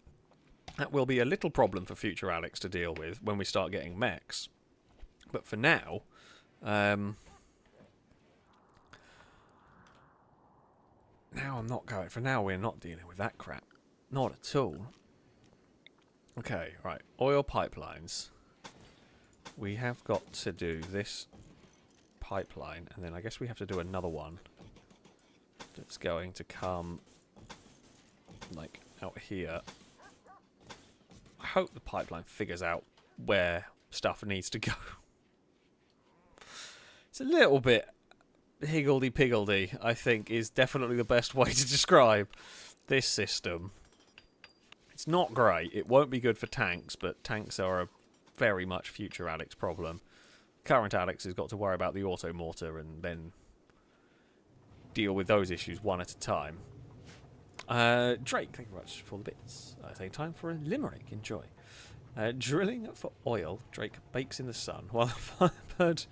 a little problem for future Alex to deal with when we start getting mechs. But for now, now I'm not going. For now, we're not dealing with that crap. Not at all. Okay, right. Oil pipelines. We have got to do this pipeline, and then I guess we have to do another one that's going to come, like, out here. I hope the pipeline figures out where stuff needs to go. It's a little bit higgledy-piggledy, I think, is definitely the best way to describe this system. It's not great. It won't be good for tanks, but tanks are a very much future Alex problem. Current Alex has got to worry about the auto mortar and then deal with those issues one at a time. Drake, thank you very much for the bits. Take time for a limerick. Enjoy. Drilling for oil. Drake bakes in the sun while a firebird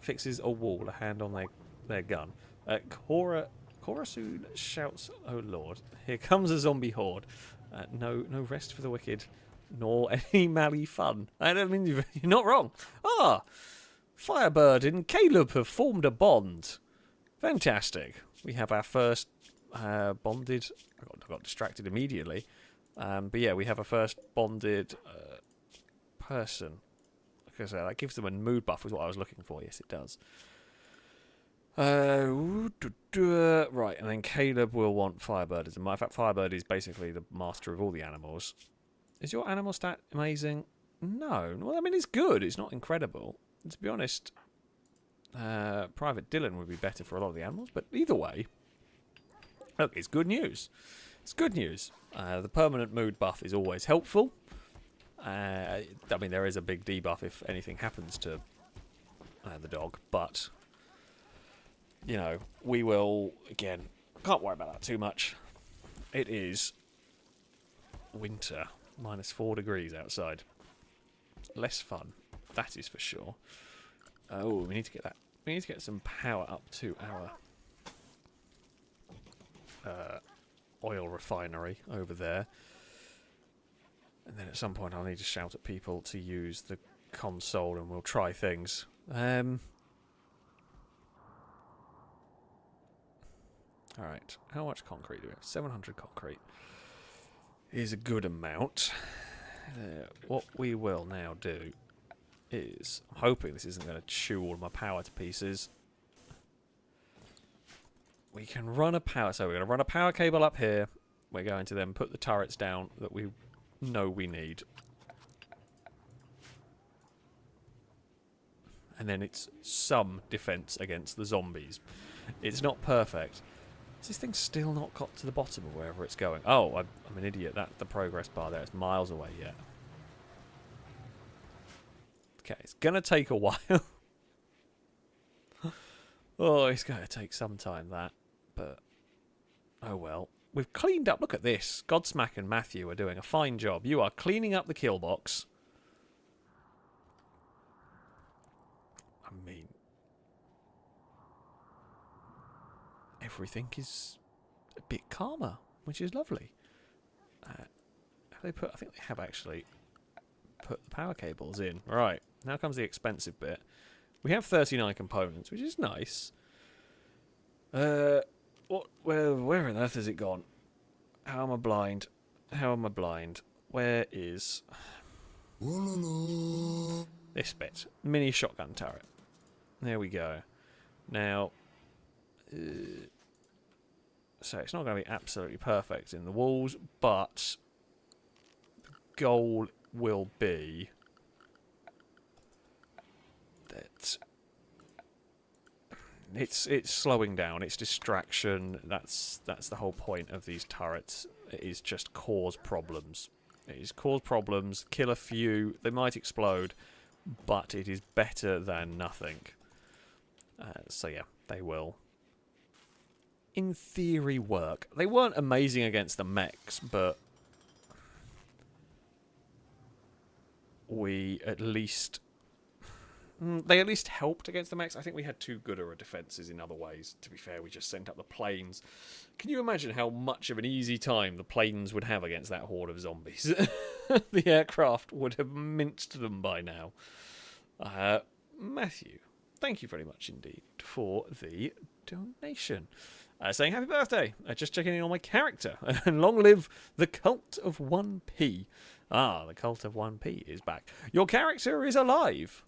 fixes a wall, a hand on their gun. Cora soon shouts, "Oh Lord, here comes a zombie horde." No rest for the wicked, nor any mally fun. I don't mean, you're not wrong. Ah, Firebird and Caleb have formed a bond. Fantastic. We have our first bonded... I got distracted immediately. But yeah, we have a first bonded person. Because that gives them a mood buff, is what I was looking for. Yes, it does. Right, and then Caleb will want Firebird. As a matter of fact, Firebird is basically the master of all the animals. Is your animal stat amazing? No. Well, I mean, it's good. It's not incredible. And to be honest, Private Dylan would be better for a lot of the animals. But either way, look, it's good news. It's good news. The permanent mood buff is always helpful. I mean, there is a big debuff if anything happens to the dog, but... You know, we will, again, can't worry about that too much. It is winter, -4 degrees outside. Less fun, that is for sure. Oh, we need to get that. We need to get some power up to our oil refinery over there. And then at some point I'll need to shout at people to use the console and we'll try things. Alright, how much concrete do we have? 700 concrete is a good amount. What we will now do is... I'm hoping this isn't going to chew all my power to pieces. We can run a power... So we're going to run a power cable up here. We're going to then put the turrets down that we know we need. And then it's some defense against the zombies. It's not perfect. Has this thing still not got to the bottom of wherever it's going? Oh, I'm an idiot. That's the progress bar there. It's miles away yet. Okay, it's going to take a while. Oh, it's going to take some time, that. But, oh well. We've cleaned up. Look at this. Godsmack and Matthew are doing a fine job. You are cleaning up the kill box. I mean... everything is a bit calmer, which is lovely. Have they put? I think they have actually put the power cables in. Right, now comes the expensive bit. We have 39 components, which is nice. What? Where on earth has it gone? How am I blind? How am I blind? Where is this bit? Mini shotgun turret. There we go. Now. So it's not going to be absolutely perfect in the walls, but the goal will be that it's slowing down. It's distraction. That's the whole point of these turrets. It is just cause problems. It is cause problems, kill a few. They might explode, but it is better than nothing. So yeah, they will, in theory, work. They weren't amazing against the mechs, but we at least... They at least helped against the mechs. I think we had too good of defences in other ways. To be fair, we just sent up the planes. Can you imagine how much of an easy time the planes would have against that horde of zombies? The aircraft would have minced them by now. Matthew, thank you very much indeed for the donation. Saying happy birthday. Just checking in on my character. And long live the cult of 1p. Ah, the cult of 1p is back. Your character is alive.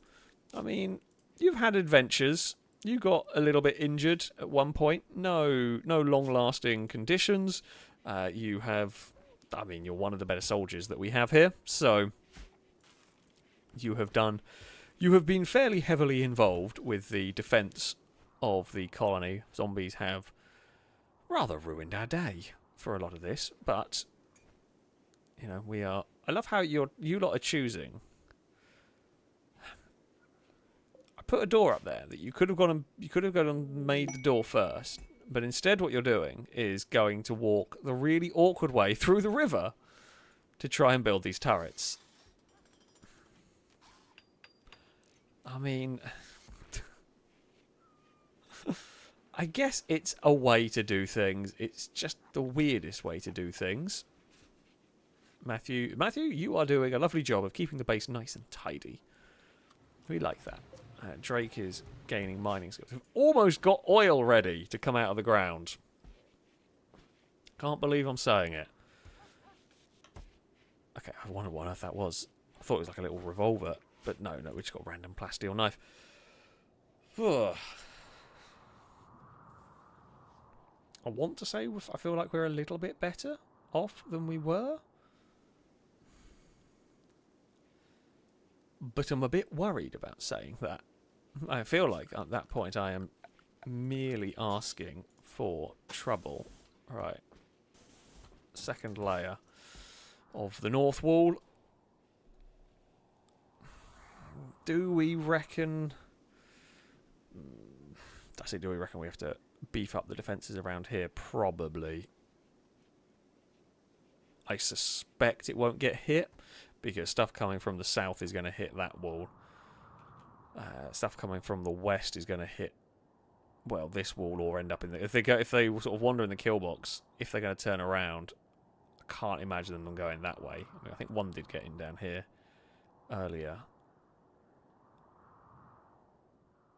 I mean, you've had adventures. You got a little bit injured at one point. No long-lasting conditions. You have... I mean, you're one of the better soldiers that we have here. So, you have been fairly heavily involved with the defence of the colony. Zombies have rather ruined our day for a lot of this. But, you know, we are... I love how you lot are choosing... Put a door up there that you could have gone and made the door first, but instead what you're doing is going to walk the really awkward way through the river to try and build these turrets. I mean, I guess it's a way to do things. It's just the weirdest way to do things. Matthew, you are doing a lovely job of keeping the base nice and tidy. We like that. Drake is gaining mining skills. We've almost got oil ready to come out of the ground. Can't believe I'm saying it. Okay, I wonder what on earth that was. I thought it was like a little revolver. But no, we just got a random plasteel knife. I want to say I feel like we're a little bit better off than we were. But I'm a bit worried about saying that. I feel like at that point I am merely asking for trouble. Right. Second layer of the north wall. Do we reckon... I say, do we reckon we have to beef up the defences around here? Probably. I suspect it won't get hit, because stuff coming from the south is going to hit that wall. Stuff coming from the west is going to hit, well, this wall or end up in the... If they sort of wander in the kill box, if they're going to turn around, I can't imagine them going that way. I mean, I think one did get in down here earlier.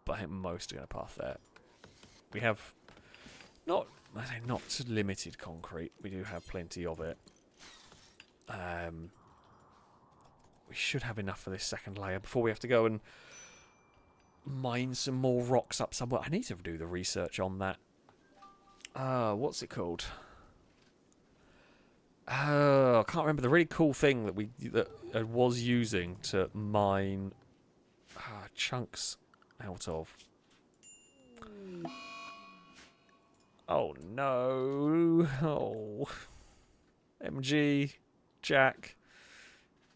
But I think most are going to pass there. We have not limited concrete. We do have plenty of it. We should have enough for this second layer before we have to go and mine some more rocks up somewhere. I need to do the research on that. What's it called? I can't remember the really cool thing that I was using to mine chunks out of. Oh no! Oh, MG, Jack.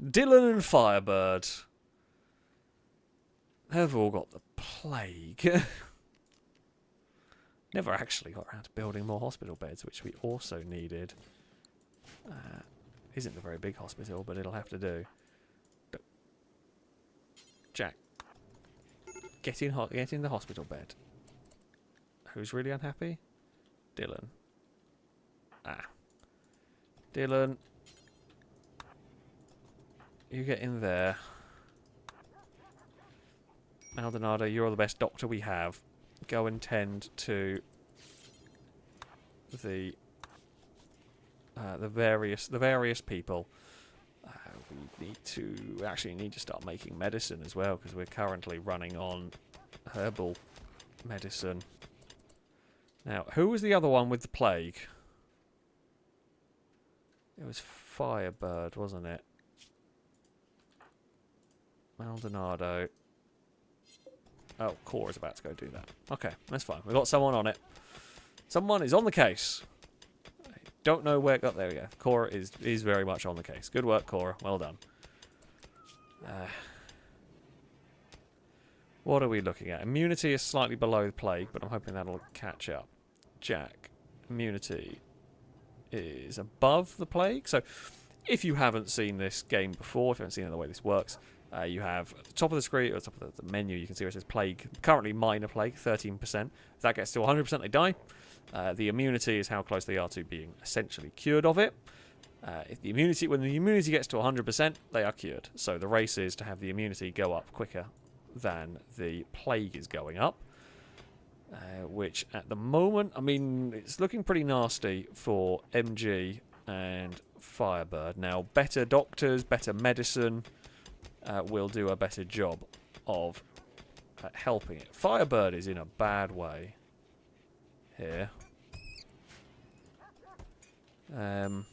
Dylan and Firebird have all got the plague. Never actually got around to building more hospital beds, which we also needed. Isn't a very big hospital, but it'll have to do. But Jack, get in the hospital bed. Who's really unhappy? Dylan. Dylan. You get in there. Maldonado, you're the best doctor we have. Go and tend to the various people. We actually need to start making medicine as well, because we're currently running on herbal medicine. Now, who was the other one with the plague? It was Firebird, wasn't it? Maldonado. Oh, Core is about to go do that. Okay, that's fine. We've got someone on it. Someone is on the case. I don't know where... Oh, there we go. Cora is very much on the case. Good work, Cora. Well done. What are we looking at? Immunity is slightly below the plague, but I'm hoping that'll catch up. Jack, immunity is above the plague. So, if you haven't seen this game before, if you haven't seen the way this works, you have at the top of the screen, or the top of the menu, you can see where it says plague. Currently, minor plague, 13%. If that gets to 100%, they die. The immunity is how close they are to being essentially cured of it. When the immunity gets to 100%, they are cured. So the race is to have the immunity go up quicker than the plague is going up. Which at the moment, I mean, it's looking pretty nasty for MG and Firebird. Now, better doctors, better medicine will do a better job of helping it. Firebird is in a bad way here. Oh,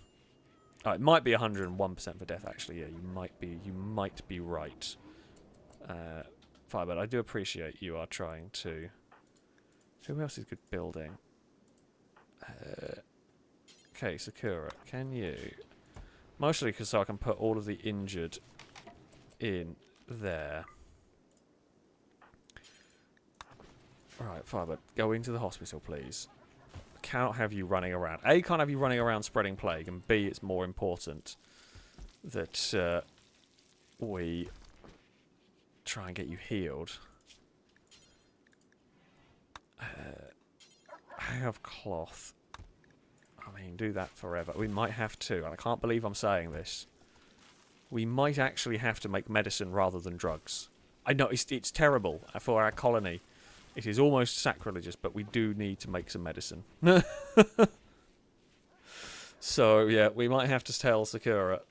it might be 101% for death, actually. Yeah, you might be right. Firebird, I do appreciate you are trying to... Who else is good building? Okay, Sakura, can you... Mostly because so I can put all of the injured in there. Alright, Firebird, go into the hospital, please. I cannot have you running around. A, can't have you running around spreading plague, and B, it's more important that we try and get you healed. Have cloth. I mean, do that forever. We might have to, and I can't believe I'm saying this. We might actually have to make medicine rather than drugs. I know, it's terrible for our colony. It is almost sacrilegious, but we do need to make some medicine. So, yeah, we might have to tell Sakura.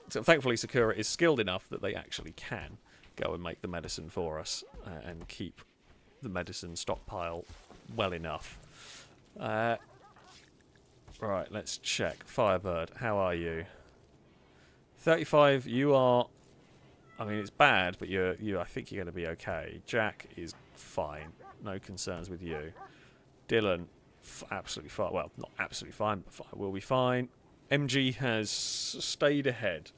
So, thankfully, Sakura is skilled enough that they actually can go and make the medicine for us and keep the medicine stockpile well enough. Right, let's check. Firebird, how are you? 35, you are... I mean, it's bad, but I think you're going to be okay. Jack is fine. No concerns with you. Dylan, absolutely fine. Well, not absolutely fine, but fine. We'll be fine. MG has stayed ahead.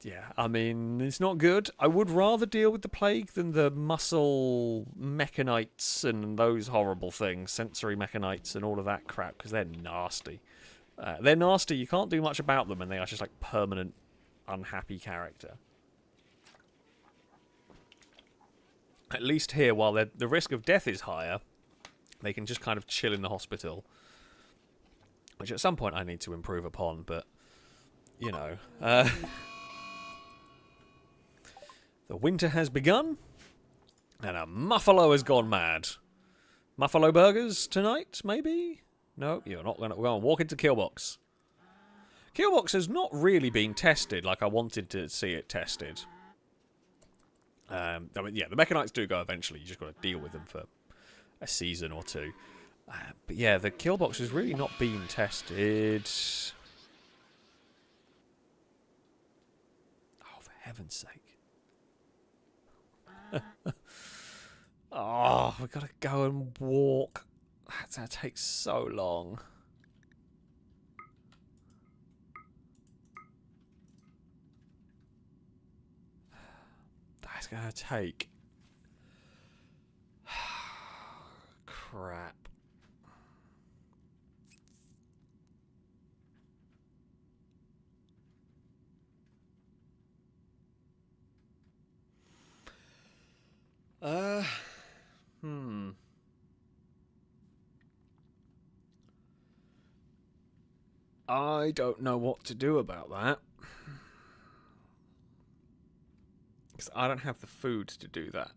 Yeah, I mean, it's not good. I would rather deal with the plague than the muscle mechanites and those horrible things, sensory mechanites and all of that crap, because they're nasty. They're nasty, you can't do much about them, and they are just like permanent unhappy character. At least here, while the risk of death is higher, they can just kind of chill in the hospital. Which at some point I need to improve upon, but, you know... The winter has begun, and a Muffalo has gone mad. Muffalo burgers tonight, maybe? No, you're not going to go and walk into Killbox. Killbox has not really been tested like I wanted to see it tested. I mean, yeah, the Mechanites do go eventually. You just got to deal with them for a season or two. But yeah, the Killbox has really not been tested. Oh, for heaven's sake. Oh, we've got to go and walk. That's going to take so long. That's going to take... Crap. I don't know what to do about that. Because I don't have the food to do that.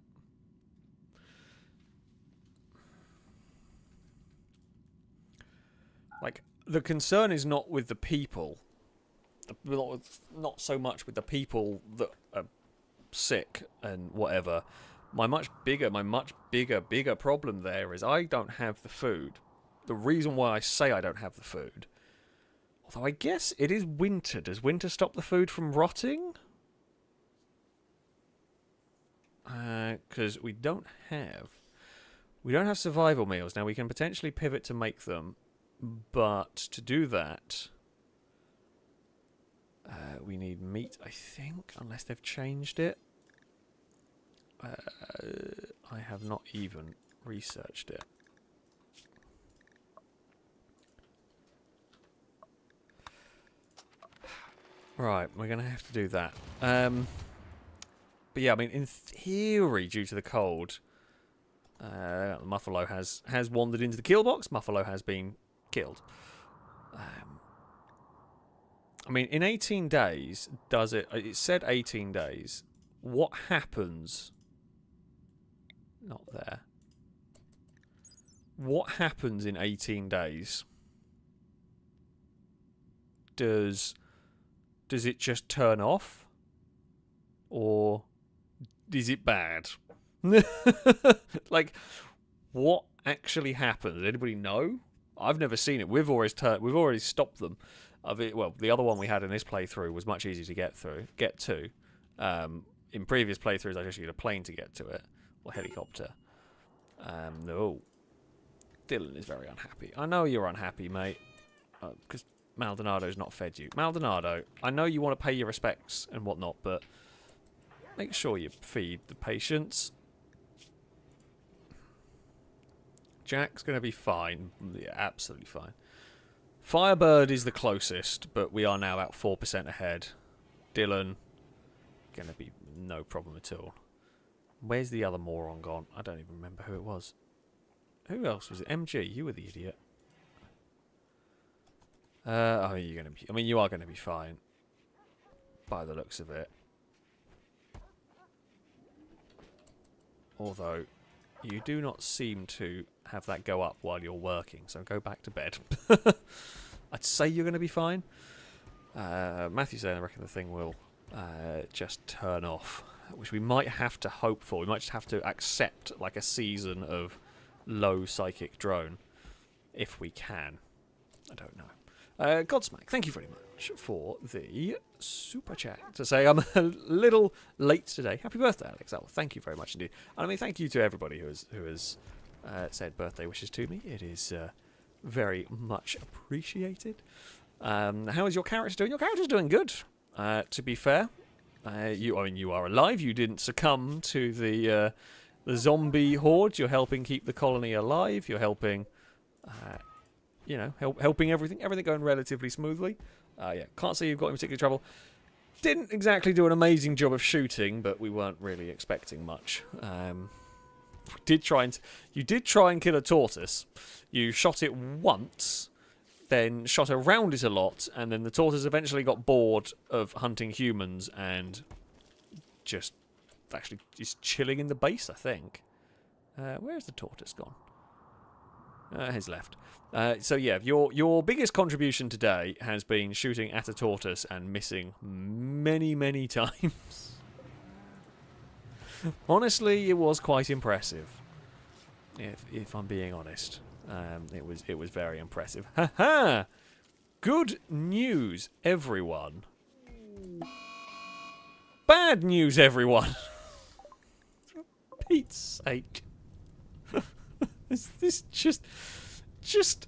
Like, the concern is not with the people. Not so much with the people that are sick and whatever. My much bigger problem there is I don't have the food. The reason why I say I don't have the food Although I guess it is winter. Does winter stop the food from rotting? Because we don't have survival meals. Now we can potentially pivot to make them, but to do that, we need meat, I think, unless they've changed it. I have not even researched it. Right, we're going to have to do that. But yeah, I mean, in theory, due to the cold, Muffalo has wandered into the kill box. Muffalo has been killed. I mean, in 18 days, does it... It said 18 days. What happens... Not there. What happens in 18 days? Does it just turn off? Or is it bad? Like, what actually happens? Does anybody know? I've never seen it. We've already stopped them. Well, the other one we had in this playthrough was much easier to get to. In previous playthroughs, I just used a plane to get to it, or helicopter. No, Dylan is very unhappy. I know you're unhappy, mate, because Maldonado's not fed you. Maldonado, I know you want to pay your respects and whatnot, but make sure you feed the patients. Jack's going to be fine. Yeah, absolutely fine. Firebird is the closest, but we are now at 4% ahead. Dylan, going to be no problem at all. Where's the other moron gone? I don't even remember who it was. Who else was it? MG, you were the idiot. Oh, you're going to be... I mean, you are going to be fine. By the looks of it. Although, you do not seem to have that go up while you're working, so go back to bed. I'd say you're going to be fine. Matthew's saying I reckon the thing will just turn off, which we might have to hope for. We might just have to accept like a season of low psychic drone, if we can. I don't know. Godsmack, thank you very much for the super chat to say I'm a little late today. Happy birthday, Alex. Oh, thank you very much indeed. And I mean, thank you to everybody who has said birthday wishes to me. It is very much appreciated. How is your character doing? Your character's doing good. To be fair, you are alive. You didn't succumb to the zombie horde. You're helping keep the colony alive. You're helping. You know, helping everything going relatively smoothly. Yeah, can't say you've got in particular trouble. Didn't exactly do an amazing job of shooting, but we weren't really expecting much. You did try and kill a tortoise. You shot it once, then shot around it a lot, and then the tortoise eventually got bored of hunting humans and just actually is chilling in the base, I think. Where's the tortoise gone? He's left. So yeah, your biggest contribution today has been shooting at a tortoise and missing many, many times. Honestly, it was quite impressive. If I'm being honest, it was very impressive. Ha ha! Good news, everyone. Bad news, everyone. For Pete's sake. Is this just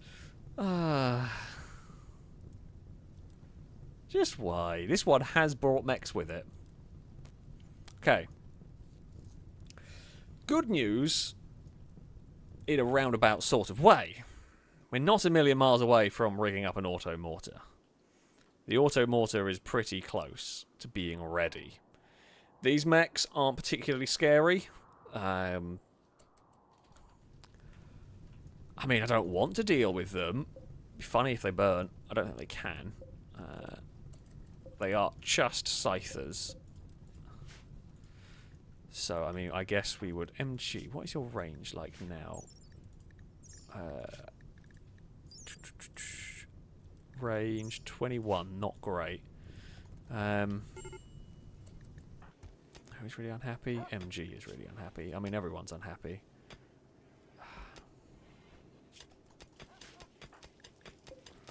why? This one has brought mechs with it. Okay. Good news in a roundabout sort of way. We're not a million miles away from rigging up an auto mortar. The auto mortar is pretty close to being ready. These mechs aren't particularly scary. I mean, I don't want to deal with them. It'd be funny if they burn. I don't think they can. They are just scythers. So, I mean, I guess we would... MG, what is your range like now? Range 21, not great. Who's really unhappy? MG is really unhappy. I mean, everyone's unhappy.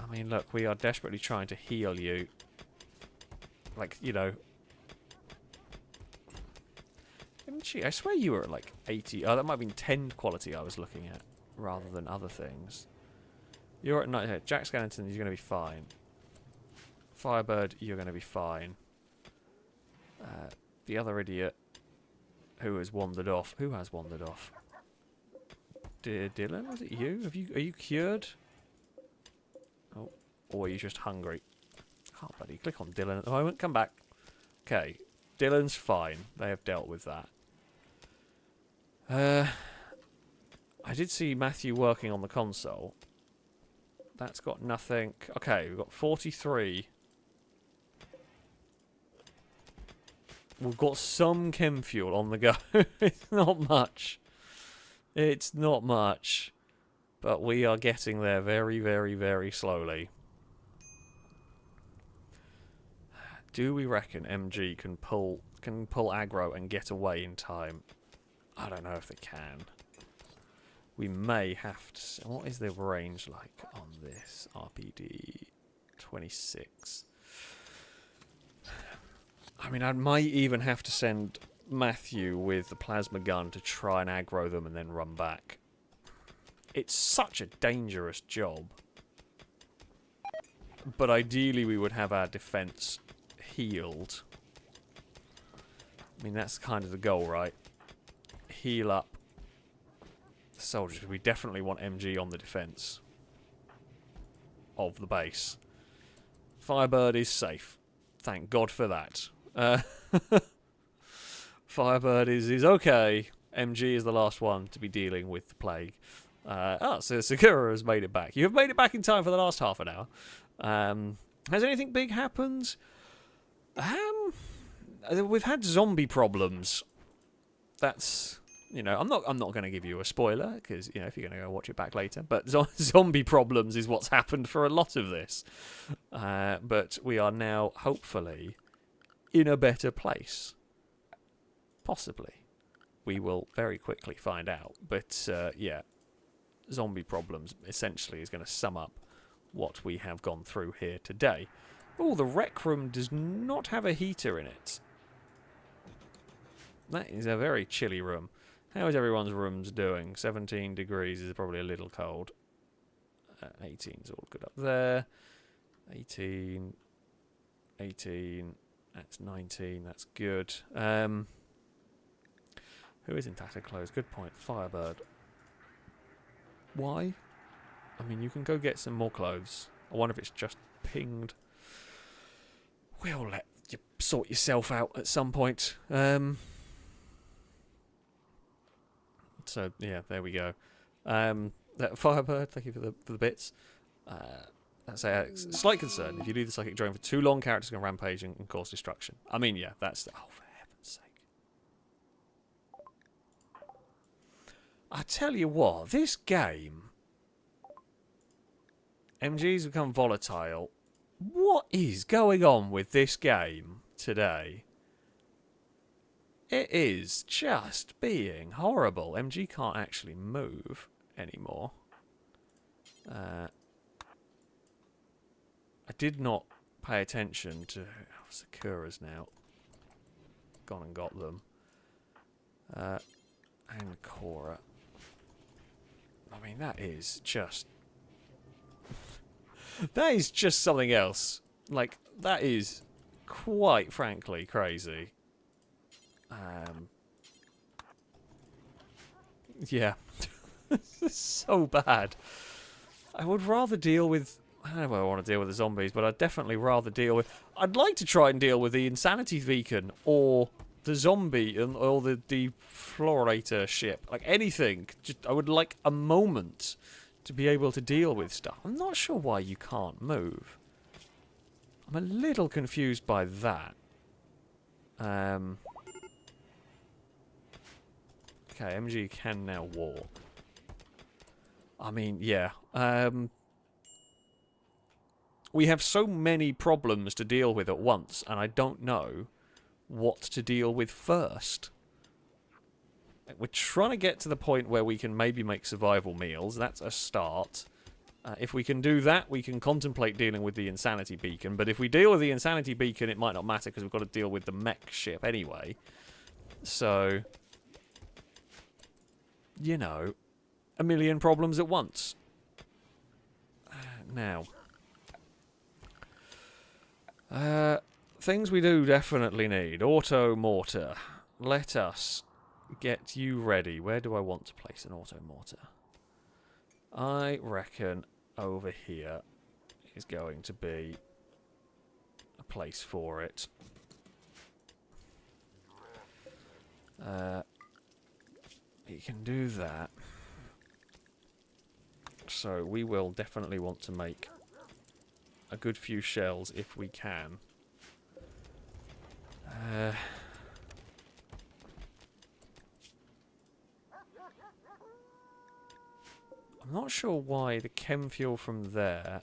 I mean, look, we are desperately trying to heal you. Like, you know. I swear you were at like 80. Oh, that might have been 10 quality I was looking at, rather than other things. You're at 9. Jack Skellington, you're going to be fine. Firebird, you're going to be fine. The other idiot who has wandered off. Who has wandered off? Dear Dylan, was it you? Are you cured? Oh, or are you just hungry? Can't bloody click on Dylan at the moment. Come back. Okay, Dylan's fine. They have dealt with that. I did see Matthew working on the console. That's got nothing. Okay, we've got 43. We've got some chem fuel on the go. It's not much. It's not much. But we are getting there very, very, very slowly. Do we reckon MG can pull aggro and get away in time? I don't know if they can. We may have to... What is the range like on this RPD 26? I mean, I might even have to send Matthew with the plasma gun to try and aggro them and then run back. It's such a dangerous job. But ideally we would have our defense healed. I mean, that's kind of the goal, right? Heal up the soldiers. We definitely want MG on the defense of the base. Firebird is safe. Thank God for that. Firebird is okay. MG is the last one to be dealing with the plague. So Sakura has made it back. You have made it back in time for the last half an hour. Has anything big happened? We've had zombie problems. That's, you know, I'm not going to give you a spoiler because, you know, if you're going to go watch it back later. But zombie problems is what's happened for a lot of this. But we are now hopefully in a better place. Possibly. We will very quickly find out. But yeah, zombie problems essentially is going to sum up what we have gone through here today. Oh, the rec room does not have a heater in it. That is a very chilly room. How is everyone's rooms doing? 17 degrees is probably a little cold. 18 is all good up there. 18. 18. That's 19. That's good. Who is in tattered clothes? Good point. Firebird. Why? I mean, you can go get some more clothes. I wonder if it's just pinged. We'll let you sort yourself out at some point. So yeah, there we go. That Firebird, thank you for the bits. That's a slight concern. If you leave the psychic drone for too long, characters can rampage and cause destruction. I mean, yeah, that's... Oh, for heaven's sake. I tell you what, this game... MG's become volatile. What is going on with this game today? It is just being horrible. MG can't actually move anymore. I did not pay attention to... Oh, Sakura's now gone and got them. And Cora. I mean, that is just... that is just something else. Like, that is quite frankly crazy. Yeah. This is so bad. I would rather deal with... I don't know if I want to deal with the zombies, but I'd definitely rather deal with... I'd like to try and deal with the insanity beacon or the zombie or the deflorator ship. Like anything. Just, I would like a moment to be able to deal with stuff. I'm not sure why you can't move. I'm a little confused by that. Okay, MG can now walk. I mean, yeah. We have so many problems to deal with at once, and I don't know what to deal with first. We're trying to get to the point where we can maybe make survival meals. That's a start. If we can do that, we can contemplate dealing with the insanity beacon. But if we deal with the insanity beacon, it might not matter because we've got to deal with the mech ship anyway. So, you know, a million problems at once. Now, things we do definitely need. Auto mortar. Let us get you ready. Where do I want to place an auto mortar? I reckon over here is going to be a place for it. You can do that. So we will definitely want to make a good few shells if we can. I'm not sure why the chem fuel from there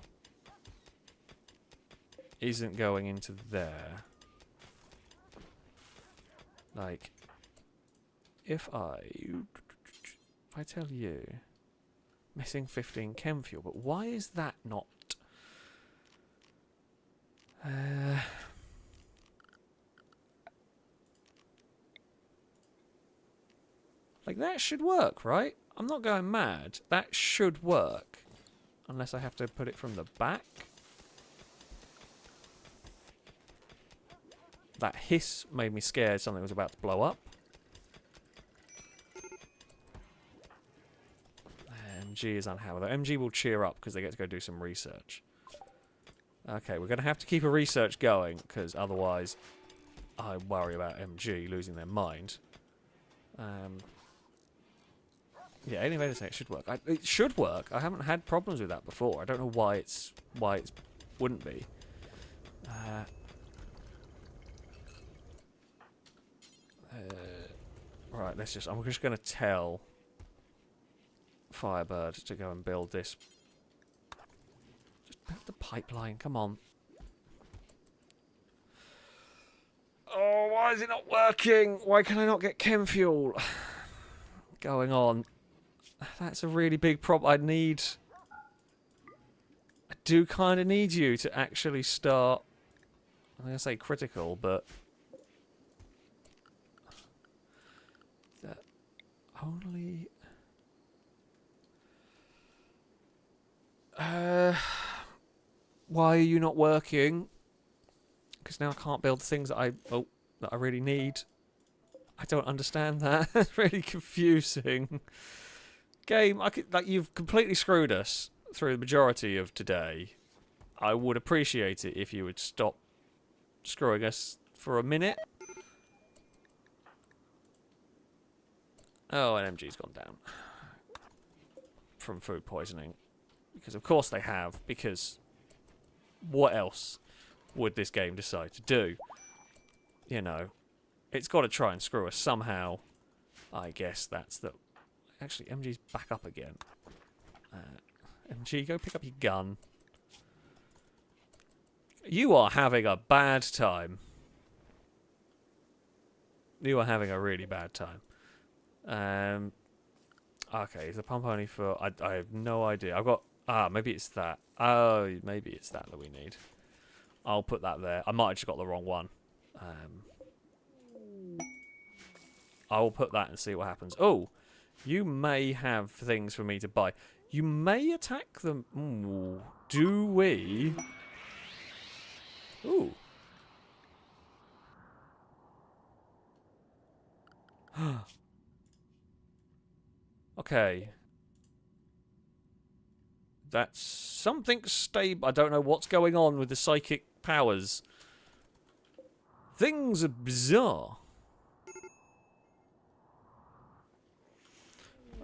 isn't going into there. Like, if I tell you, missing 15 chem fuel, but why is that not? Like, that should work, right? I'm not going mad. That should work. Unless I have to put it from the back. That hiss made me scared something was about to blow up. MG is unhappy. Though MG will cheer up because they get to go do some research. Okay, we're going to have to keep a research going because otherwise I worry about MG losing their mind. Yeah, alien invaders say it should work. It should work. I haven't had problems with that before. I don't know why it wouldn't be. Right, let's just. I'm just going to tell Firebird to go and build this. Just build the pipeline. Come on. Oh, why is it not working? Why can I not get chem fuel? Going on. That's a really big problem. I do kind of need you to actually start. I'm going to say critical, but that only. Why are you not working? Because now I can't build the things that I really need. I don't understand that. It's really confusing. Game, you've completely screwed us through the majority of today. I would appreciate it if you would stop screwing us for a minute. Oh, and MG's gone down. From food poisoning. Because of course they have, because what else would this game decide to do? You know, it's got to try and screw us somehow. I guess that's the... Actually, MG's back up again. MG, go pick up your gun. You are having a bad time. You are having a really bad time. Okay, is the pump only for... I have no idea. I've got... maybe it's that. Oh, maybe it's that we need. I'll put that there. I might have just got the wrong one. I will put that and see what happens. Oh, you may have things for me to buy. You may attack them. Ooh, do we? Ooh. Okay. That's something stable. I don't know what's going on with the psychic powers. Things are bizarre.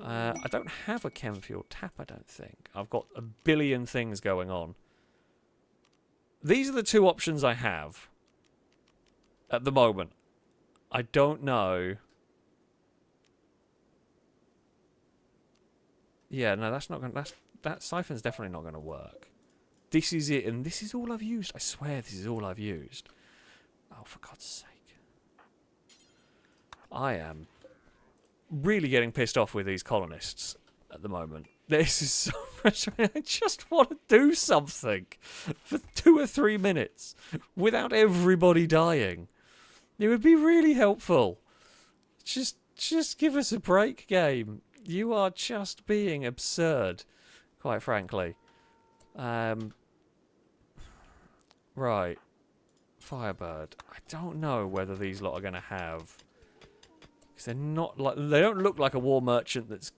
I don't have a chem fuel tap, I don't think. I've got a billion things going on. These are the two options I have at the moment. I don't know. Yeah, no, that's not going to... That siphon's definitely not going to work. This is it, and this is all I've used. I swear this is all I've used. Oh, for God's sake. I am really getting pissed off with these colonists at the moment. This is so frustrating. I just want to do something for 2 or 3 minutes without everybody dying. It would be really helpful. Just give us a break, game. You are just being absurd, quite frankly. Right. Firebird. I don't know whether these lot are going to have... Because they're not like... They don't look like a war merchant that's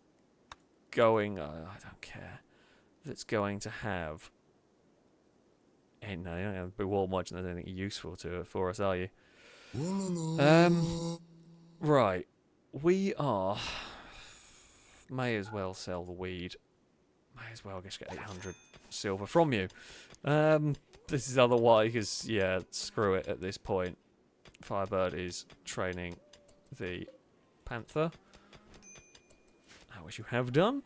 going... I don't care. That's going to have... Hey, no, you don't have a war merchant that's anything useful for us, are you? Right. We are... May as well sell the weed. May as well just get 800 silver from you. This is otherwise, because, yeah, screw it at this point. Firebird is training the Panther. Which you have done.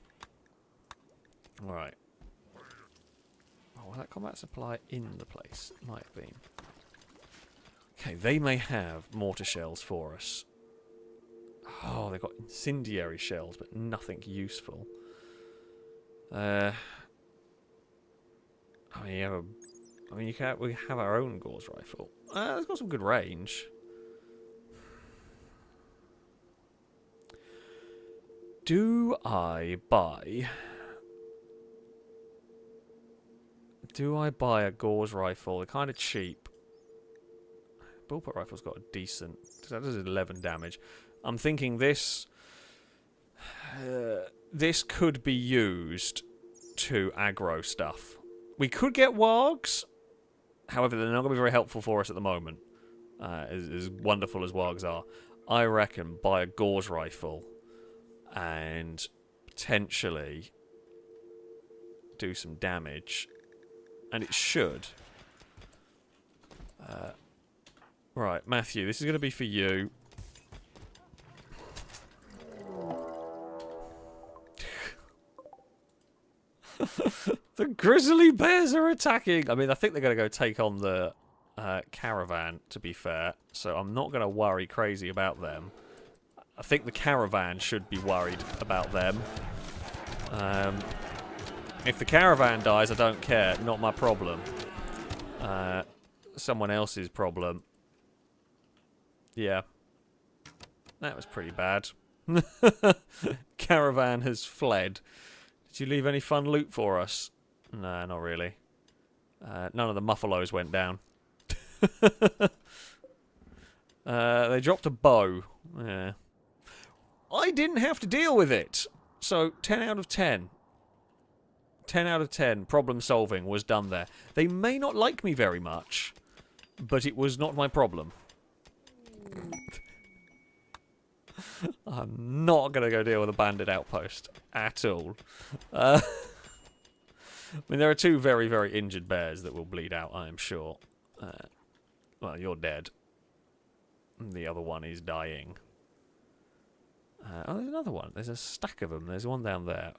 Alright. Oh, well, that combat supply in the place. Might have been. Okay, they may have mortar shells for us. Oh, they've got incendiary shells, but nothing useful. I mean, we have our own Gauze rifle. It's got some good range. Do I buy a Gauze rifle? They're kind of cheap. Bullpup rifle's got a decent... That does 11 damage. I'm thinking this could be used to aggro stuff. We could get wargs. However, they're not going to be very helpful for us at the moment. As wonderful as wargs are. I reckon buy a Gauze rifle and potentially do some damage. And it should. Right, Matthew, this is going to be for you. The grizzly bears are attacking. I mean, I think they're going to go take on the caravan, to be fair. So I'm not going to worry crazy about them. I think the caravan should be worried about them. If the caravan dies, I don't care. Not my problem. Someone else's problem. Yeah. That was pretty bad. Caravan has fled. Did you leave any fun loot for us? No, not really. None of the Muffalos went down. They dropped a bow. Yeah. I didn't have to deal with it. So, 10 out of 10. 10 out of 10 problem solving was done there. They may not like me very much, but it was not my problem. I'm not going to go deal with a bandit outpost at all. I mean, there are 2 very, very injured bears that will bleed out, I am sure. Well, you're dead. The other one is dying. Oh, there's another one. There's a stack of them. There's one down there.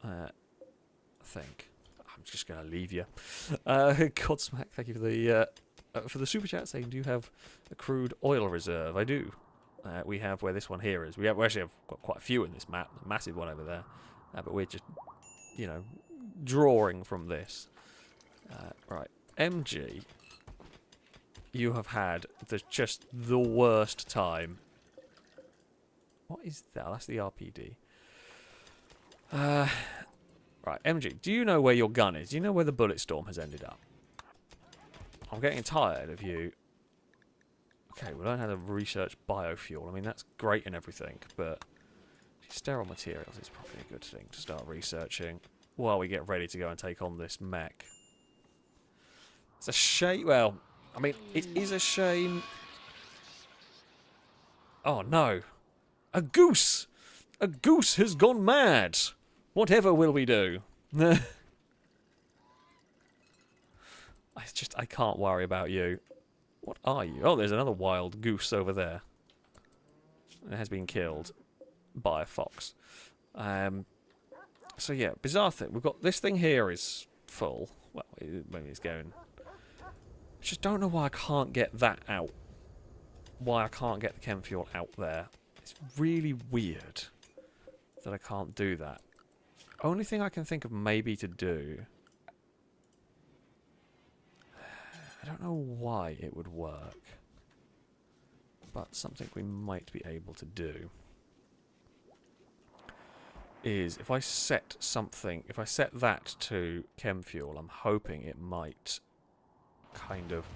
I think. I'm just going to leave you. Godsmack, thank you for the super chat saying, do you have a crude oil reserve? I do. We have where this one here is. We actually have got quite a few in this map. A massive one over there. But we're just, you know, drawing from this. Right. MG, you have had just the worst time. What is that? That's the RPD. Right, MG, do you know where your gun is? Do you know where the bullet storm has ended up? I'm getting tired of you. Okay, we learn how to research biofuel. I mean, that's great and everything, but sterile materials is probably a good thing to start researching while we get ready to go and take on this mech. It's a shame. Well, I mean, it is a shame. Oh, no. A goose! A goose has gone mad! Whatever will we do? I can't worry about you. What are you? Oh, there's another wild goose over there. It has been killed by a fox. So yeah, bizarre thing. We've got this thing here is full. Well, maybe it's going. I just don't know why I can't get that out. Why I can't get the chem fuel out there. It's really weird that I can't do that. Only thing I can think of maybe to do... I don't know why it would work, but something we might be able to do is if I set something, if I set that to chem fuel, I'm hoping it might kind of...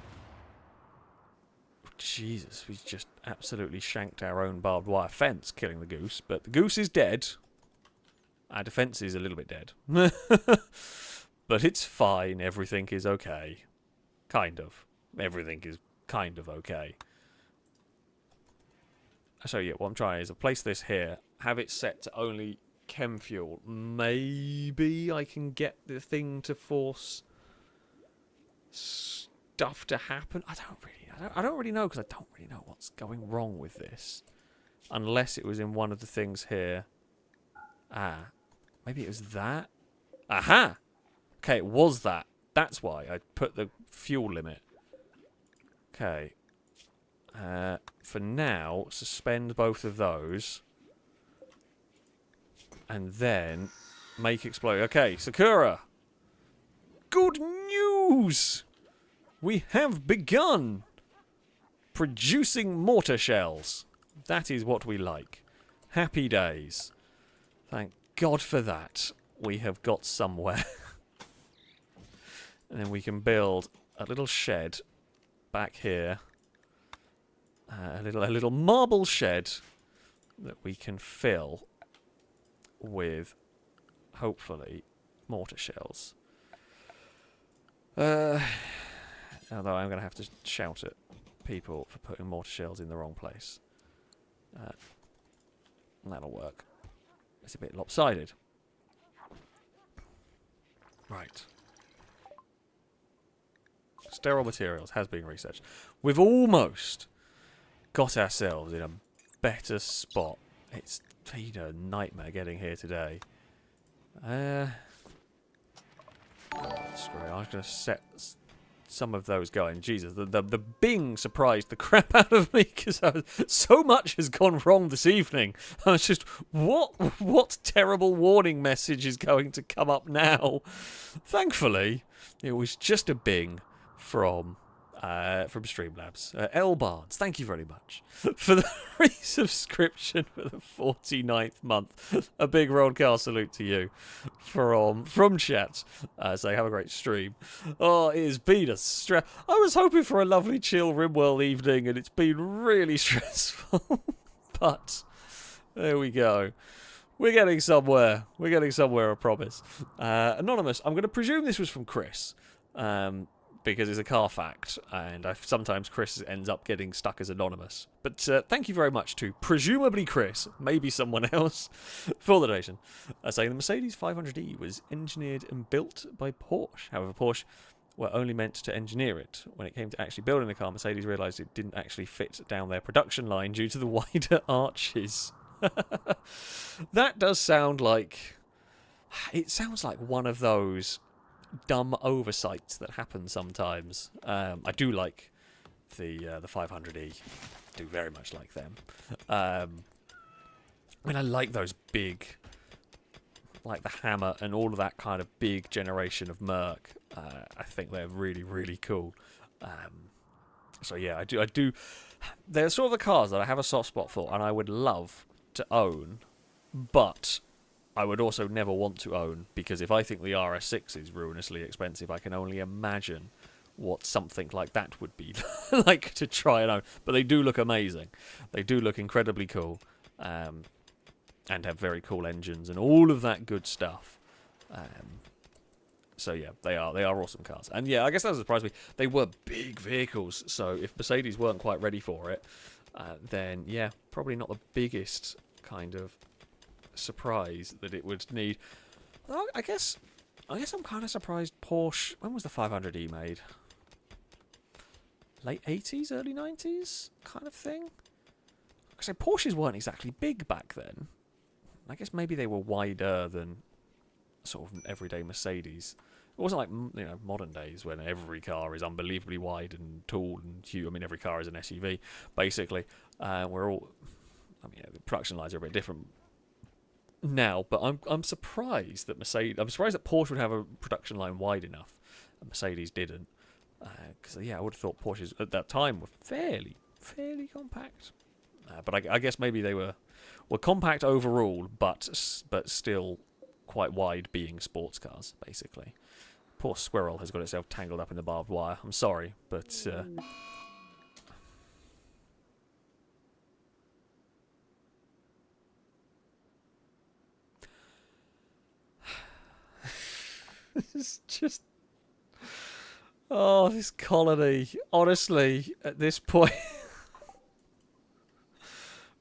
Jesus, we just absolutely shanked our own barbed wire fence, killing the goose, but the goose is dead. Our defense is a little bit dead. But it's fine, everything is okay. Kind of. Everything is kind of okay. So yeah, what I'm trying is to place this here, have it set to only chem fuel. Maybe I can get the thing to force stuff to happen. I don't really know, because I don't really know what's going wrong with this. Unless it was in one of the things here. Ah. Maybe it was that? Aha! Okay, it was that. That's why I put the fuel limit. Okay. For now, suspend both of those. And then make explode. Okay, Sakura! Good news! We have begun producing mortar shells. That is what we like. Happy days. Thank God for that. We have got somewhere. And then we can build a little shed back here. A little marble shed that we can fill with, hopefully, mortar shells. Although I'm going to have to shout at people for putting mortar shells in the wrong place. That'll work. It's a bit lopsided. Right. Sterile materials has been researched. We've almost got ourselves in a better spot. It's been a nightmare getting here today. Screw it. I'm going to set some of those going. Jesus, the Bing surprised the crap out of me because so much has gone wrong this evening. I was just, what terrible warning message is going to come up now? Thankfully, it was just a Bing from Streamlabs. L-Bards, thank you very much for the resubscription for the 49th month. A big roadcast salute to you from chat. Say, have a great stream. Oh, it has been a stress. I was hoping for a lovely chill Rimworld evening, and it's been really stressful. But there we go. We're getting somewhere. We're getting somewhere, I promise. Anonymous, I'm going to presume this was from Chris. Because it's a car fact, and sometimes Chris ends up getting stuck as anonymous. But thank you very much to presumably Chris, maybe someone else, for the donation. Saying the Mercedes 500e was engineered and built by Porsche. However, Porsche were only meant to engineer it. When it came to actually building the car, Mercedes realised it didn't actually fit down their production line due to the wider arches. That does sound like... It sounds like one of those dumb oversights that happen sometimes. I do like the 500e. I do very much like them. I mean, I like those big, like the Hammer and all of that kind of big generation of Merc. I think they're really, really cool. So yeah, I do. They're sort of the cars that I have a soft spot for, and I would love to own, but I would also never want to own, because if I think the RS6 is ruinously expensive, I can only imagine what something like that would be like to try and own. But they do look amazing. They do look incredibly cool, and have very cool engines and all of that good stuff. So yeah, they are awesome cars. And yeah, I guess that doesn't surprise me. They were big vehicles, so if Mercedes weren't quite ready for it, then yeah, probably not the biggest kind of surprise that it would need. Well, I guess I'm kind of surprised Porsche... When was the 500e made? Late 80s, early 90s kind of thing? Because Porsches weren't exactly big back then. I guess maybe they were wider than sort of everyday Mercedes. It wasn't like, you know, modern days when every car is unbelievably wide and tall and huge. I mean, every car is an SUV, basically. We're all... I mean, the production lines are a bit different. now, but I'm surprised that I'm surprised that Porsche would have a production line wide enough, and Mercedes didn't. Because yeah, I would have thought Porsches at that time were fairly compact. But I guess maybe they were compact overall, but still quite wide, being sports cars basically. Poor squirrel has got itself tangled up in the barbed wire. I'm sorry, but it's just, oh, this colony. Honestly, at this point,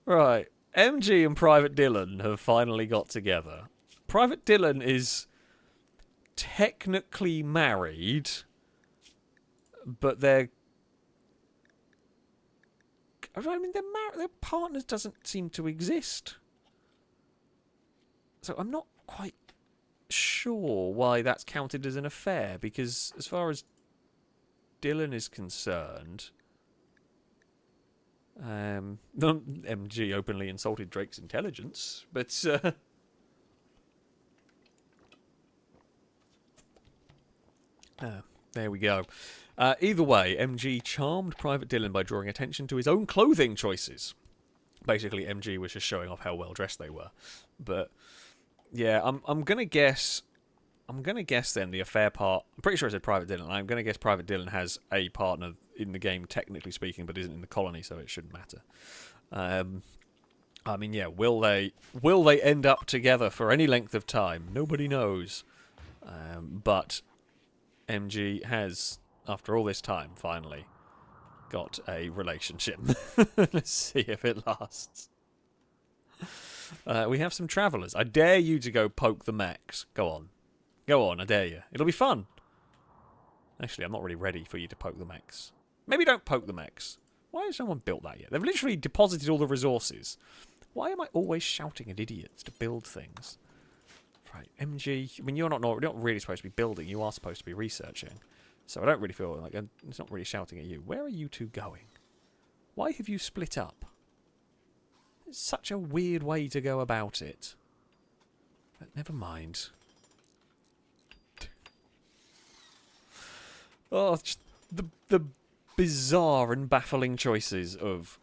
right? MG and Private Dylan have finally got together. Private Dylan is technically married, but they're, I mean, their partners doesn't seem to exist. So I'm not quite sure why that's counted as an affair, because as far as Dylan is concerned, MG openly insulted Drake's intelligence, but there we go. Either way, MG charmed Private Dylan by drawing attention to his own clothing choices. Basically, MG was just showing off how well dressed they were. But yeah, I'm gonna guess. I'm gonna guess then the affair part. I'm pretty sure I said Private Dylan. I'm gonna guess Private Dylan has a partner in the game, technically speaking, but isn't in the colony, so it shouldn't matter. I mean, yeah, will they end up together for any length of time? Nobody knows. But MG has, after all this time, finally got a relationship. Let's see if it lasts. We have some travellers. I dare you to go poke the mechs. Go on. Go on, I dare you. It'll be fun. Actually, I'm not really ready for you to poke the mechs. Maybe don't poke the mechs. Why has no one built that yet? They've literally deposited all the resources. Why am I always shouting at idiots to build things? Right, MG. I mean, you're not really supposed to be building. You are supposed to be researching. So I don't really feel like it's not really shouting at you. Where are you two going? Why have you split up? It's such a weird way to go about it. But never mind. Oh, just the bizarre and baffling choices of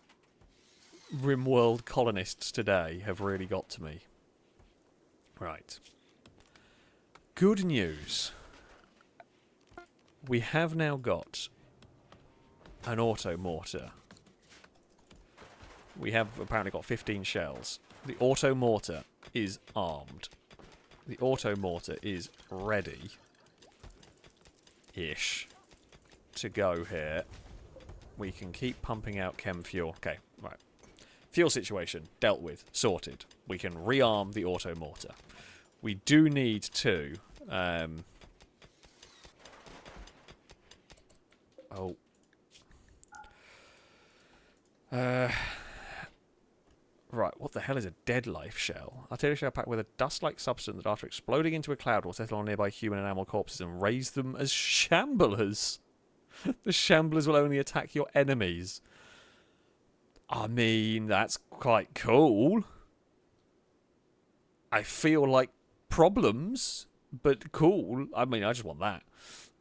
Rimworld colonists today have really got to me. Right. Good news. We have now got an auto mortar. We have apparently got 15 shells. The auto mortar is armed. The auto mortar is ready-ish to go here. We can keep pumping out chem fuel. Okay, right. Fuel situation dealt with, sorted. We can rearm the auto mortar. We do need to right, what the hell is a dead life shell? Artillery shell packed with a dust-like substance that after exploding into a cloud will settle on nearby human and animal corpses and raise them as shamblers. The shamblers will only attack your enemies. I mean, that's quite cool. I feel like problems, but cool. I mean, I just want that.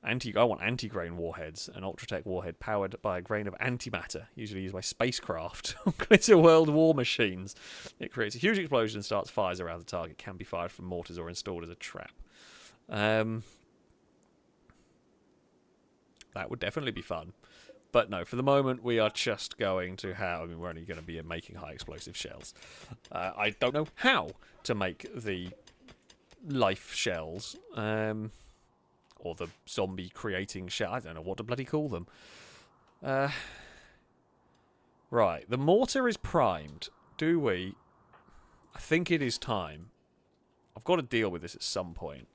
I want anti-grain warheads, an Ultratech warhead powered by a grain of antimatter, usually used by spacecraft on glitter world war machines. It creates a huge explosion and starts fires around the target. Can be fired from mortars or installed as a trap. That would definitely be fun. But no, for the moment, we are just going to have... I mean, we're only going to be making high explosive shells. I don't know how to make the life shells. Or the zombie creating shell. I don't know what to bloody call them. Right, the mortar is primed. Do we? I think it is time. I've got to deal with this at some point.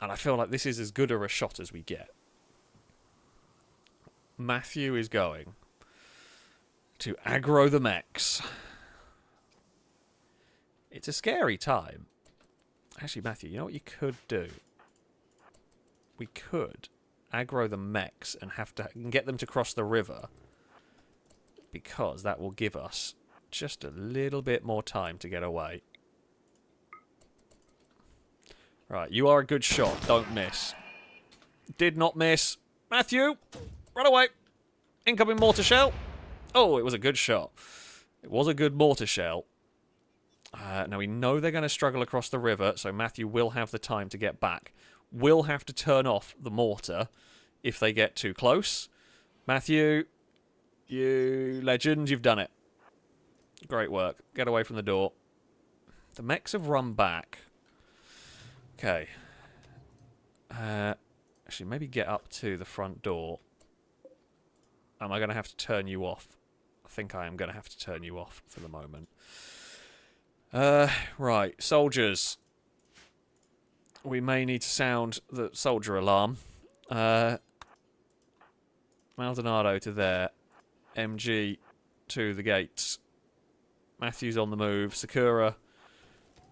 And I feel like this is as good a shot as we get. Matthew is going to aggro the mechs. It's a scary time. Actually, Matthew, you know what you could do? We could aggro the mechs and get them to cross the river, because that will give us just a little bit more time to get away. Right, you are a good shot. Don't miss. Did not miss. Matthew, run away. Incoming mortar shell. Oh, it was a good shot. It was a good mortar shell. Now we know they're going to struggle across the river, so Matthew will have the time to get back. Will have to turn off the mortar if they get too close. Matthew, you legend, you've done it. Great work. Get away from the door. The mechs have run back. Okay. Actually, maybe get up to the front door. Am I going to have to turn you off? I think I am going to have to turn you off for the moment. Right. Soldiers. We may need to sound the soldier alarm. Maldonado to there. MG to the gates. Matthew's on the move. Sakura,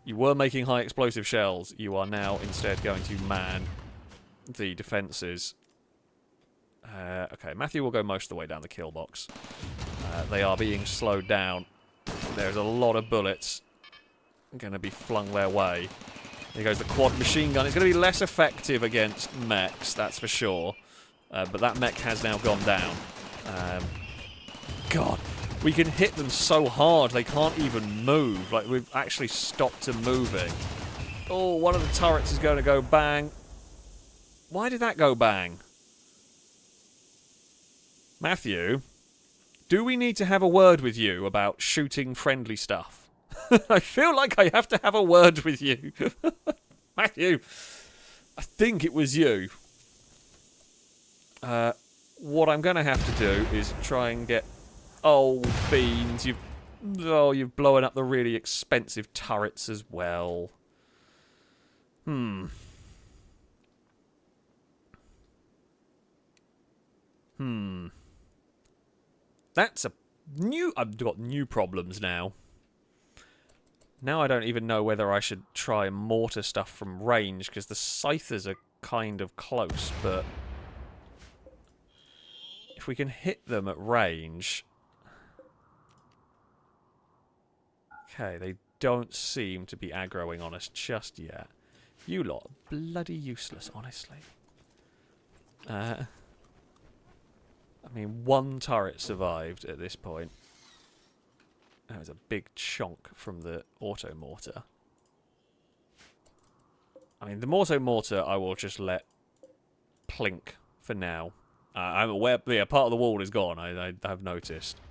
you were making high explosive shells. You are now instead going to man the defences. Okay, Matthew will go most of the way down the kill box. They are being slowed down. There's a lot of bullets going to be flung their way. Here goes the quad machine gun. It's going to be less effective against mechs, that's for sure. But that mech has now gone down. God, we can hit them so hard they can't even move. Like, we've actually stopped them moving. Oh, one of the turrets is going to go bang. Why did that go bang? Matthew, do we need to have a word with you about shooting friendly stuff? I feel like I have to have a word with you. Matthew, I think it was you. What I'm going to have to do is try and get... Oh, beans, you've blown up the really expensive turrets as well. That's a new... I've got new problems now. Now I don't even know whether I should try and mortar stuff from range, because the scythers are kind of close, but... If we can hit them at range... Okay, they don't seem to be aggroing on us just yet. You lot are bloody useless, honestly. I mean, one turret survived at this point. That was a big chunk from the auto mortar. I mean, the mortar I will just let plink for now. I'm aware, yeah, part of the wall is gone, I have noticed.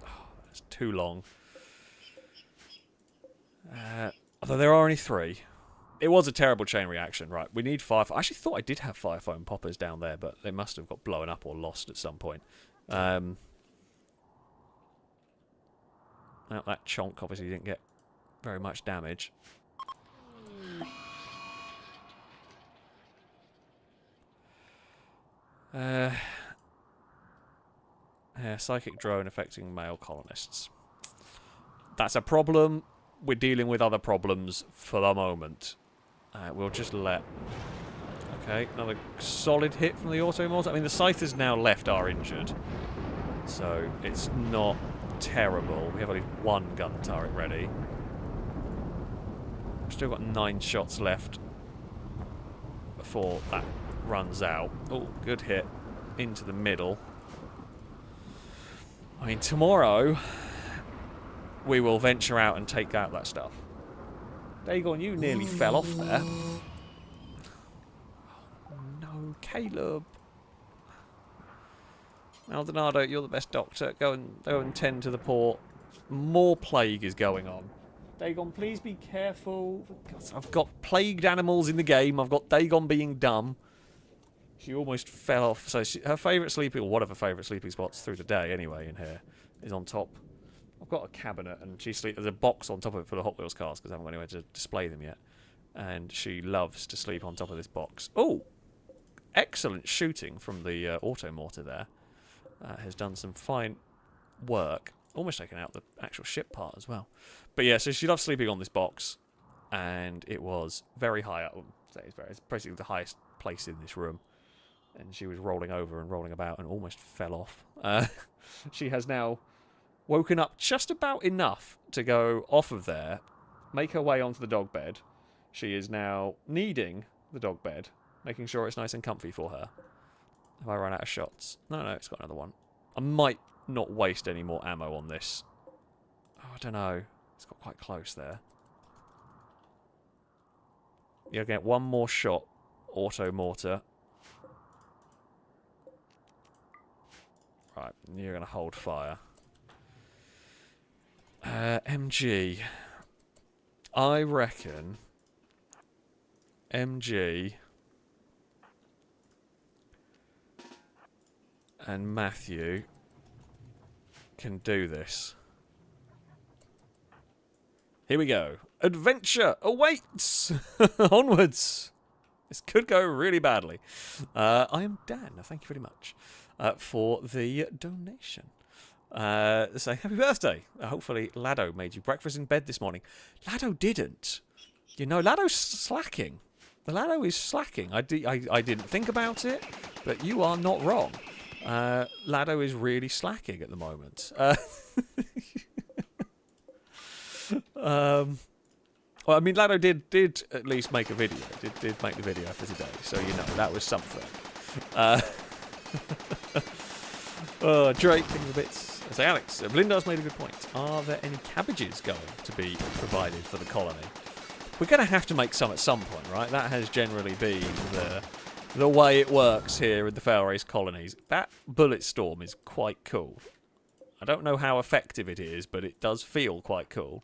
Oh, that's too long. Although there are only 3. It was a terrible chain reaction, right? We need fire... I actually thought I did have fire foam poppers down there, but they must have got blown up or lost at some point. Now, that chonk obviously didn't get very much damage. Yeah, psychic drone affecting male colonists. That's a problem. We're dealing with other problems for the moment. We'll just let... Okay, another solid hit from the auto mortar. I mean, the scythers now left are injured, so it's not terrible. We have only 1 gun turret ready. Still got 9 shots left before that runs out. Oh, good hit into the middle. I mean, tomorrow we will venture out and take out that stuff. Dagon, you nearly fell off there. Oh, no, Caleb. Maldonado, you're the best doctor. Go and tend to the poor. More plague is going on. Dagon, please be careful. I've got plagued animals in the game. I've got Dagon being dumb. She almost fell off. So her favourite sleeping, or one of her favourite sleeping spots through the day anyway in here, is on top. I've got a cabinet, and she sleeps. There's a box on top of it for the Hot Wheels cars because I haven't got anywhere to display them yet. And she loves to sleep on top of this box. Oh, excellent shooting from the auto mortar there. Has done some fine work. Almost taken out the actual ship part as well. But yeah, so she loves sleeping on this box, and it was very high up. It's basically the highest place in this room. And she was rolling over and rolling about and almost fell off. She has now woken up just about enough to go off of there, make her way onto the dog bed. She is now kneading the dog bed, making sure it's nice and comfy for her. Have I run out of shots? No, it's got another one. I might not waste any more ammo on this. Oh, I don't know. It's got quite close there. You'll get one more shot. Auto mortar. Right, you're going to hold fire. MG. I reckon MG and Matthew can do this. Here we go. Adventure awaits! Onwards! This could go really badly. I am Dan. Thank you very much for the donation. Say happy birthday. Hopefully Lado made you breakfast in bed this morning. Lado didn't. You know, Lado's slacking. The Lado is slacking. I didn't think about it, but you are not wrong. Lado is really slacking at the moment. Well, I mean, Lado did at least make a video. Did make the video for today, so you know that was something. Oh, Drake, thinking of bits. I say, Alex, Blindar's made a good point. Are there any cabbages going to be provided for the colony? We're going to have to make some at some point, right? That has generally been the way it works here in the FailRace colonies. That bullet storm is quite cool. I don't know how effective it is, but it does feel quite cool.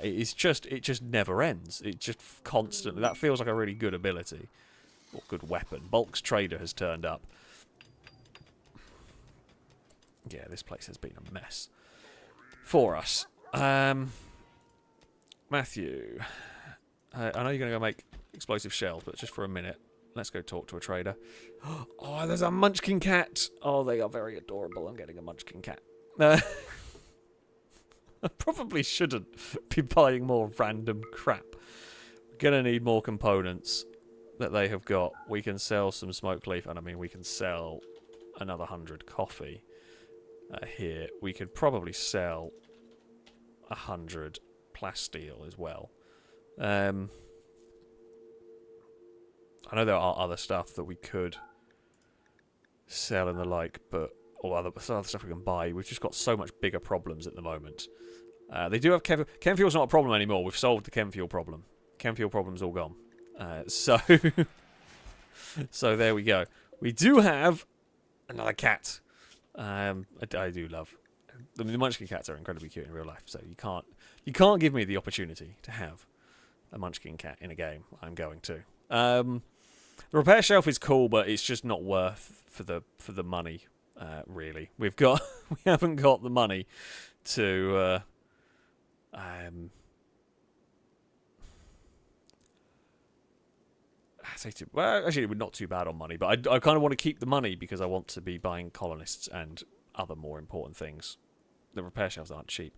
It just never ends. It just constantly. That feels like a really good ability or good weapon. Bulk's Trader has turned up. Yeah, this place has been a mess for us. Matthew, I know you're going to go make explosive shells, but just for a minute, let's go talk to a trader. Oh, there's a Munchkin cat. Oh, they are very adorable. I'm getting a Munchkin cat. I probably shouldn't be buying more random crap. We're going to need more components that they have got. We can sell some smoke leaf, and I mean, we can sell another 100 coffee here. We could probably sell 100 plasteel as well. I know there are other stuff that we could sell and the like, but or other stuff we can buy. We've just got so much bigger problems at the moment. They do have chem fuel's not a problem anymore. We've solved the chem fuel problem. Chem fuel problem's all gone. So there we go. We do have another cat. I do love. I mean, the Munchkin cats are incredibly cute in real life, so you can't give me the opportunity to have a Munchkin cat in a game. I'm going to. The repair shelf is cool, but it's just not worth for the money. Really, we haven't got the money to. Well, actually, we're not too bad on money, but I kind of want to keep the money because I want to be buying colonists and other more important things. The repair shelves aren't cheap.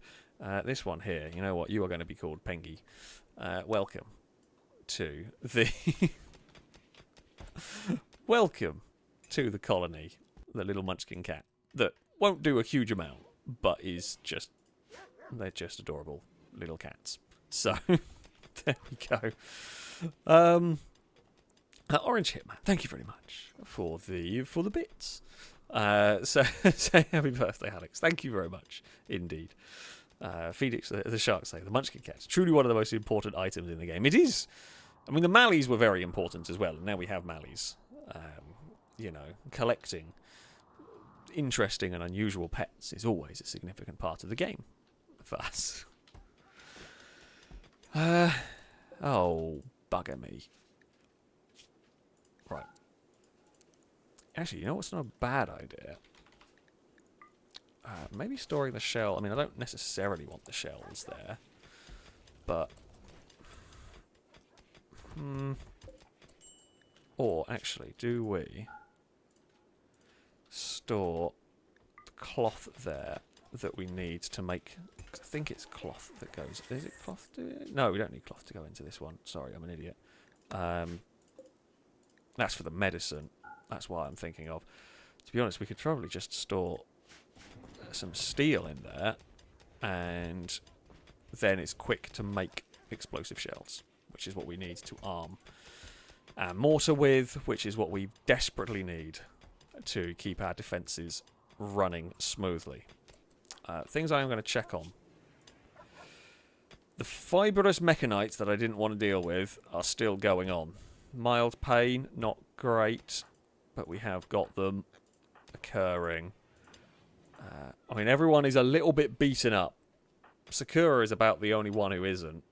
This one here, you know what? You are going to be called Pengy. Welcome to the welcome to the colony, the little Munchkin cat that won't do a huge amount, but they're just adorable little cats. So there we go. Orange Hitman, thank you very much for the bits. So say happy birthday, Alex. Thank you very much indeed. Phoenix, the shark say the Munchkin cat, truly one of the most important items in the game. It is. I mean, the Malleys were very important as well, and now we have Malleys. You know, collecting interesting and unusual pets is always a significant part of the game for us. Oh, bugger me. Right. Actually, you know what's not a bad idea? Maybe storing the shell. I mean, I don't necessarily want the shells there. But... Or, actually, do we store the cloth there that we need to make... I think it's cloth that goes... Is it cloth? No, we don't need cloth to go into this one. Sorry, I'm an idiot. That's for the medicine. That's what I'm thinking of. To be honest, we could probably just store some steel in there, and then it's quick to make explosive shells, which is what we need to arm our mortar with, which is what we desperately need to keep our defences running smoothly. Things I am going to check on. The fibrous mechanites that I didn't want to deal with are still going on. Mild pain, not great, but we have got them occurring. I mean, everyone is a little bit beaten up. Sakura is about the only one who isn't.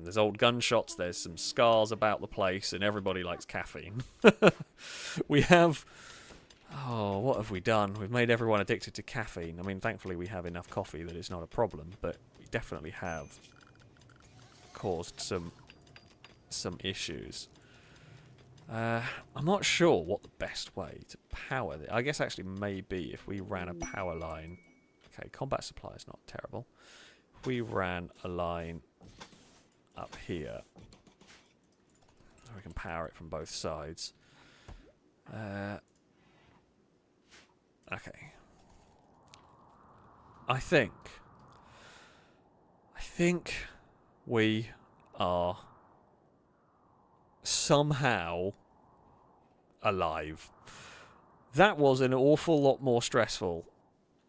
There's old gunshots, there's some scars about the place, and everybody likes caffeine. We have... Oh, what have we done? We've made everyone addicted to caffeine. I mean, thankfully we have enough coffee that it's not a problem, but we definitely have caused some issues. I'm not sure what the best way to power this... I guess actually maybe if we ran a power line... Okay, combat supply is not terrible. If we ran a line up here, we can power it from both sides. Okay. I think we are somehow alive. That was an awful lot more stressful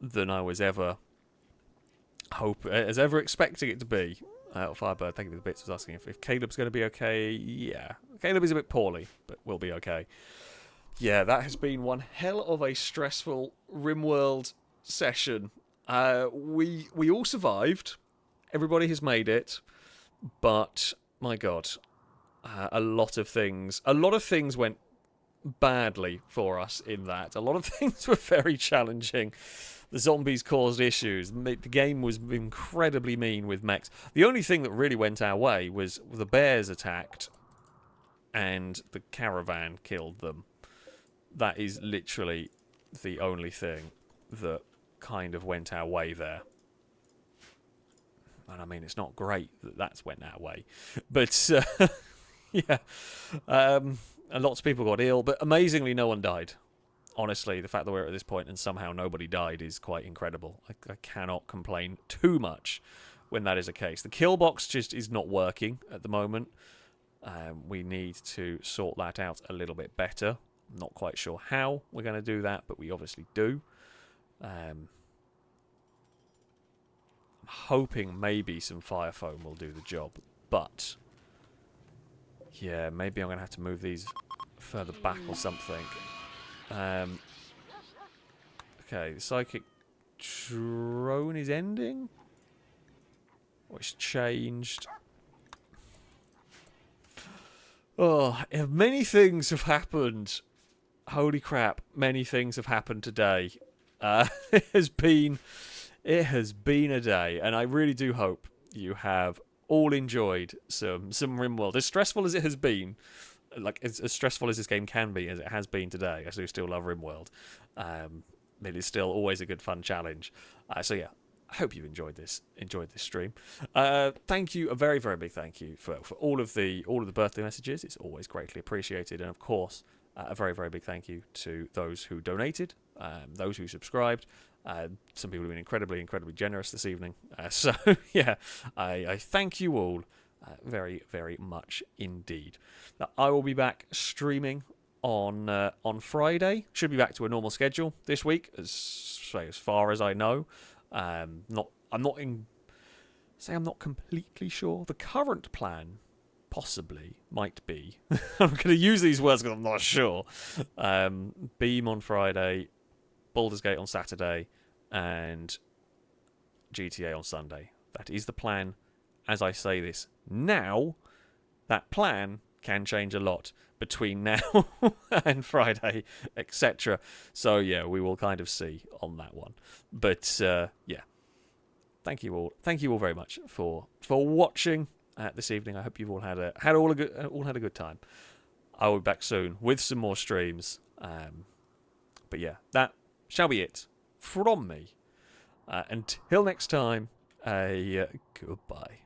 than I was ever expecting it to be. Firebird, thank you for the bits, was asking if Caleb's going to be okay. Yeah, Caleb is a bit poorly, but we'll be okay. Yeah, that has been one hell of a stressful Rimworld session. We all survived. Everybody has made it, but my God, a lot of things went badly for us in that. A lot of things were very challenging. The zombies caused issues. The game was incredibly mean with mechs. The only thing that really went our way was the bears attacked and the caravan killed them. That is literally the only thing that kind of went our way there. And I mean, it's not great that that's went our way. But, yeah. Lots of people got ill, but amazingly no one died. Honestly, the fact that we're at this point and somehow nobody died is quite incredible. I cannot complain too much when that is the case. The kill box just is not working at the moment. We need to sort that out a little bit better. I'm not quite sure how we're going to do that, but we obviously do. I'm hoping maybe some fire foam will do the job, but yeah, maybe I'm going to have to move these further back or something. Okay, the psychic drone is ending. Or it's changed. Oh, many things have happened. Holy crap, many things have happened today. It has been a day, and I really do hope you have all enjoyed some Rimworld. As stressful as it has been, like as stressful as this game can be, as it has been today, I do still love Rimworld. It is still always a good fun challenge. So yeah, I hope you enjoyed this stream. Thank you, a very, very big thank you for all of the birthday messages. It's always greatly appreciated, and of course, a very, very big thank you to those who donated, those who subscribed. Some people have been incredibly, incredibly generous this evening. So yeah, I thank you all very, very much indeed. Now, I will be back streaming on Friday. Should be back to a normal schedule this week, as far as I know. I'm not completely sure. The current plan possibly might be. I'm going to use these words because I'm not sure. Beam on Friday, Baldur's Gate on Saturday, and GTA on Sunday. That is the plan. As I say this now, that plan can change a lot between now and Friday, etc. So yeah, we will kind of see on that one. But yeah, thank you all very much for watching this evening. I hope you've all had a good time. I will be back soon with some more streams. But yeah, that shall be it from me. Until next time, goodbye.